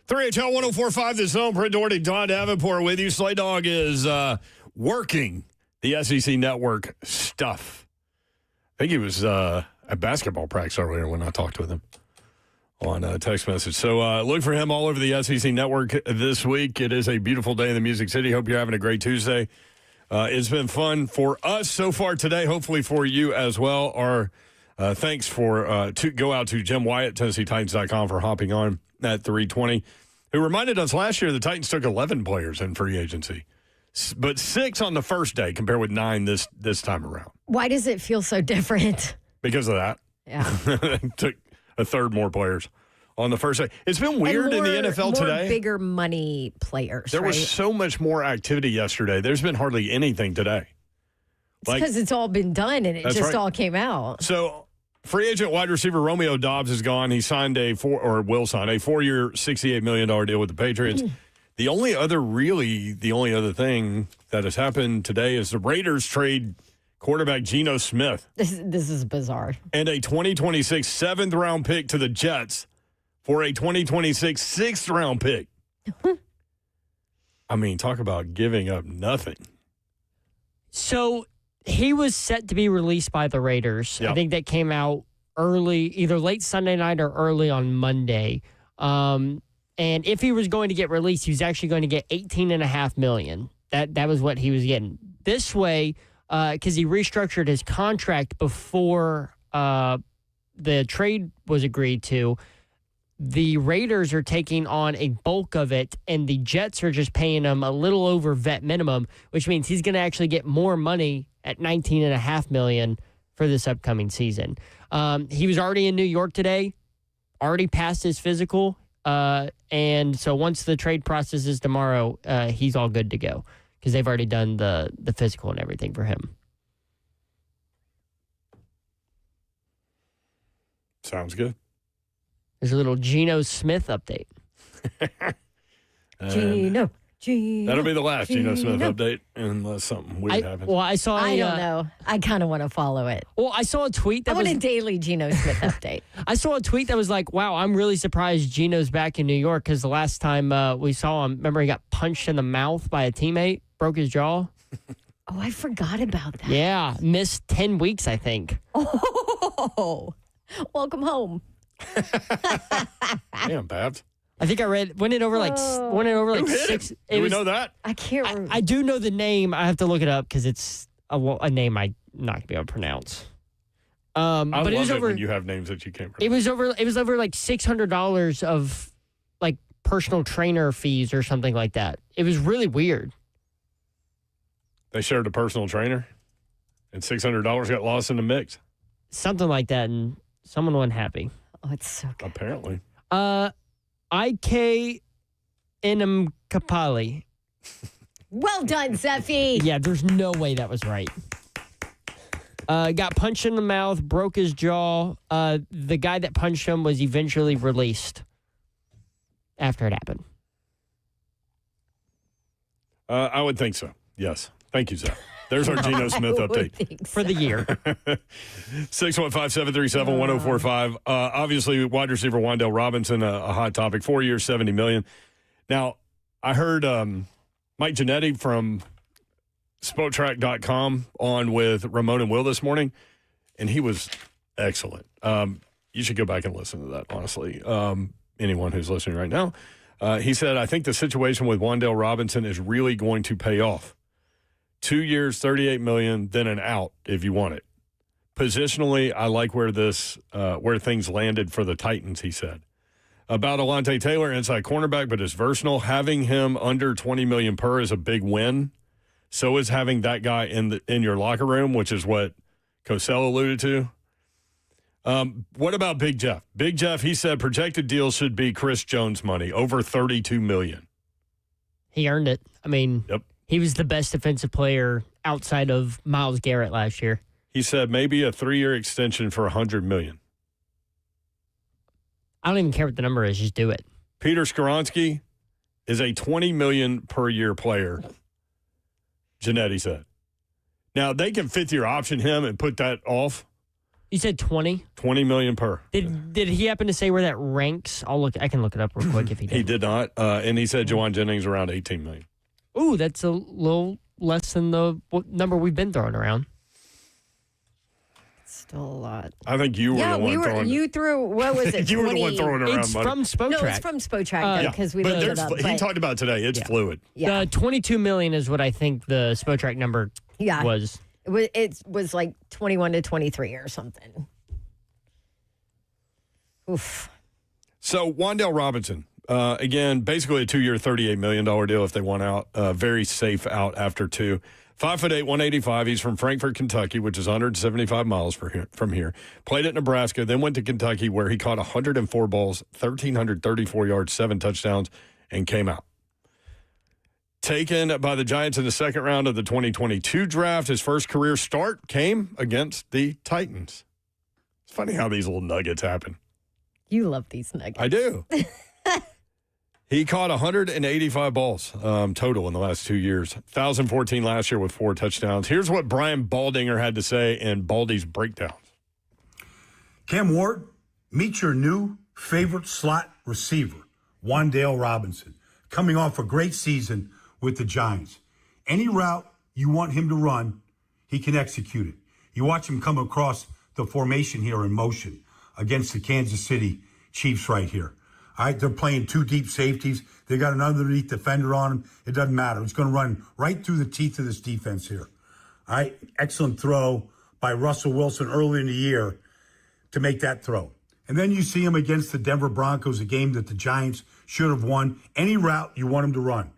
B: HL 104.5 The Zone. Brent Doherty, Don Davenport with you. Slay Dog is working the SEC Network stuff. I think he was at basketball practice earlier when I talked with him on a text message. So look for him all over the SEC Network this week. It is a beautiful day in the Music City. Hope you're having a great Tuesday. It's been fun for us so far today, hopefully for you as well. Our thanks to go out to Jim Wyatt, TennesseeTitans.com, for hopping on at 3:20, who reminded us last year the Titans took 11 players in free agency, but 6 on the first day compared with 9 this time around.
C: Why does it feel so different?
B: Because of that.
C: Yeah.
B: Took a third more players on the first day. It's been weird in the NFL today.
C: Bigger money players.
B: There was so much more activity yesterday. There's been hardly anything today.
C: It's because it's all been done and it just all came out.
B: So free agent wide receiver Romeo Doubs is gone. He signed will sign a 4-year, $68 million deal with the Patriots. The only other thing that has happened today is the Raiders trade quarterback Geno Smith.
C: This is bizarre.
B: And a 2026 7th-round pick to the Jets for a 2026 6th-round pick. I mean, talk about giving up nothing.
E: So he was set to be released by the Raiders. Yep. I think that came out early, either late Sunday night or early on Monday. And if he was going to get released, he was actually going to get $18.5 million. That was what he was getting. This way, because he restructured his contract before the trade was agreed to, the Raiders are taking on a bulk of it, and the Jets are just paying him a little over vet minimum, which means he's going to actually get more money at $19.5 million for this upcoming season. He was already in New York today, already passed his physical, and so once the trade process is tomorrow, he's all good to go because they've already done the physical and everything for him.
B: Sounds good.
E: There's a little Geno Smith update.
C: Geno.
B: That'll be the last Geno Smith update unless something weird happens.
E: Well,
C: I don't know. I kind of want to follow it.
E: Well, I saw a tweet that
C: I want a daily Geno Smith update.
E: I saw a tweet that was like, wow, I'm really surprised Geno's back in New York because the last time we saw him, remember he got punched in the mouth by a teammate, broke his jaw.
C: Oh, I forgot about that.
E: Yeah, missed 10 weeks, I think.
C: Oh, welcome home.
B: Damn, Babs.
E: I think I read went it over like 6.
B: Do we know that?
C: I can't remember.
E: I do know the name. I have to look it up because it's a name I'm not gonna be able to pronounce. But it was over.
B: When you have names that you can't pronounce.
E: It was over like $600 of like personal trainer fees or something like that. It was really weird.
B: They shared a personal trainer, and $600 got lost in the mix.
E: Something like that, and someone wasn't happy.
C: Oh, it's so good.
B: Apparently.
E: IK Kapali.
C: Well done, Zeffy.
E: Yeah, there's no way that was right. Got punched in the mouth, broke his jaw. The guy that punched him was eventually released after it happened.
B: I would think so. Yes. Thank you, Zach. There's our Geno Smith update.
E: For the year.
B: 615-737-1045. Obviously, wide receiver Wan'Dale Robinson, a hot topic. 4 years, $70 million. Now, I heard Mike Giannetti from SpoTrack.com on with Ramon and Will this morning, and he was excellent. You should go back and listen to that, honestly. Anyone who's listening right now. He said, I think the situation with Wan'Dale Robinson is really going to pay off. 2 years, $38 million, then an out if you want it. Positionally, I like where things landed for the Titans, he said. About Alontae Taylor, inside cornerback, but is versatile. Having him under $20 million per is a big win. So is having that guy in your locker room, which is what Cosell alluded to. What about Big Jeff? Big Jeff, he said projected deal should be Chris Jones money, over $32 million.
E: He earned it. I mean,
B: yep.
E: He was the best defensive player outside of Myles Garrett last year.
B: He said maybe a 3-year extension for $100 million.
E: I don't even care what the number is. Just do it.
B: Peter Skoronski is a $20 million per year player, Giannetti said. Now, they can fifth-year option him and put that off.
E: You said 20?
B: $20 million per.
E: Did he happen to say where that ranks? I can look it up real quick if he did.
B: He did not. And he said Jawan Jennings around $18 million.
E: Ooh, that's a little less than the number we've been throwing around.
C: Still a lot.
B: I think you were the one throwing.
C: You threw, what was it?
B: You were the one throwing around
E: it's
B: money.
E: From SpoTrack.
C: No, it's from SpoTrack, because we looked it up.
B: He talked about it today. It's fluid.
C: Yeah.
E: The $22 million is what I think the SpoTrack number was.
C: It was like 21 to 23 or something. Oof.
B: So, Wan'Dale Robinson, again, basically a 2-year, $38 million deal if they want out. Very safe out after 2. 5'8", 185. He's from Frankfort, Kentucky, which is 175 miles from here. Played at Nebraska, then went to Kentucky where he caught 104 balls, 1,334 yards, 7 touchdowns, and came out. Taken by the Giants in the second round of the 2022 draft, his first career start came against the Titans. It's funny how these little nuggets happen.
C: You love these nuggets.
B: I do. He caught 185 balls total in the last 2 years. 1,014 last year with 4 touchdowns. Here's what Brian Baldinger had to say in Baldy's breakdowns.
N: Cam Ward, meet your new favorite slot receiver, Wan'Dale Robinson, coming off a great season with the Giants. Any route you want him to run, he can execute it. You watch him come across the formation here in motion against the Kansas City Chiefs right here. All right, they're playing 2 deep safeties. They got an underneath defender on him. It doesn't matter. It's going to run right through the teeth of this defense here. All right, excellent throw by Russell Wilson early in the year to make that throw. And then you see him against the Denver Broncos, a game that the Giants should have won. Any route you want him to run.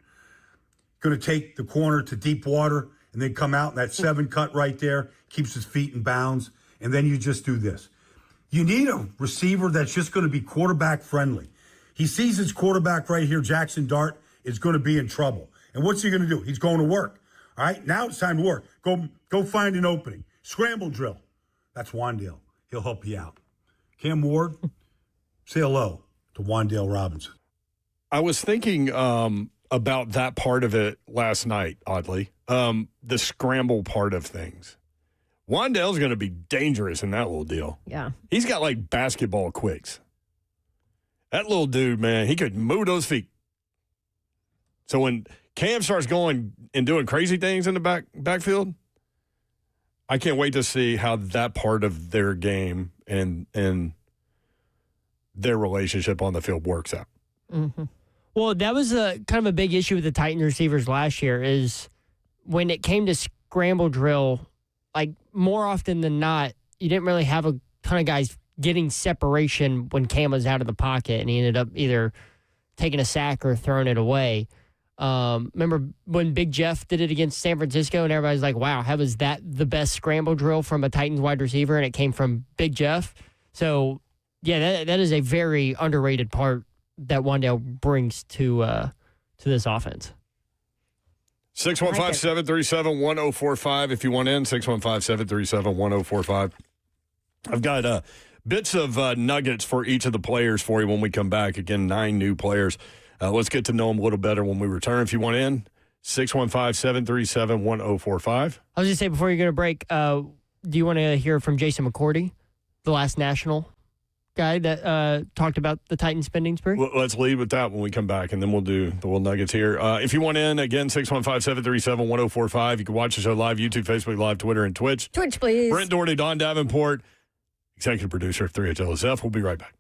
N: Going to take the corner to deep water and then come out in that 7 cut right there, keeps his feet in bounds, and then you just do this. You need a receiver that's just going to be quarterback friendly. He sees his quarterback right here, Jackson Dart, is going to be in trouble. And what's he going to do? He's going to work. All right, now it's time to work. Go find an opening. Scramble drill. That's Wan'Dale. He'll help you out. Cam Ward, say hello to Wan'Dale Robinson.
B: I was thinking about that part of it last night, oddly. The scramble part of things. Wan'Dale's going to be dangerous in that little deal.
C: Yeah.
B: He's got like basketball quicks. That little dude, man, he could move those feet. So when Cam starts going and doing crazy things in the backfield, I can't wait to see how that part of their game and their relationship on the field works out.
E: Mm-hmm. Well, that was a kind of a big issue with the Titan receivers last year is when it came to scramble drill, like more often than not, you didn't really have a ton of guys getting separation when Cam was out of the pocket, and he ended up either taking a sack or throwing it away. Remember when Big Jeff did it against San Francisco, and everybody's like, wow, how was that the best scramble drill from a Titans wide receiver, and it came from Big Jeff? So, yeah, that is a very underrated part that Wan'Dale brings to this offense.
B: 615-737-1045 if you want in, 615-737-1045. I've got bits of nuggets for each of the players for you when we come back. Again, 9 new players. Let's get to know them a little better when we return. If you want in, 615-737-1045.
E: I was going to say before you go to break, do you want to hear from Jason McCourty, the last national guy that talked about the Titans spending spree?
B: Well, let's lead with that when we come back, and then we'll do the Will Nuggets here. If you want in, again, 615-737-1045. You can watch the show live, YouTube, Facebook Live, Twitter, and Twitch.
C: Twitch, please.
B: Brent Doherty, Don Davenport, executive producer of 3HLSF. We'll be right back.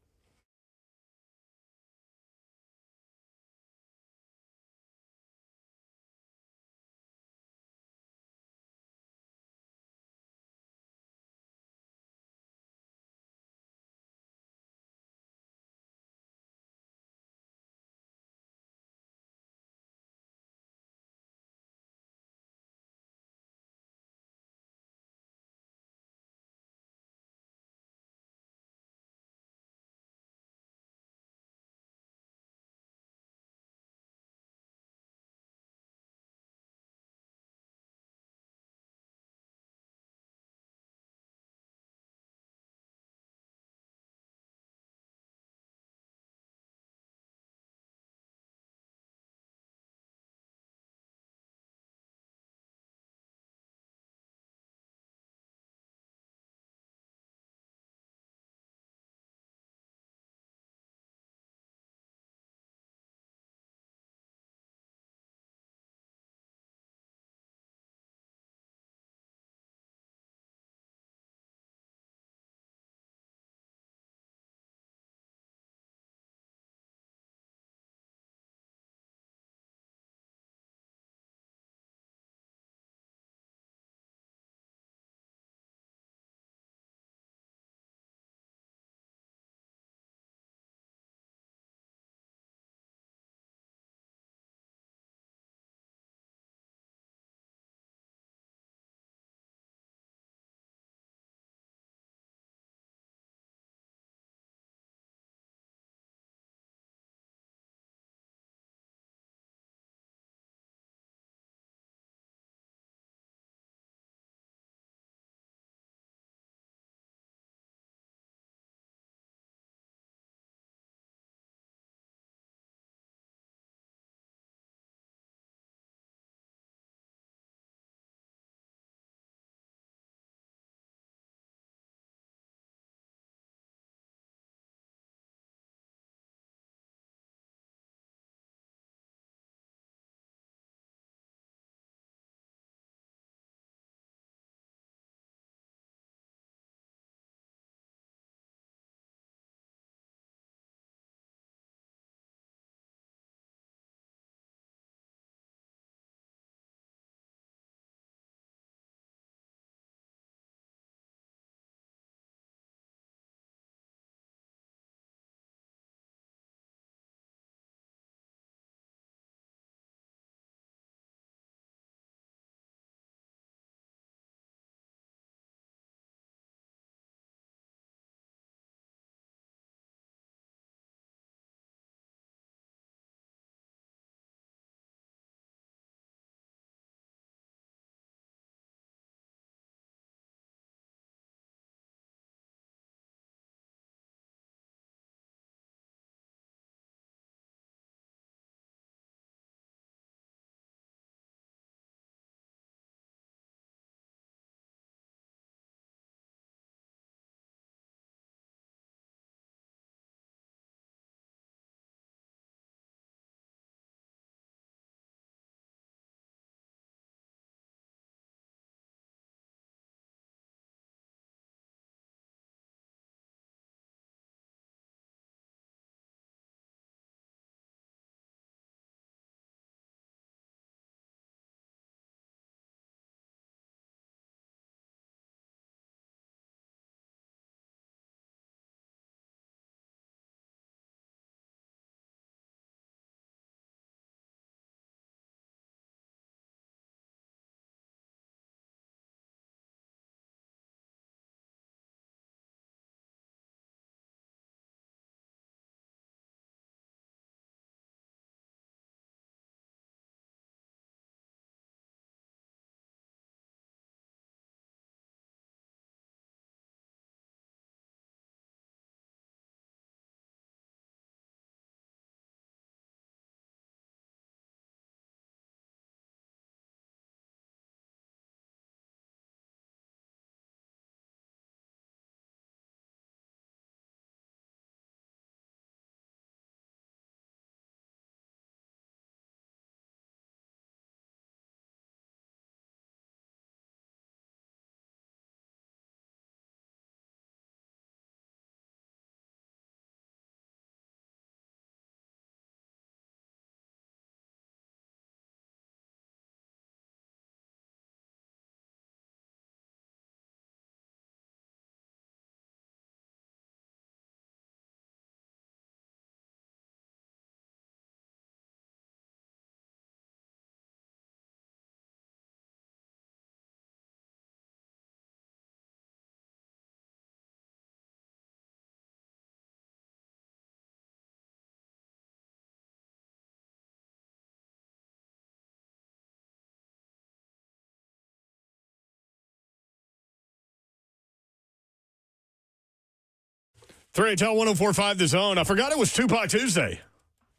B: 3HL 1045 The Zone. I forgot it was Tupac Tuesday.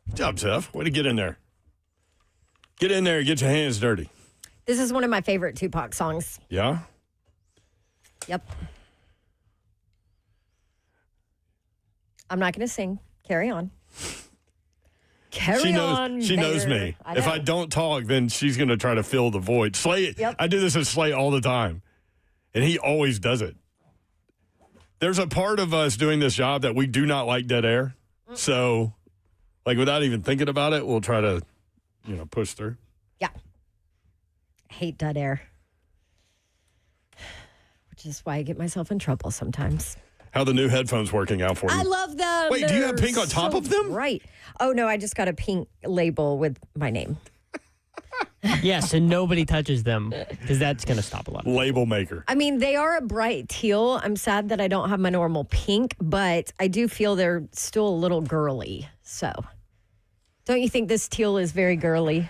B: Good job, Zeph. Way to get in there. Get in there and get your hands dirty.
C: This is one of my favorite Tupac songs.
B: Yeah?
C: Yep. I'm not going to sing. Carry on. Carry on.
B: She knows me. If I don't talk, then she's going to try to fill the void. Slay, I do this with Slay all the time, and he always does it. There's a part of us doing this job that we do not like dead air. So, like, without even thinking about it, we'll try to, push through.
C: Yeah. I hate dead air. Which is why I get myself in trouble sometimes.
B: How the new headphones working out for you?
C: I love them.
B: Wait, do you have pink on top of them?
C: Right. Oh, no, I just got a pink label with my name.
E: Yes, and nobody touches them because that's going to stop a lot.
B: Label maker.
C: I mean, they are a bright teal. I'm sad that I don't have my normal pink, but I do feel they're still a little girly. So, don't you think this teal is very girly?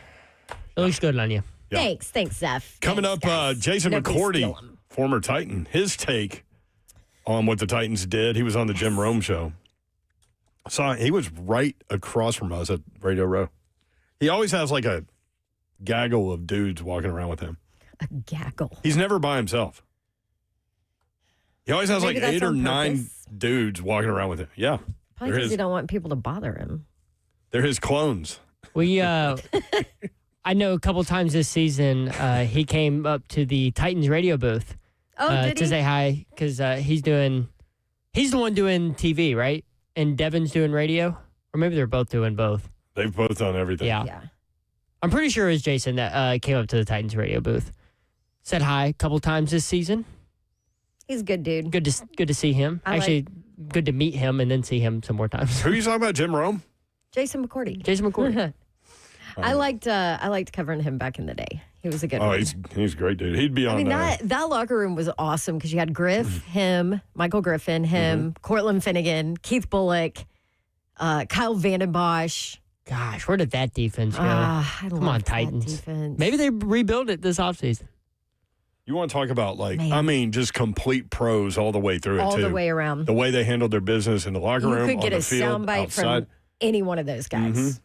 E: It looks good on you.
B: Yeah.
C: Thanks, Zeph.
B: Coming
C: Thanks,
B: up,
C: guys.
B: Jason
C: Nobody
B: McCourty,
C: steal 'em.
B: former Titan, his take on what the Titans did. He was on the Jim Rome show. He was right across from us at Radio Row. He always has like a gaggle of dudes walking around with him.
C: A gaggle.
B: He's never by himself. He always has
C: Maybe
B: like 8 or
C: on
B: 9
C: purpose.
B: dudes walking around with him. Yeah.
C: Probably because he don't want people to bother him.
B: They're his clones.
E: I know a couple times this season, he came up to the Titans radio booth to say hi because he's the one doing TV, right? And Devin's doing radio, or maybe they're both doing both.
B: They've both done everything.
E: Yeah. I'm pretty sure it was Jason that came up to the Titans radio booth, said hi a couple times this season.
C: He's a good dude.
E: Good to see him. Good to meet him and then see him some more times.
B: Who are you talking about, Jim Rome?
C: Jason McCourty.
E: Jason McCourty.
C: I liked covering him back in the day. He was a good one.
B: He's a great dude. He'd be on.
C: I mean, that locker room was awesome because you had Griff, him, Michael Griffin, him, Cortland Finnegan, Keith Bullock, Kyle Vandenbosch.
E: Gosh, where did that defense go? Come on, Titans.
C: Defense.
E: Maybe they rebuild it this offseason.
B: You want to talk about, just complete pros all the way through
C: all
B: it, too.
C: the way around.
B: The way they handled their business in the locker room,
C: You could get
B: on
C: a
B: the field,
C: soundbite
B: outside.
C: from any one of those guys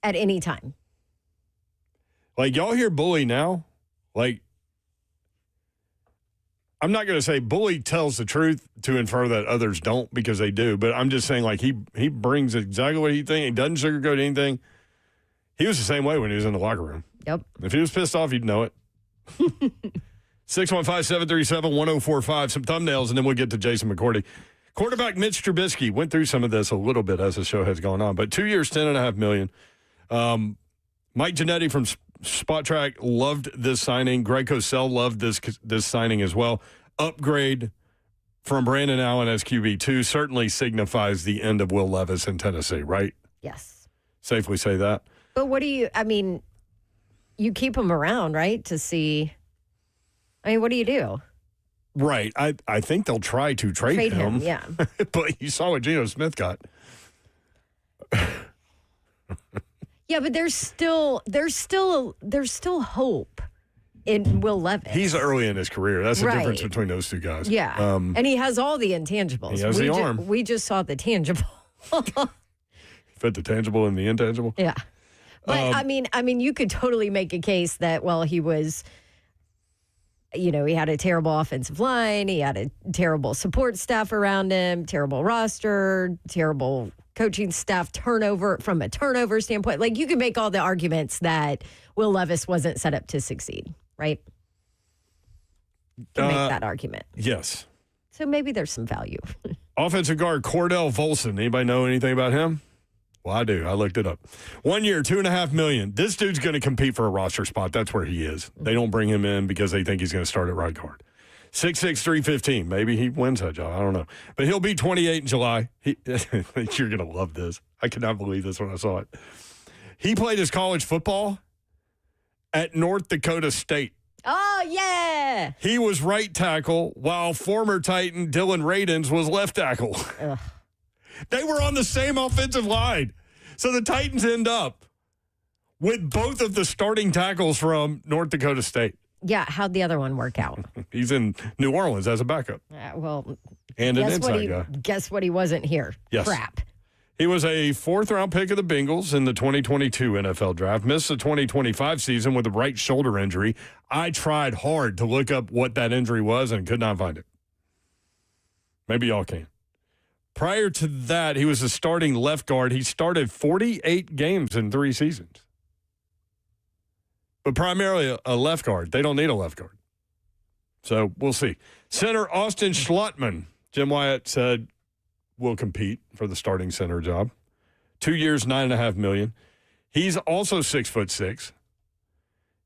C: at any time.
B: Like, y'all hear Bully now? Like, I'm not going to say Bully tells the truth to infer that others don't, because they do. But I'm just saying, like, he brings exactly what he thinks. He doesn't sugarcoat anything. He was the same way when he was in the locker room.
C: Yep.
B: If he was pissed off, you'd know it. 615-737-1045. Some thumbnails, and then we'll get to Jason McCourty. Quarterback Mitch Trubisky went through some of this a little bit as the show has gone on, but 2 years, $10.5 million. Mike Giannetti from Spot Track loved this signing. Greg Cosell loved this signing as well. Upgrade from Brandon Allen as QB2 certainly signifies the end of Will Levis in Tennessee, right?
C: Yes.
B: Safely say that.
C: But you keep him around, right, to see. I mean, what do you do?
B: Right. I think they'll try to trade him.
C: Yeah.
B: But you saw what Geno Smith got.
C: Yeah, but there's still hope in Will Levis.
B: He's early in his career. That's the
C: Right.
B: difference between those two guys.
C: Yeah. And he has all the intangibles.
B: He has the arm.
C: We just saw the tangible.
B: Fit the tangible and the intangible.
C: Yeah. But I mean, you could totally make a case that, he was, he had a terrible offensive line. He had a terrible support staff around him, terrible roster, terrible coaching staff from a turnover standpoint. Like, you could make all the arguments that Will Levis wasn't set up to succeed, right? You can make that argument.
B: Yes.
C: So maybe there's some value.
B: Offensive guard Cordell Volson. Anybody know anything about him? Well, I do. I looked it up. 1 year, $2.5 million. This dude's going to compete for a roster spot. That's where he is. They don't bring him in because they think he's going to start at right guard. 6'6", 315. Maybe he wins that job. I don't know. But he'll be 28 in July. You're going to love this. I could not believe this when I saw it. He played his college football at North Dakota State.
C: Oh, yeah.
B: He was right tackle, while former Titan Dylan Radins was left tackle.
C: Ugh.
B: They were on the same offensive line. So the Titans end up with both of the starting tackles from North Dakota State.
C: Yeah, how'd the other one work out?
B: He's in New Orleans as a backup. and an inside guy.
C: Guess what he wasn't here?
B: Yes.
C: Crap.
B: He was a 4th-round pick of the Bengals in the 2022 NFL Draft. Missed the 2025 season with a right shoulder injury. I tried hard to look up what that injury was and could not find it. Maybe y'all can. Prior to that, he was a starting left guard. He started 48 games in 3 seasons. But primarily a left guard. They don't need a left guard. So we'll see. Center Austin Schlottman, Jim Wyatt said, will compete for the starting center job. 2 years, $9.5 million. He's also 6'6".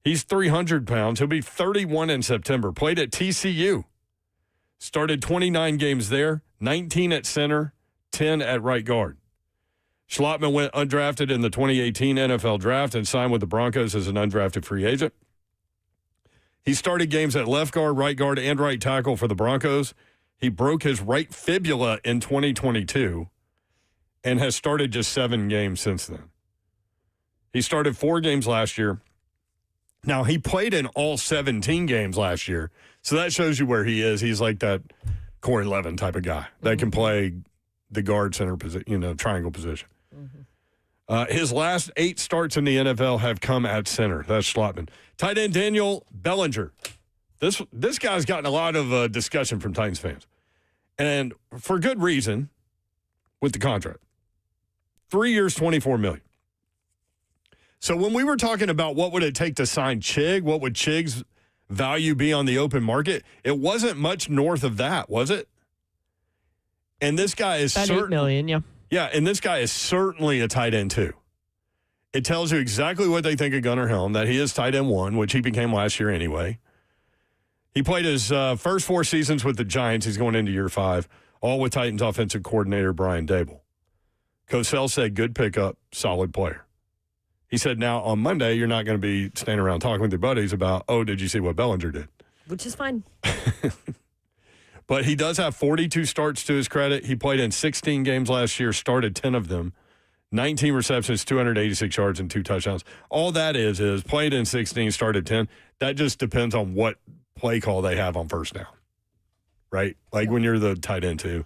B: He's 300 pounds. He'll be 31 in September. Played at TCU. Started 29 games there, 19 at center, 10 at right guard. Schlottman went undrafted in the 2018 NFL Draft and signed with the Broncos as an undrafted free agent. He started games at left guard, right guard, and right tackle for the Broncos. He broke his right fibula in 2022 and has started just 7 games since then. He started 4 games last year. Now, he played in all 17 games last year, so that shows you where he is. He's like that Corey Levin type of guy that can play the guard center position, triangle position. His last 8 starts in the NFL have come at center. That's Schlottman. Tight end Daniel Bellinger. This guy's gotten a lot of discussion from Titans fans, and for good reason with the contract. 3 years, $24 million. So when we were talking about what would it take to sign Chig, what would Chig's value be on the open market, it wasn't much north of that, was it? And this guy is
E: about $8 million, yeah.
B: Yeah, and this guy is certainly a tight end too. It tells you exactly what they think of Gunnar Helm, that he is tight end 1, which he became last year anyway. He played his first 4 seasons with the Giants. He's going into year 5, all with Titans offensive coordinator Brian Dable. Cosell said, good pickup, solid player. He said, now on Monday, you're not going to be standing around talking with your buddies about, oh, did you see what Bellinger did?
C: Which is fine.
B: But he does have 42 starts to his credit. He played in 16 games last year, started 10 of them, 19 receptions, 286 yards, and 2 touchdowns. All that is played in 16, started 10. That just depends on what play call they have on first down, right? Like when you're the tight end too,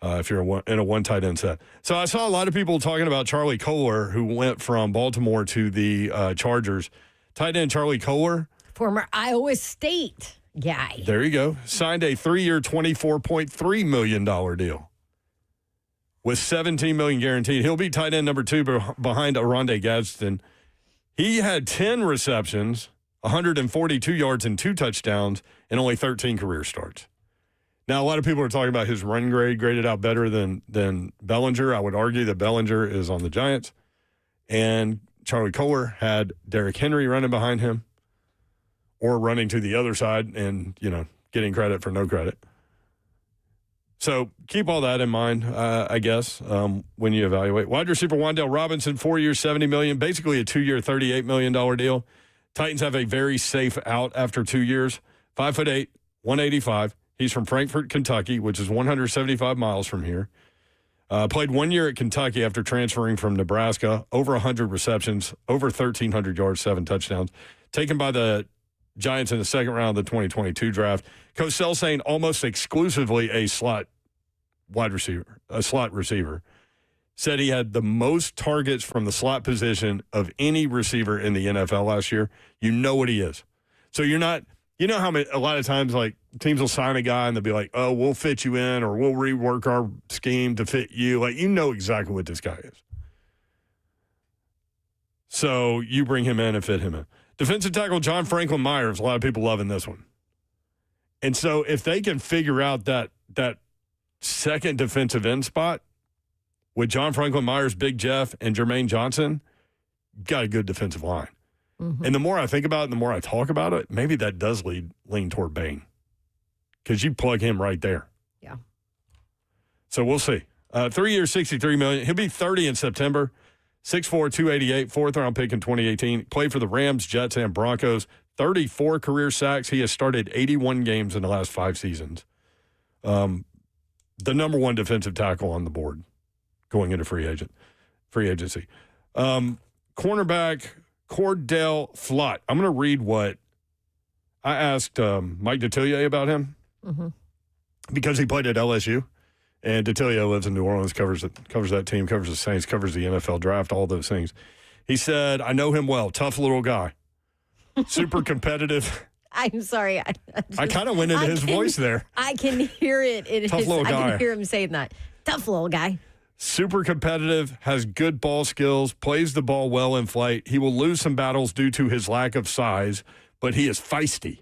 B: if you're in a 1 tight end set. So I saw a lot of people talking about Charlie Kolar, who went from Baltimore to the Chargers. Tight end Charlie Kolar.
C: Former Iowa State guy.
B: There you go. Signed a 3-year, $24.3 million deal with $17 million guaranteed. He'll be tight end number 2 behind Oronde Gadsden. He had 10 receptions, 142 yards, and 2 touchdowns, and only 13 career starts. Now, a lot of people are talking about his run grade graded out better than Bellinger. I would argue that Bellinger is on the Giants. And Charlie Kolar had Derrick Henry running behind him or running to the other side and, getting credit for no credit. So keep all that in mind, I guess, when you evaluate. Wide receiver Wan'Dale Robinson, 4 years, $70 million, basically a 2-year, $38 million deal. Titans have a very safe out after 2 years. 5'8", 185. He's from Frankfort, Kentucky, which is 175 miles from here. Played 1 year at Kentucky after transferring from Nebraska. Over 100 receptions, over 1,300 yards, 7 touchdowns. Taken by the Giants in the second round of the 2022 draft. Cosell saying almost exclusively a slot receiver. Said he had the most targets from the slot position of any receiver in the NFL last year. You know what he is. So you're not, how a lot of times like teams will sign a guy and they'll be like, oh, we'll fit you in or we'll rework our scheme to fit you. Like, you know exactly what this guy is. So you bring him in and fit him in. Defensive tackle John Franklin Myers, a lot of people loving this one. And so if they can figure out that second defensive end spot with John Franklin Myers, Big Jeff, and Jermaine Johnson, got a good defensive line. Mm-hmm. And the more I think about it, the more I talk about it, maybe that does lean toward Bain. Because you plug him right there.
C: Yeah.
B: So we'll see. 3 years, $63 million. He'll be 30 in September. 6'4", 288, 4th-round pick in 2018. Played for the Rams, Jets, and Broncos. 34 career sacks. He has started 81 games in the last 5 seasons. The number 1 defensive tackle on the board going into free agency. Cornerback Cordell Flott. I'm going to read what I asked Mike Detillier about him. Mm-hmm. because he played at LSU. And Detilio lives in New Orleans, covers that team, covers the Saints, covers the NFL draft, all those things. He said, I know him well. Tough little guy. Super competitive.
C: I'm sorry.
B: I kind of went into his voice there.
C: I can hear it.
B: Tough little guy.
C: I can hear him saying that. Tough little guy.
B: Super competitive, has good ball skills, plays the ball well in flight. He will lose some battles due to his lack of size, but he is feisty.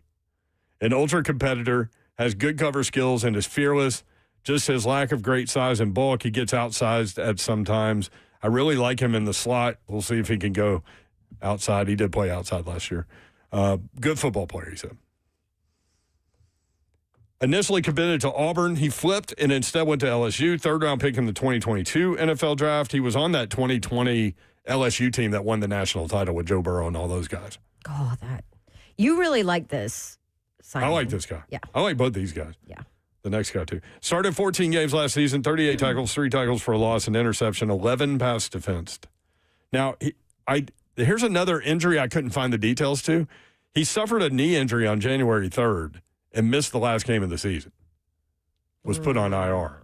B: An ultra competitor, has good cover skills, and is fearless. Just his lack of great size and bulk, he gets outsized at some times. I really like him in the slot. We'll see if he can go outside. He did play outside last year. Good football player, he said. Initially committed to Auburn, he flipped and instead went to LSU. Third-round pick in the 2022 NFL draft. He was on that 2020 LSU team that won the national title with Joe Burrow and all those guys.
C: Oh, you really like this signing.
B: I like this guy.
C: Yeah.
B: I like both these guys.
C: Yeah.
B: The next guy, too. Started 14 games last season, 38 tackles, 3 tackles for a loss, an interception, 11 pass defensed. Now, here's another injury I couldn't find the details to. He suffered a knee injury on January 3rd and missed the last game of the season. Was put on IR.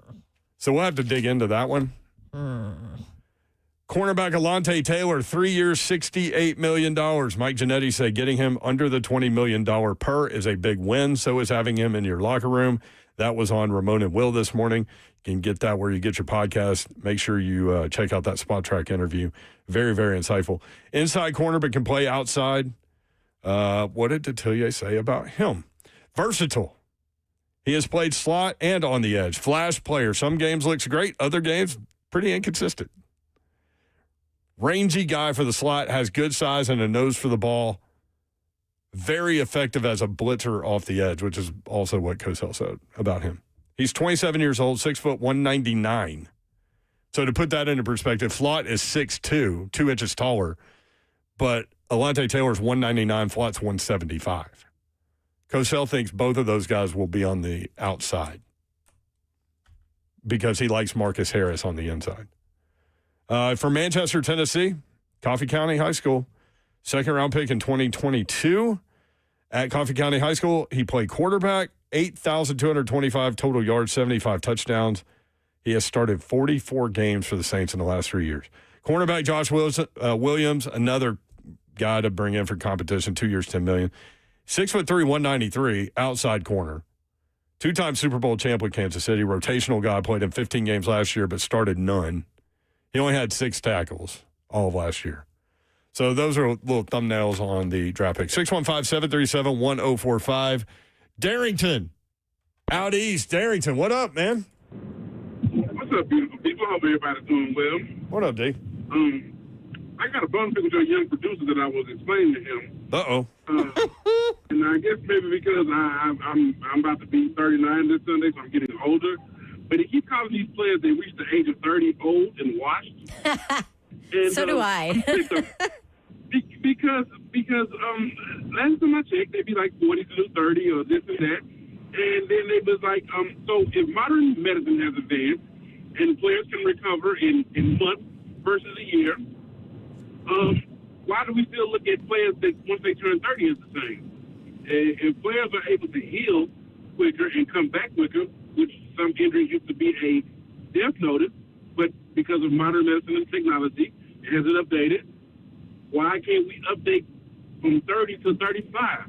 B: So we'll have to dig into that one. Cornerback Alontae Taylor, 3 years, $68 million. Mike Ginnetti said getting him under the $20 million per is a big win. So is having him in your locker room. That was on Ramon and Will this morning. You can get that where you get your podcast. Make sure you check out that Spot Track interview. Very, very insightful. Inside corner, but can play outside. What did Detillier say about him? Versatile. He has played slot and on the edge. Flash player. Some games looks great. Other games, pretty inconsistent. Rangy guy for the slot. Has good size and a nose for the ball. Very effective as a blitzer off the edge, which is also what Cosell said about him. He's 27 years old, 6 foot, 199. So to put that into perspective, Flott is 6'2", 2 inches taller, but Alontae Taylor's 199, Flott's 175. Cosell thinks both of those guys will be on the outside because he likes Marcus Harris on the inside. For Manchester, Tennessee, Coffee County High School, second-round pick in 2022. At Coffee County High School, he played quarterback, 8,225 total yards, 75 touchdowns. He has started 44 games for the Saints in the last 3 years. Cornerback Josh Williams, another guy to bring in for competition, 2 years, $10 million. 6'3", 193, outside corner. 2-time Super Bowl champ with Kansas City. Rotational guy, played in 15 games last year, but started none. He only had 6 tackles all of last year. So those are little thumbnails on the draft pick. 615-737-1045. Darrington, out east. Darrington, what up, man?
O: What's up, beautiful people? Hope everybody's doing well.
B: What up, D?
O: I got a bone pick with your young producer that I was explaining to him.
B: Uh-oh.
O: And I guess maybe because I'm about to be 39 this Sunday, so I'm getting older. But he keeps calling these players they reach the age of 30 old and washed. And,
C: so do I.
O: because last time I checked, they'd be like 40 to 30 or this and that. And then they was like, so if modern medicine has advanced and players can recover in months versus a year, why do we still look at players that once they turn 30 is the same? If players are able to heal quicker and come back quicker, which some injuries used to be a death notice, but because of modern medicine and technology, it hasn't updated. Why can't we update from 30 to 35?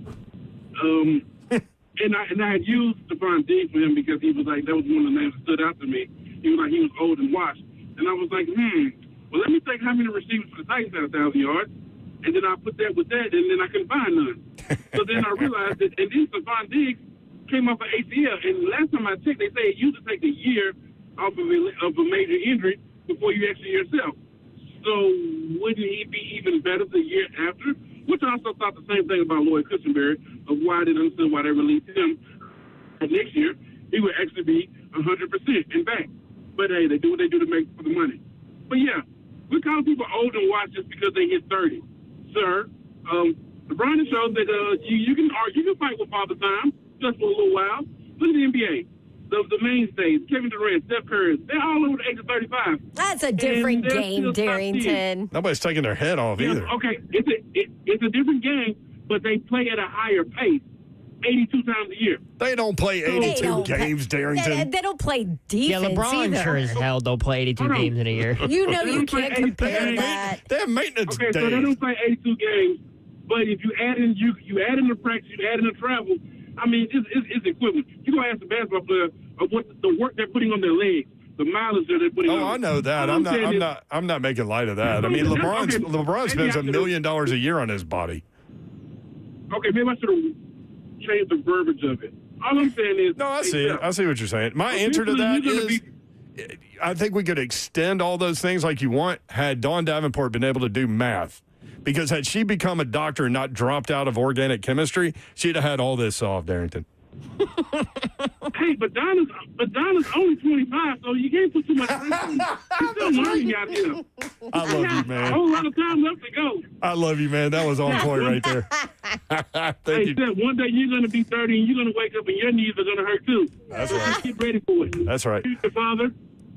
O: And I had used Stephon Diggs for him because he was like, that was one of the names that stood out to me. He was like, he was old and washed. And I was like, well, let me think how many receivers for the Titans had 1,000 yards. And then I put that with that, and then I couldn't find none. So then I realized that, and then Stephon Diggs came off an ACL. And last time I checked, they say it used to take a year off of a major injury before you actually yourself. So wouldn't he be even better the year after? Which I also thought the same thing about Lloyd Cushenberry, of why I didn't understand why they released him. And next year, he would actually be 100% and back. But hey, they do what they do to make for the money. But yeah, we call people old and washed just because they hit 30. Sir, LeBron has shown that you can fight with Father Time just for a little while. Look at the NBA. The mainstays, Kevin Durant, Steph Curry, they're all over the age of 35.
C: That's a different game, Darrington.
B: Nobody's taking their head off either.
O: Okay, it's a different game, but they play at a higher pace. 82 times a year.
B: They don't play 82 games, Darrington.
C: They don't play defense
E: LeBron
C: either.
E: sure as hell don't play 82 games in a year.
C: You know you can't compare that.
B: They have maintenance
O: Okay,
B: days.
O: so they don't play 82 games, but if you add in you add in the practice, you add in the travel, I mean, it's equivalent. You go ask the basketball player of what the work they're putting on their legs, the mileage that they're putting on.
B: Oh, I know that. I'm not making light of that. I mean, LeBron spends $1 million a year on his body.
O: Okay, maybe I should have changed the verbiage of it. All I'm saying is...
B: No, I see it. I see what you're saying. My answer to that is I think we could extend all those things like you want had Dawn Davenport been able to do math. Because had she become a doctor and not dropped out of organic chemistry, she'd have had all this solved, Darrington.
O: Hey, but Donna's only 25, so you can't put too much pressure on her. She's still learning out here.
B: I love you, man.
O: A whole lot of time left to go.
B: I love you, man. That was on point right there. Thank you.
O: Steph, one day you're going to be 30 and you're going to wake up and your knees are going to hurt too.
B: That's right.
O: Just get ready for it.
B: That's right.
O: Your father.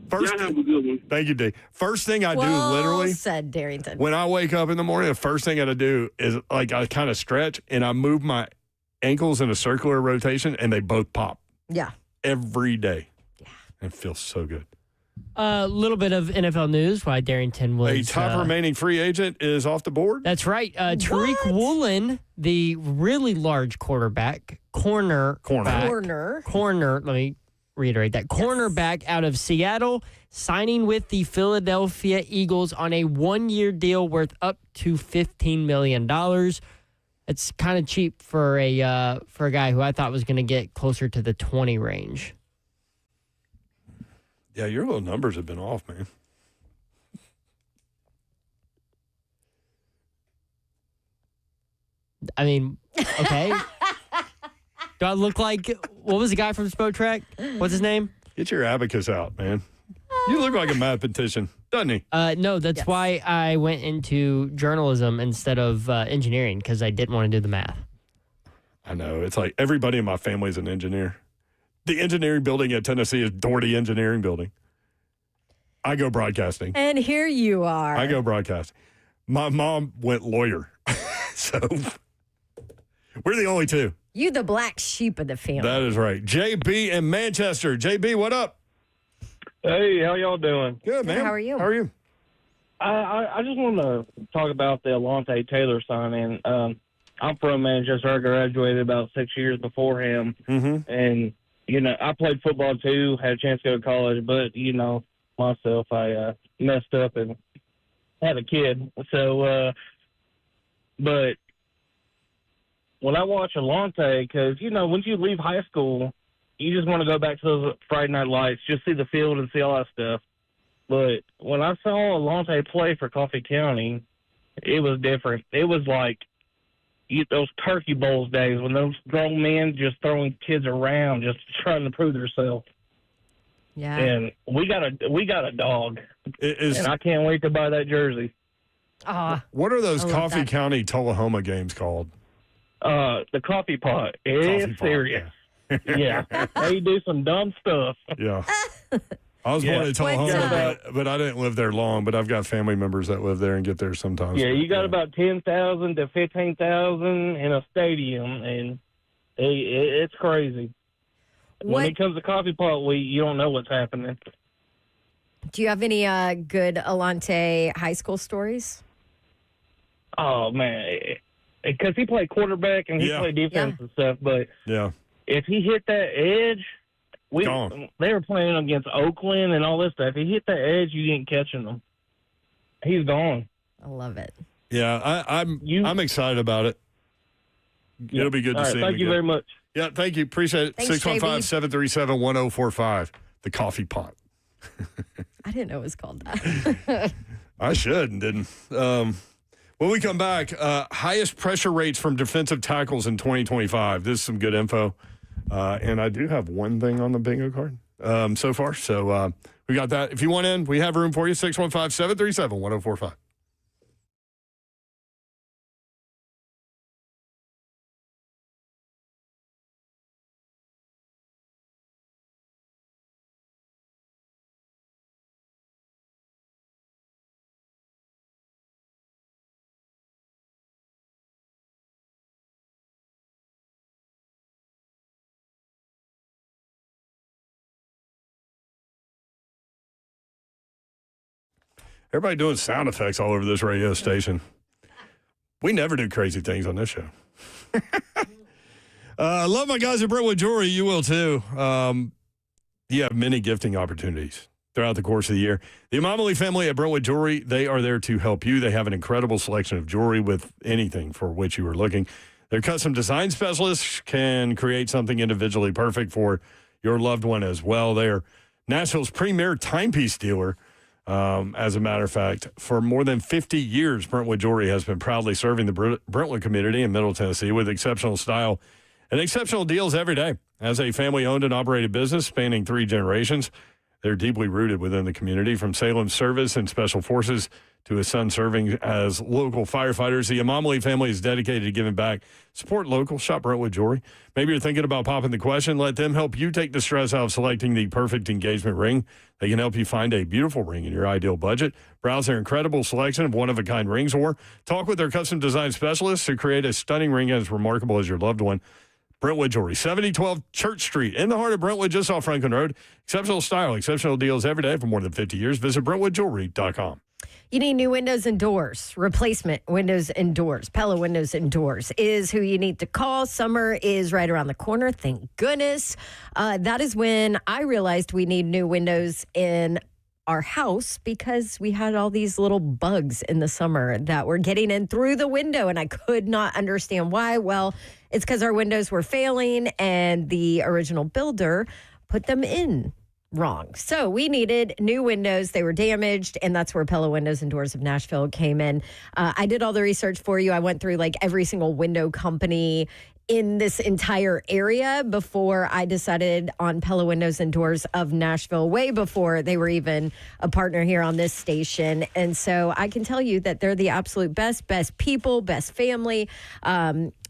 B: First,
O: have a good one.
B: Thank you, D. First thing I do, literally,
C: said Darrington.
B: When I wake up in the morning, the first thing I do is I kind of stretch and I move my ankles in a circular rotation, and they both pop.
C: Yeah.
B: Every day. Yeah. It feels so good.
E: A little bit of NFL news while Darrington was...
B: A top remaining free agent is off the board?
E: That's right. Tariq Woolen, the really large quarterback, corner. Let me reiterate that. Cornerback out of Seattle, signing with the Philadelphia Eagles on a one-year deal worth up to $15 million. It's kind of cheap for a guy who I thought was going to get closer to the 20 range.
B: Yeah, your little numbers have been off, man.
E: I mean, okay. Do I look like, what was the guy from Spotrac? What's his name?
B: Get your abacus out, man. You look like a mathematician, doesn't he?
E: No, that's why I went into journalism instead of engineering, because I didn't want to do the math.
B: I know. It's like everybody in my family is an engineer. The engineering building at Tennessee is Doherty Engineering Building. I go broadcasting.
C: And here you are.
B: I go broadcasting. My mom went lawyer. So we're the only two.
C: You the black sheep of the family.
B: That is right. JB in Manchester. JB, what up?
P: Hey, how y'all doing?
B: Good, man.
C: How are you?
B: How are you?
P: I just want to talk about the Alontae Taylor signing. I'm from Manchester. I graduated about 6 years before him.
B: Mm-hmm.
P: And, I played football too, had a chance to go to college, but, myself, I messed up and had a kid. So, but when I watch Alontae, because, when you leave high school, you just want to go back to those Friday night lights, just see the field and see all that stuff. But when I saw Alontae play for Coffee County, it was different. It was like those Turkey Bowls days when those grown men just throwing kids around, just trying to prove themselves.
C: Yeah.
P: And we got a dog, and I can't wait to buy that jersey.
B: What are those Coffee County Tullahoma games called?
P: The Coffee Pot. It's serious. Yeah. They do some dumb stuff.
B: Yeah. I was born in Tullahoma, but I didn't live there long, but I've got family members that live there and get there sometimes.
P: Yeah, you got about 10,000 to 15,000 in a stadium, and it's crazy. When it comes to Coffee Pot, you don't know what's happening.
C: Do you have any good Alontae high school stories?
P: Oh, man. Because he played quarterback and he played defense and stuff, but if he hit that edge, they were playing against Oakland and all this stuff. If he hit that edge, you ain't catching him. He's gone.
C: I love it.
B: Yeah, I'm excited about it. It'll be good to see him
P: Thank you
B: again.
P: very much.
B: Yeah, thank you. Appreciate it. 615-737-1045. The Coffee Pot.
C: I didn't know it was called that.
B: I should and didn't. When we come back, highest pressure rates from defensive tackles in 2025. This is some good info. And I do have one thing on the bingo card so far. So we got that. If you want in, we have room for you. 615-737-1045. Everybody doing sound effects all over this radio station. We never do crazy things on this show. I love my guys at Brentwood Jewelry. You will too. You have many gifting opportunities throughout the course of the year. The Imamali family at Brentwood Jewelry, they are there to help you. They have an incredible selection of jewelry with anything for which you are looking. Their custom design specialists can create something individually perfect for your loved one as well. They are Nashville's premier timepiece dealer. As a matter of fact, for more than 50 years, Brentwood Jewelry has been proudly serving the Brentwood community in Middle Tennessee with exceptional style and exceptional deals every day. As a family-owned and operated business spanning 3 generations, they're deeply rooted within the community. From Salem's service and special forces to his son serving as local firefighters, the Imamali family is dedicated to giving back. Support local. Shop Brentwood Jewelry. Maybe you're thinking about popping the question. Let them help you take the stress out of selecting the perfect engagement ring. They can help you find a beautiful ring in your ideal budget. Browse their incredible selection of one-of-a-kind rings or talk with their custom design specialists to create a stunning ring as remarkable as your loved one. Brentwood Jewelry, 7012 Church Street, in the heart of Brentwood, just off Franklin Road. Exceptional style, exceptional deals every day for more than 50 years. Visit BrentwoodJewelry.com.
C: You need new windows and doors, replacement windows and doors. Pella Windows and Doors is who you need to call. Summer is right around the corner, thank goodness. That is when I realized we need new windows in our house because we had all these little bugs in the summer that were getting in through the window, and I could not understand why. Well, it's because our windows were failing and the original builder put them in wrong. So we needed new windows. They were damaged, and that's where Pella Windows and Doors of Nashville came in. I did all the research for you. I went through like every single window company in this entire area before I decided on Pella Windows and Doors of Nashville, way before they were even a partner here on this station. And so I can tell you that they're the absolute best people, best family,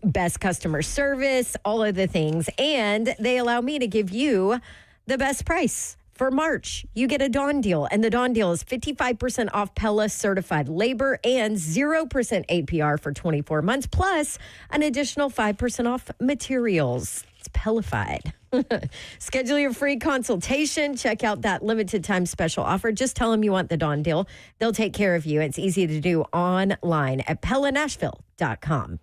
C: best customer service, all of the things. And they allow me to give you the best price. For March, you get a Dawn deal, and the Dawn deal is 55% off Pella certified labor and 0% APR for 24 months, plus an additional 5% off materials. It's Pellified. Schedule your free consultation. Check out that limited time special offer. Just tell them you want the Dawn deal. They'll take care of you. It's easy to do online at PellaNashville.com.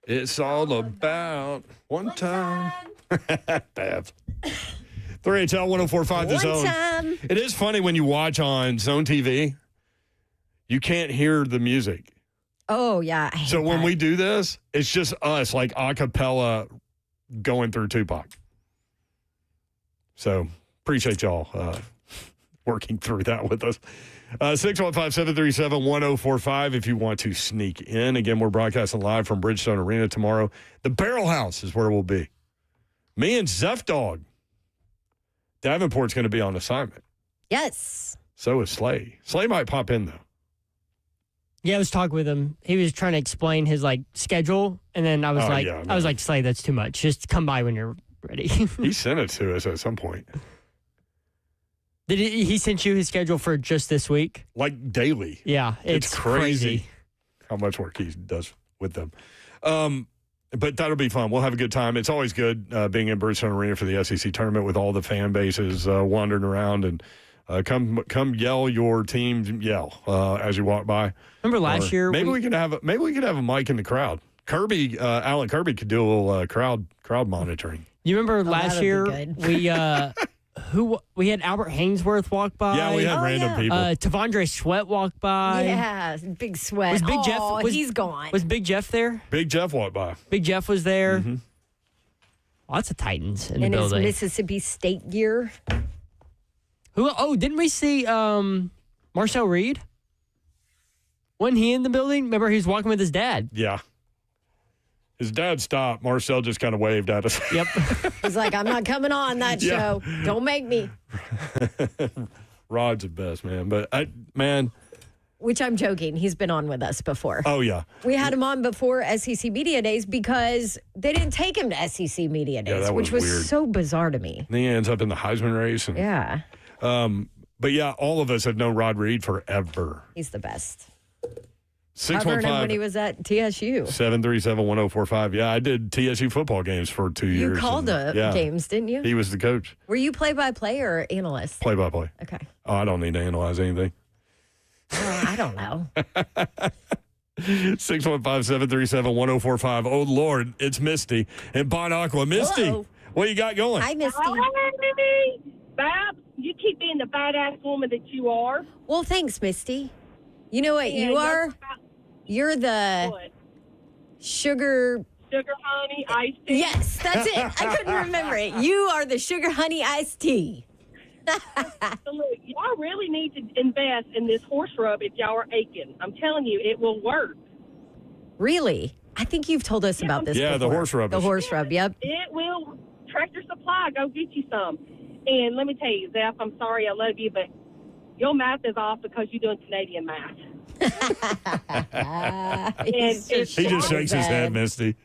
B: It's all about one time. Bev. 3HL 1045 The Zone.
C: Time.
B: It is funny when you watch on Zone TV, you can't hear the music.
C: Oh, yeah. I hate
B: So when
C: that.
B: we do this, it's just us, like a cappella going through Tupac. So appreciate y'all working through that with us. 615-737-1045 if you want to sneak in. Again, we're broadcasting live from Bridgestone Arena tomorrow. The Barrel House is where we'll be. Me and Zeph Dog. Davenport's going to be on assignment.
C: Yes.
B: So is Slay. Slay might pop in, though.
E: Yeah, I was talking with him. He was trying to explain his schedule, and then I was I was like, Slay, that's too much. Just come by when you're ready.
B: He sent it to us at some point.
E: Did he sent you his schedule for just this week?
B: Like daily.
E: Yeah, it's crazy
B: how much work he does with them. But that'll be fun. We'll have a good time. It's always good being in Bridgestone Arena for the SEC tournament with all the fan bases wandering around, and come yell your team as you walk by.
E: Remember last year?
B: Maybe we could have a mic in the crowd. Alan Kirby could do a little crowd monitoring.
E: You remember last year we had Albert Hainsworth walk by.
B: Yeah, we had random people.
E: Tavondre Sweat walked by.
C: Yeah, Big Sweat.
E: Was Big Jeff?
C: He's gone.
E: Was Big Jeff there?
B: Big Jeff walked by.
E: Big Jeff was there.
B: Mm-hmm.
E: Lots of Titans in the
C: his
E: building.
C: Mississippi State gear.
E: Who? Oh, didn't we see Marcel Reed? Wasn't he in the building? Remember, he was walking with his dad.
B: Yeah. His dad stopped. Marcel just kind of waved at us.
E: Yep.
C: He's like, I'm not coming on that show. Don't make me.
B: Rod's the best, man. But,
C: Which I'm joking. He's been on with us before.
B: Oh, yeah.
C: We had him on before SEC Media Days because they didn't take him to SEC Media Days, which was
B: weird.
C: so bizarre to me.
B: And he ends up in the Heisman race. And,
C: yeah.
B: But, yeah, all of us have known Rod Reed forever.
C: He's the best.
B: 615
C: Covering him when he was at TSU.
B: 737-1045. Yeah, I did TSU football games for 2 years.
C: You called the games, didn't you?
B: He was the coach.
C: Were you play-by-play or analyst?
B: Play-by-play.
C: Okay.
B: Oh, I don't need to analyze anything.
C: I don't know.
B: 615-737-1045. Oh, Lord, it's Misty in Bon Aqua. Misty,
C: Hello.
B: what you got going?
C: Hi, Misty.
Q: Hi, Babs, you keep being the badass woman that you are.
C: Well, thanks, Misty. You know what you are? You're the sugar
Q: honey iced tea.
C: Yes, that's it. I couldn't remember it. You are the sugar honey iced tea.
Q: Absolutely. Y'all really need to invest in this horse rub if y'all are aching. I'm telling you, it will work.
C: Really? I think you've told us about this before.
B: The horse rub.
C: The horse rub, yep.
Q: It will. Tractor Supply, go get you some. And let me tell you, Zeph, I'm sorry, I love you, but your math is off because you're doing Canadian math.
B: He just shakes his head, Misty.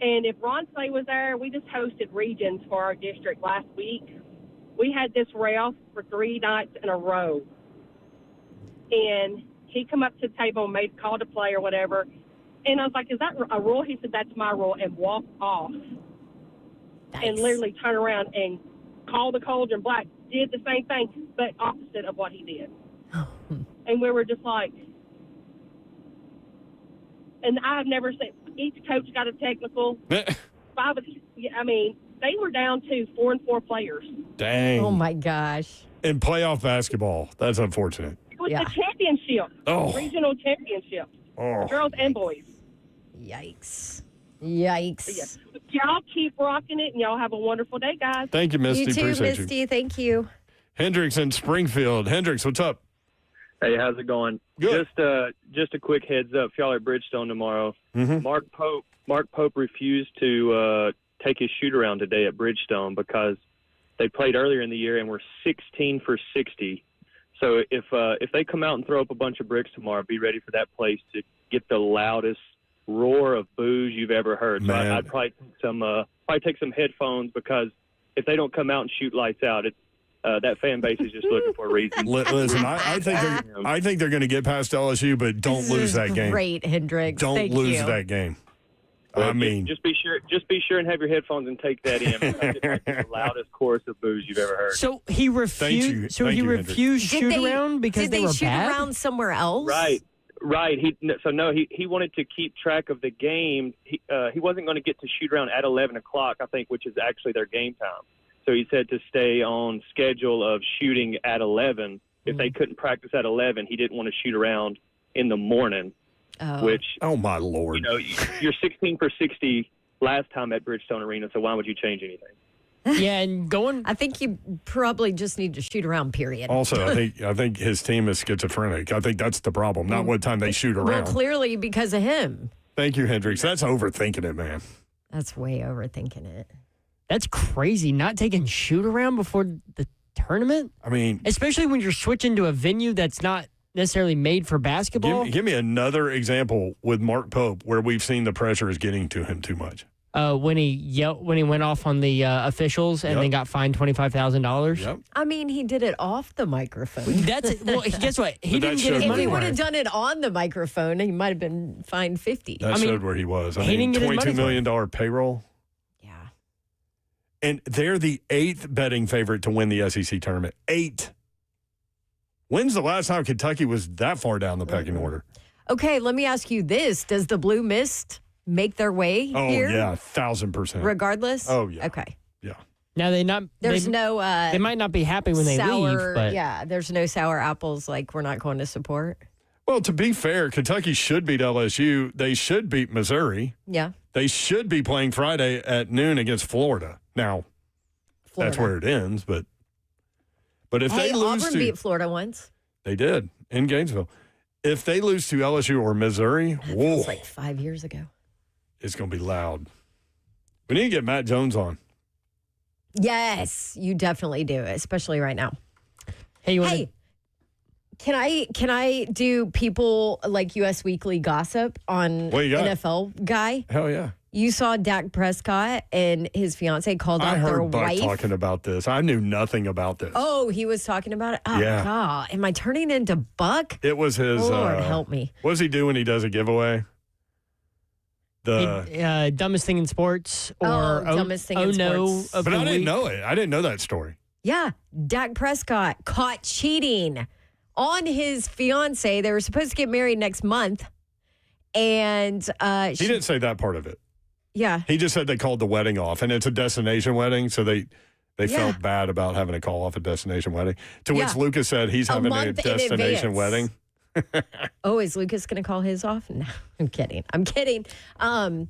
Q: And if Ron Slay was there, we just hosted regions for our district last week. We had this rail for 3 nights in a row. And he come up to the table and called a play or whatever. And I was like, is that a rule? He said, that's my rule, and walked off. Nice. And literally turned around and called the Cauldron Black, did the same thing, but opposite of what he did. And we were just like, and I've never seen, each coach got a technical. They were down to 4 and 4 players.
B: Dang.
C: Oh, my gosh.
B: In playoff basketball. That's unfortunate.
Q: It was the championship. Regional championship. Girls and boys.
C: Yikes. Yikes.
Q: Yeah. Y'all keep rocking it, and y'all have a wonderful day, guys.
B: Thank you, Misty.
C: You too,
B: Appreciate
C: Misty.
B: you.
C: Thank you.
B: Hendricks in Springfield. Hendricks, what's up?
R: Hey, how's it going?
B: Good.
R: Just a quick heads up. If y'all are at Bridgestone tomorrow,
B: Mm-hmm.
R: Mark Pope refused to take his shoot around today at Bridgestone because they played earlier in the year and were 16 for 60. So if they come out and throw up a bunch of bricks tomorrow, be ready for that place to get the loudest roar of boos you've ever heard. So I'd probably take some headphones, because if they don't come out and shoot lights out, that fan base is just looking for a reason.
B: Listen, I think they're going to get past LSU, but don't lose that game.
C: Great, Hendricks.
B: Don't lose that game.
R: Well, just be sure and have your headphones and take that in. Because it might be the loudest chorus of boos you've ever heard.
E: So he refused.
B: Thank you,
E: refused shoot around because
C: did
E: they were
C: shoot
E: bad?
C: around somewhere else?
R: Right. Right. He wanted to keep track of the game. He wasn't going to get to shoot around at 11 o'clock, I think, which is actually their game time. So he said to stay on schedule of shooting at 11. If they couldn't practice at 11, he didn't want to shoot around in the morning, which,
B: oh my Lord,
R: you're 16 for 60 last time at Bridgestone Arena, so why would you change anything?
E: Yeah, and
C: I think you probably just need to shoot around, period.
B: Also, I think his team is schizophrenic. I think that's the problem, not what time they shoot around.
C: Well, clearly because of him.
B: Thank you, Hendricks. That's overthinking it, man.
C: That's way overthinking it.
E: That's crazy, not taking shoot around before the tournament.
B: I mean,
E: especially when you're switching to a venue that's not necessarily made for basketball.
B: Give me another example with Mark Pope where we've seen the pressure is getting to him too much.
E: When he went off on the officials and then got fined $25,000.
B: Yep.
C: I mean, he did it off the microphone.
E: That's it. Well, guess what? He didn't get his money.
C: If he would have
E: worth.
C: done it on the microphone, he might have been fined $50.
B: That showed where he was. I mean, $22 million payroll.
C: Yeah.
B: And they're the 8th betting favorite to win the SEC tournament. 8. When's the last time Kentucky was that far down the pecking order?
C: Okay, let me ask you this. Does the Blue Mist make their way here?
B: Oh, yeah, 1,000%.
C: Regardless?
B: Oh, yeah.
C: Okay.
B: Yeah.
E: Now they might not be happy when they leave, but
C: there's no sour apples like we're not going to support.
B: Well, to be fair, Kentucky should beat LSU. They should beat Missouri.
C: Yeah.
B: They should be playing Friday at noon against Florida. Now, that's where it ends, but if they lose
C: Auburn beat Florida once.
B: They did in Gainesville. If they lose to LSU or Missouri, whoa.
C: It's like 5 years ago.
B: It's going to be loud. We need to get Matt Jones on.
C: Yes, you definitely do, especially right now.
E: Hey,
C: can I do people like US Weekly gossip on NFL guy?
B: Hell yeah.
C: You saw Dak Prescott and his fiance called out their wife.
B: I heard Buck talking about this. I knew nothing about this.
C: Oh, he was talking about it? Oh,
B: yeah.
C: God. Am I turning into Buck?
B: It was his.
C: Lord, help me.
B: What does he do when he does a giveaway?
E: The dumbest thing in sports or
C: dumbest thing in sports.
B: But I didn't know it. I didn't know that story.
C: Yeah. Dak Prescott caught cheating on his fiance. They were supposed to get married next month. And
B: he didn't say that part of it.
C: Yeah.
B: He just said they called the wedding off, and it's a destination wedding, so they felt bad about having to call off a destination wedding. To which Lucas said he's having a destination wedding.
C: Oh, is Lucas going to call his off? No, I'm kidding. But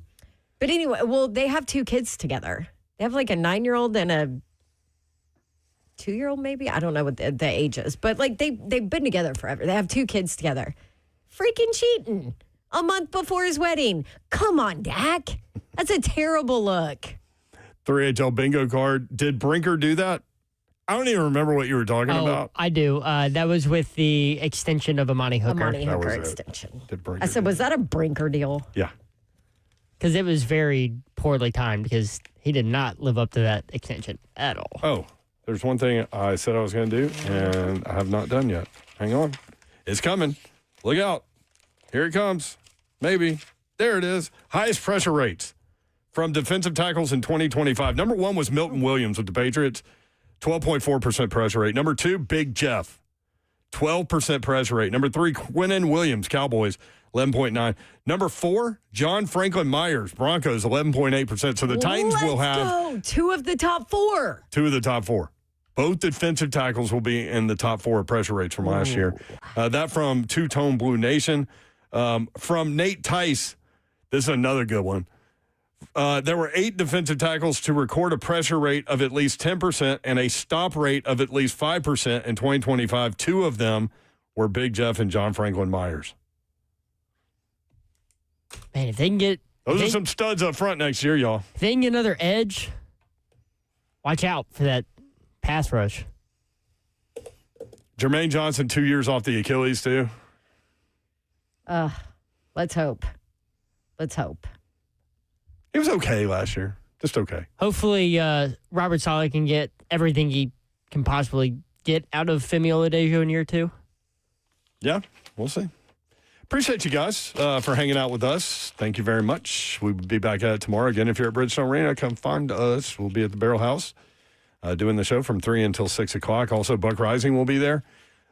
C: anyway, well, they have 2 kids together. They have like a 9-year-old and a 2-year-old, maybe. I don't know what the age is, but like they've been together forever. They have 2 kids together. Freaking cheating a month before his wedding. Come on, Dak. That's a terrible look.
B: 3HL bingo card. Did Brinker do that? I don't even remember what you were talking about.
E: I do. That was with the extension of Amani Hooker.
C: Amani Hooker extension. I said, was that a Brinker deal?
B: Yeah.
E: Because it was very poorly timed because he did not live up to that extension at all.
B: Oh, there's one thing I said I was going to do, and I have not done yet. Hang on. It's coming. Look out. Here it comes. Maybe. There it is. Highest pressure rates from defensive tackles in 2025. Number 1 was Milton Williams with the Patriots, 12.4% pressure rate. Number 2, Big Jeff, 12% pressure rate. Number 3, Quinnen Williams, Cowboys, 11.9. Number 4, John Franklin Myers, Broncos, 11.8%. So the Titans will have
C: 2 of the top 4.
B: 2 of the top 4. Both defensive tackles will be in the top 4 pressure rates from last year. That from Two-Tone Blue Nation. From Nate Tice, this is another good one. There were 8 defensive tackles to record a pressure rate of at least 10% and a stop rate of at least 5% in 2025. 2 of them were Big Jeff and John Franklin Myers.
E: Man, if they can get...
B: Those are some studs up front next year, y'all.
E: If they can get another edge, watch out for that pass rush.
B: Jermaine Johnson, 2 years off the Achilles, too.
C: Let's hope.
B: He was okay last year. Just okay.
E: Hopefully, Robert Saleh can get everything he can possibly get out of Femi Oladejo in year 2.
B: Yeah, we'll see. Appreciate you guys for hanging out with us. Thank you very much. We'll be back at it tomorrow. Again, if you're at Bridgestone Arena, come find us. We'll be at the Barrel House doing the show from 3 until 6 o'clock. Also, Buck Rising will be there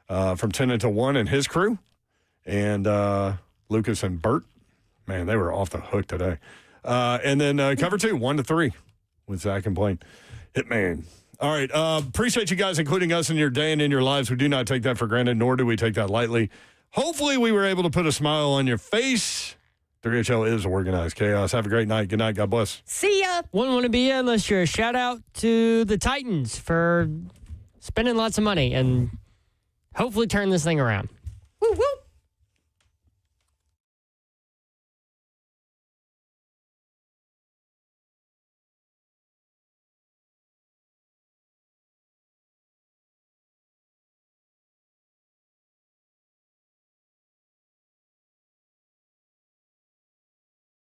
B: from 10 until 1 and his crew. and Lucas and Bert. Man, they were off the hook today. And then cover 2, 1-3 with Zach and Blaine. Hitman. All right. Appreciate you guys including us in your day and in your lives. We do not take that for granted, nor do we take that lightly. Hopefully we were able to put a smile on your face. 3HL is organized chaos. Have a great night. Good night. God bless.
C: See ya.
E: Wouldn't want to be unless you're a shout out to the Titans for spending lots of money and hopefully turn this thing around.
C: Woo woo.